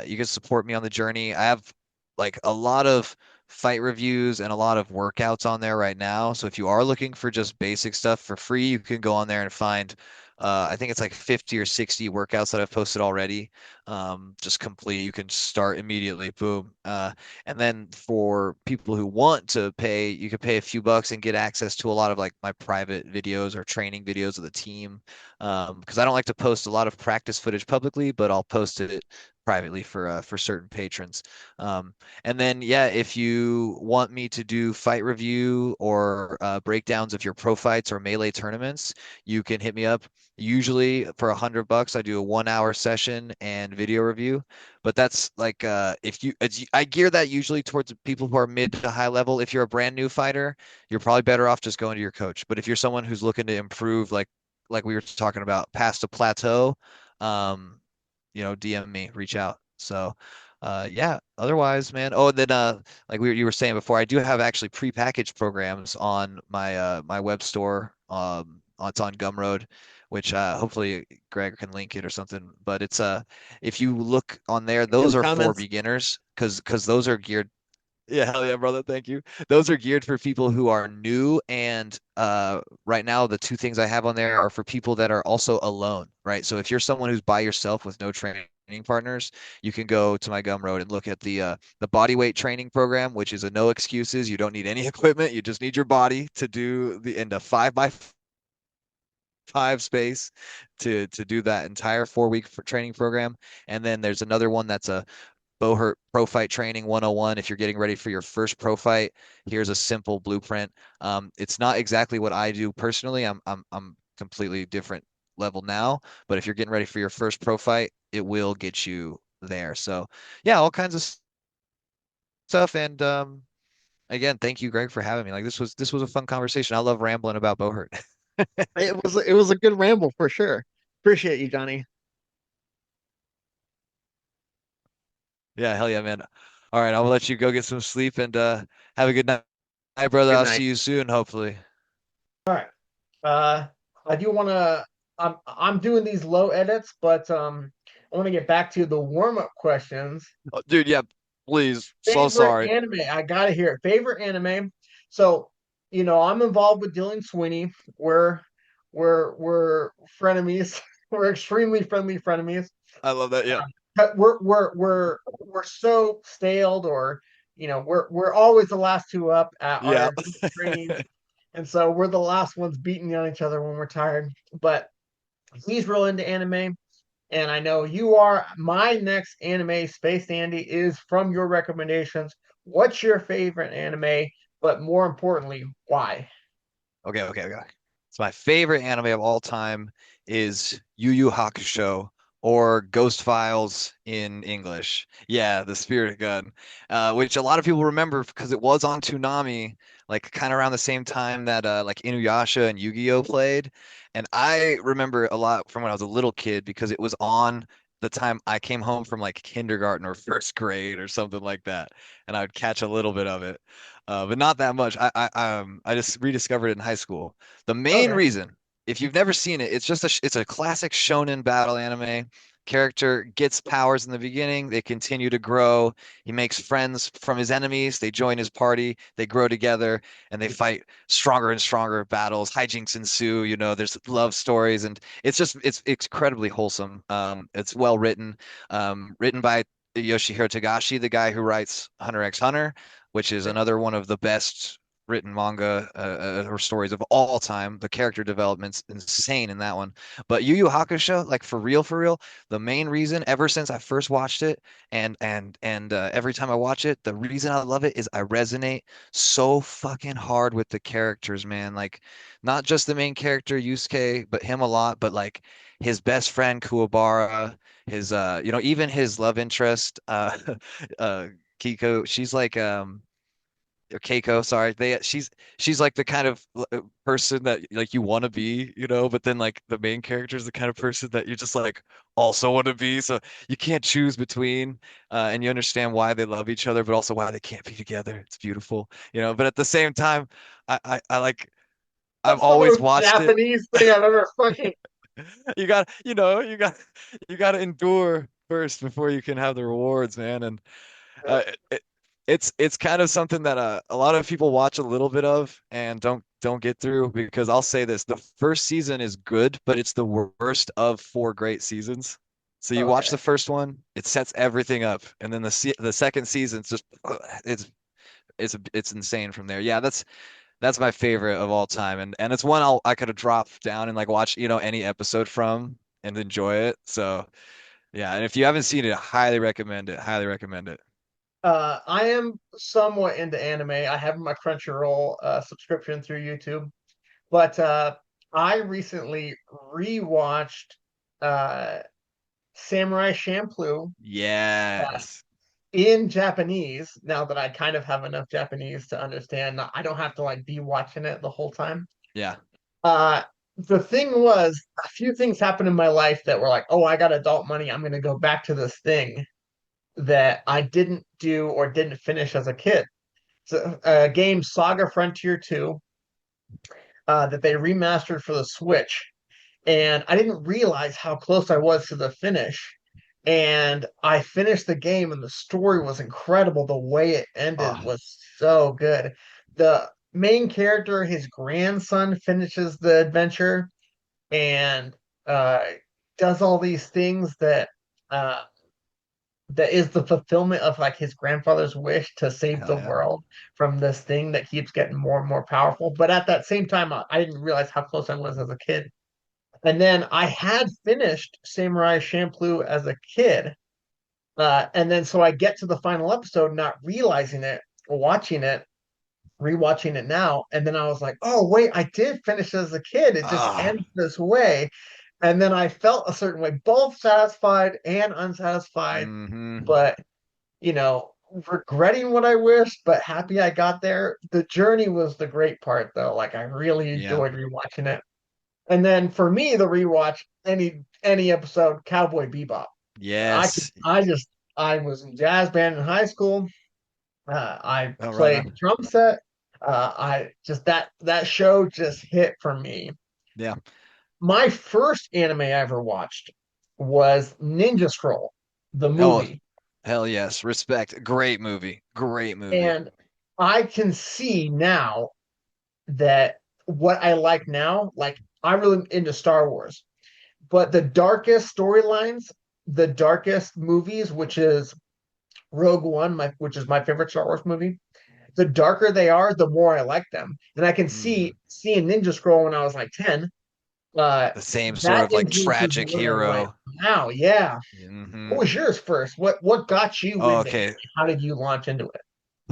you can support me on the journey. I have like a lot of fight reviews and a lot of workouts on there right now. So if you are looking for just basic stuff for free, you can go on there and find I think it's like 50 or 60 workouts that I've posted already. Just complete. You can start immediately. Boom. And then for people who want to pay, you can pay a few bucks and get access to a lot of like my private videos or training videos of the team. Because I don't like to post a lot of practice footage publicly, but I'll post it privately for certain patrons. Um, and then yeah, if you want me to do fight review or breakdowns of your pro fights or melee tournaments, you can hit me up. Usually for $100, I do a 1 hour session and video review. But that's like I gear that usually towards people who are mid to high level. If you're a brand new fighter, you're probably better off just going to your coach. But if you're someone who's looking to improve, like we were talking about, past a plateau, um, DM me, reach out. So, yeah. Otherwise, man. Oh, and then like you were saying before, I do have actually prepackaged programs on my web store. It's on Gumroad, which hopefully Greg can link it or something. But it's if you look on there, In those the are for comments. beginners because those are geared. Yeah, hell yeah, brother. Thank you. Those are geared for people who are new. And right now, the two things I have on there are for people that are also alone, right? So if you're someone who's by yourself with no training partners, you can go to my Gumroad and look at the body weight training program, which is a no excuses. You don't need any equipment. You just need your body to do the 5x5 space to do that entire 4 week training program. And then there's another one that's a Buhurt Pro Fight Training 101. If you're getting ready for your first pro fight, here's a simple blueprint. It's not exactly what I do personally. I'm completely different level now, but if you're getting ready for your first pro fight, it will get you there. So yeah, all kinds of stuff. And again, thank you, Greg, for having me. Like this was a fun conversation. I love rambling about Buhurt. It was a good ramble for sure. Appreciate you, Johnny. Yeah, hell yeah, man. All right, I'll let you go get some sleep and have a good night, brother. Good I'll night. see you soon, hopefully. All right. I do want to. I'm doing these low edits, but I want to get back to the warm up questions. Oh, dude, yeah, please. So Favorite sorry. anime? I gotta hear it. Favorite anime. So, I'm involved with Dylan Sweeney. We're frenemies. We're extremely friendly frenemies. I love that. Yeah. But we're so staled, or we're always the last two up at Yeah. our trainings, and so we're the last ones beating on each other when we're tired. But he's real into anime, and I know you are. My next anime, Space Andy, is from your recommendations. What's your favorite anime? But more importantly, why? Okay. So my favorite anime of all time is Yu Yu Hakusho or Ghost Files in English. Yeah, the Spirit Gun, which a lot of people remember because it was on Toonami, like kind of around the same time that like Inuyasha and Yu-Gi-Oh played. And I remember a lot from when I was a little kid because it was on the time I came home from like kindergarten or first grade or something like that, and I would catch a little bit of it. But not that much. I just rediscovered it in high school. The main Okay. reason, if you've never seen it, it's a classic shonen battle anime. Character gets powers in the beginning, they continue to grow. He makes friends from his enemies, they join his party, they grow together, and they fight stronger and stronger battles. Hijinks ensue, there's love stories, and it's incredibly wholesome. It's well written, written by Yoshihiro Togashi, the guy who writes Hunter x Hunter, which is another one of the best written manga or stories of all time. The character development's insane in that one. But Yu Yu Hakusho, like for real, the main reason ever since I first watched it and every time I watch it, the reason I love it is I resonate so fucking hard with the characters, man. Like not just the main character Yusuke, but him a lot, but like his best friend Kuwabara, his even his love interest uh Kiko, she's like or Keiko, sorry. She's like the kind of person that like you want to be, but then like the main character is the kind of person that you just like also want to be. So you can't choose between, and you understand why they love each other, but also why they can't be together. It's beautiful, But at the same time, I like I've That's the always most watched it. Japanese thing I've ever fucking. You got to endure first before you can have the rewards, man. And uh, it, it's kind of something that a lot of people watch a little bit of and don't get through because I'll say this: the first season is good, but it's the worst of four great seasons. So you watch Okay. the first one, it sets everything up, and then the second season's just it's insane from there. Yeah, that's my favorite of all time, and it's one I could have dropped down and like watch any episode from and enjoy it. So yeah, and if you haven't seen it, highly recommend it. Highly recommend it. I am somewhat into anime. I have my Crunchyroll subscription through YouTube, but I recently rewatched uh, Samurai Champloo uh, Yes. in Japanese. Now that I kind of have enough Japanese to understand, I don't have to like be watching it the whole time. Yeah. Uh, the thing was, a few things happened in my life that were like, oh, I got adult money. I'm going to go back to this thing that I didn't do or didn't finish as a kid. So, game Saga Frontier 2 that they remastered for the Switch. And I didn't realize how close I was to the finish. And I finished the game, and the story was incredible. The way it ended Oh, was so good. The main character, his grandson, finishes the adventure and uh, does all these things uh, that is the fulfillment of like his grandfather's wish to save hell the yeah. world from this thing that keeps getting more and more powerful. But at that same time, I didn't realize how close I was as a kid. And then I had finished Samurai Champloo as a kid. And then so I get to the final episode, not realizing it, watching it, rewatching it now. And then I was like, oh, wait, I did finish as a kid. It just Ah, ends this way. And then I felt a certain way, both satisfied and unsatisfied, Hmm. but you know, regretting what I wished, but happy I got there. The journey was the great part, though. Like I really Yeah. enjoyed rewatching it. And then for me, the rewatch any episode, Cowboy Bebop. I Yes. I just I was in jazz band in high school. I Oh, right played on. drum set. I just that show just hit for me. Yeah. My first anime I ever watched was Ninja Scroll, the Oh, movie. hell yes. Respect. Great movie. Great movie. And I can see now that what I like now, like I'm really into Star Wars, but the darkest storylines, the darkest movies, which is Rogue One, which is my favorite Star Wars movie, the darker they are, the more I like them. And I can Mm. see seeing Ninja Scroll when I was like 10, uh, The same sort that of like influences tragic what I like hero. now. Yeah. Hmm. What was yours first? What got you Oh, into anime? okay. How did you launch into it?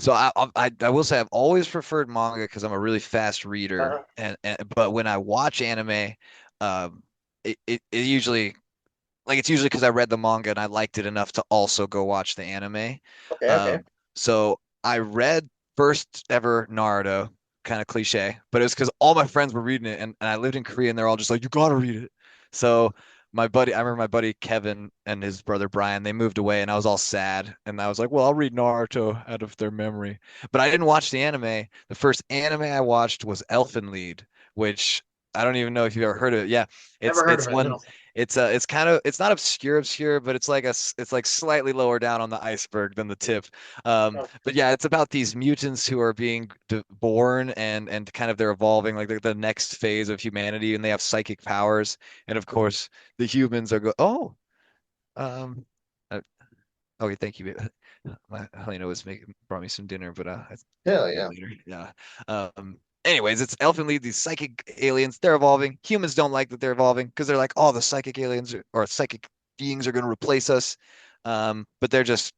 So I will say I've always preferred manga because I'm a really fast reader, Uh, and but when I watch anime, um, it usually like it's usually because I read the manga and I liked it enough to also go watch the anime. okay, okay. So I read first ever Naruto, kind of cliche, but it was because all my friends were reading it, and I lived in Korea, and they're all just like, "You gotta read it." So I remember my buddy Kevin and his brother Brian, they moved away, and I was all sad, and I was like, "Well, I'll read Naruto out of their memory," but I didn't watch the anime. The first anime I watched was Elfen Lied, which I don't even know if you've ever heard of it. Yeah, Never heard it's of it. one No. it's kind of it's not obscure, but it's like it's like slightly lower down on the iceberg than the tip. No. But yeah, it's about these mutants who are being born and kind of they're evolving like the next phase of humanity, and they have psychic powers. And of course, the humans are um, uh, okay, thank you. My Helena was making brought me some dinner, but Hell yeah, yeah. later. Yeah. Anyways, it's Elfen Lied, these psychic aliens, they're evolving. Humans don't like that they're evolving because they're like, oh, the psychic aliens or psychic beings are going to replace us. But they're just,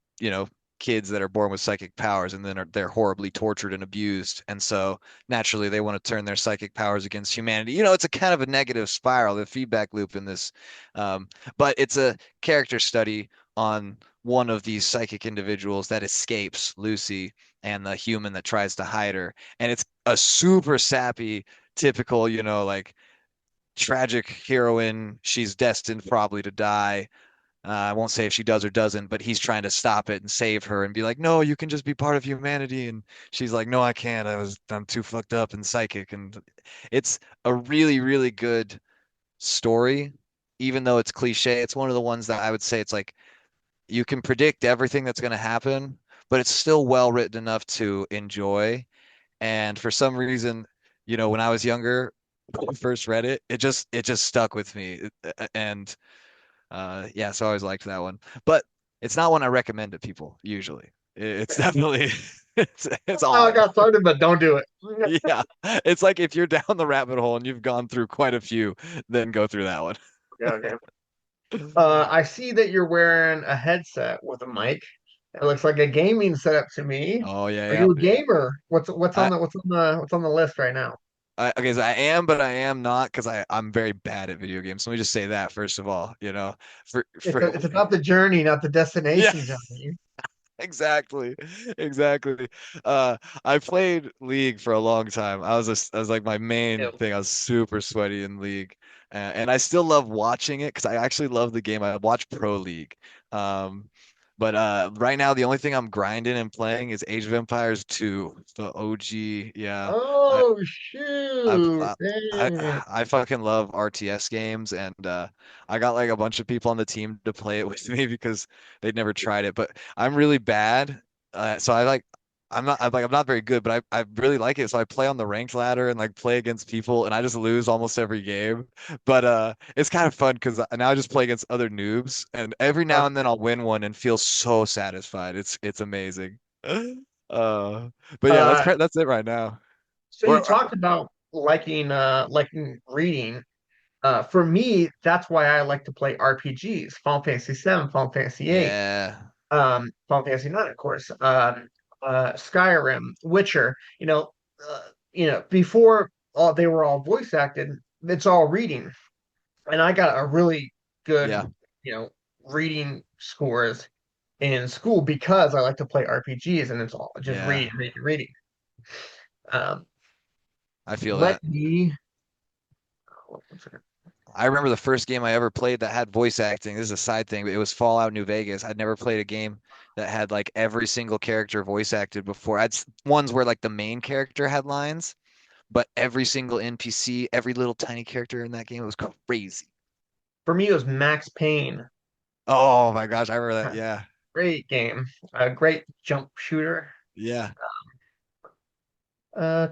kids that are born with psychic powers and then they're horribly tortured and abused. And so naturally they want to turn their psychic powers against humanity. It's a kind of a negative spiral, the feedback loop in this. Um, but it's a character study on one of these psychic individuals that escapes Lucy and the human that tries to hide her. And it's a super sappy, typical, like tragic heroine. She's destined probably to die. I won't say if she does or doesn't, but he's trying to stop it and save her and be like, no, you can just be part of humanity. And she's like, no, I can't. I'm too fucked up and psychic. And it's a really, really good story, even though it's cliche. It's one of the ones that I would say it's like you can predict everything that's going to happen, but it's still well written enough to enjoy. And for some reason, when I was younger, when I first read it, it just stuck with me. And yeah, so I always liked that one. But it's not one I recommend to people usually. It's definitely it's Oh, I odd. got started, but don't do it. Yeah. It's like if you're down the rabbit hole and you've gone through quite a few, then go through that one. Okay, okay. I see that you're wearing a headset with a mic. It looks like a gaming setup to me. Oh yeah, Are yeah. you a gamer? I, What's on the list right now? okay, so I am, but I am not because I'm very bad at video games. Let me just say that first of all, for It's about the journey, not the yeah, destination, Johnny. exactly, exactly. I played League for a long time. I was like my main Yeah. thing. I was super sweaty in League, and I still love watching it because I actually love the game. I watch Pro League. Um, but right now the only thing I'm grinding and playing is Age of Empires 2, the OG. Yeah. Oh I shoot! Dang. I fucking love RTS games, and I got like a bunch of people on the team to play it with me because they'd never tried it. But I'm really bad, so I'm not very good, but I really like it. So I play on the ranked ladder and like play against people, and I just lose almost every game. But it's kind of fun because now I just play against other noobs, and every Uh, now and then I'll win one and feel so satisfied. It's amazing. Uh, but yeah, uh, that's it right now. so you Or talked about liking reading. For me, that's why I like to play RPGs, Final Fantasy 7, Final Fantasy 8, yeah. Final Fantasy 9, of course, Skyrim, Witcher. Before they were all voice acted, it's all reading. and I got a really good, Yeah. reading scores in school because I like to play RPGs, and it's all just Yeah. reading. Um, I feel let that. me. I remember the first game I ever played that had voice acting. This is a side thing, but it was Fallout New Vegas. I'd never played a game that had like every single character voice acted before. Ones where like the main character had lines, but every single NPC, every little tiny character in that game, it was crazy. For me, it was Max Payne. Oh my gosh, I remember that. Yeah. Great game. A great jump shooter. Yeah. Uh,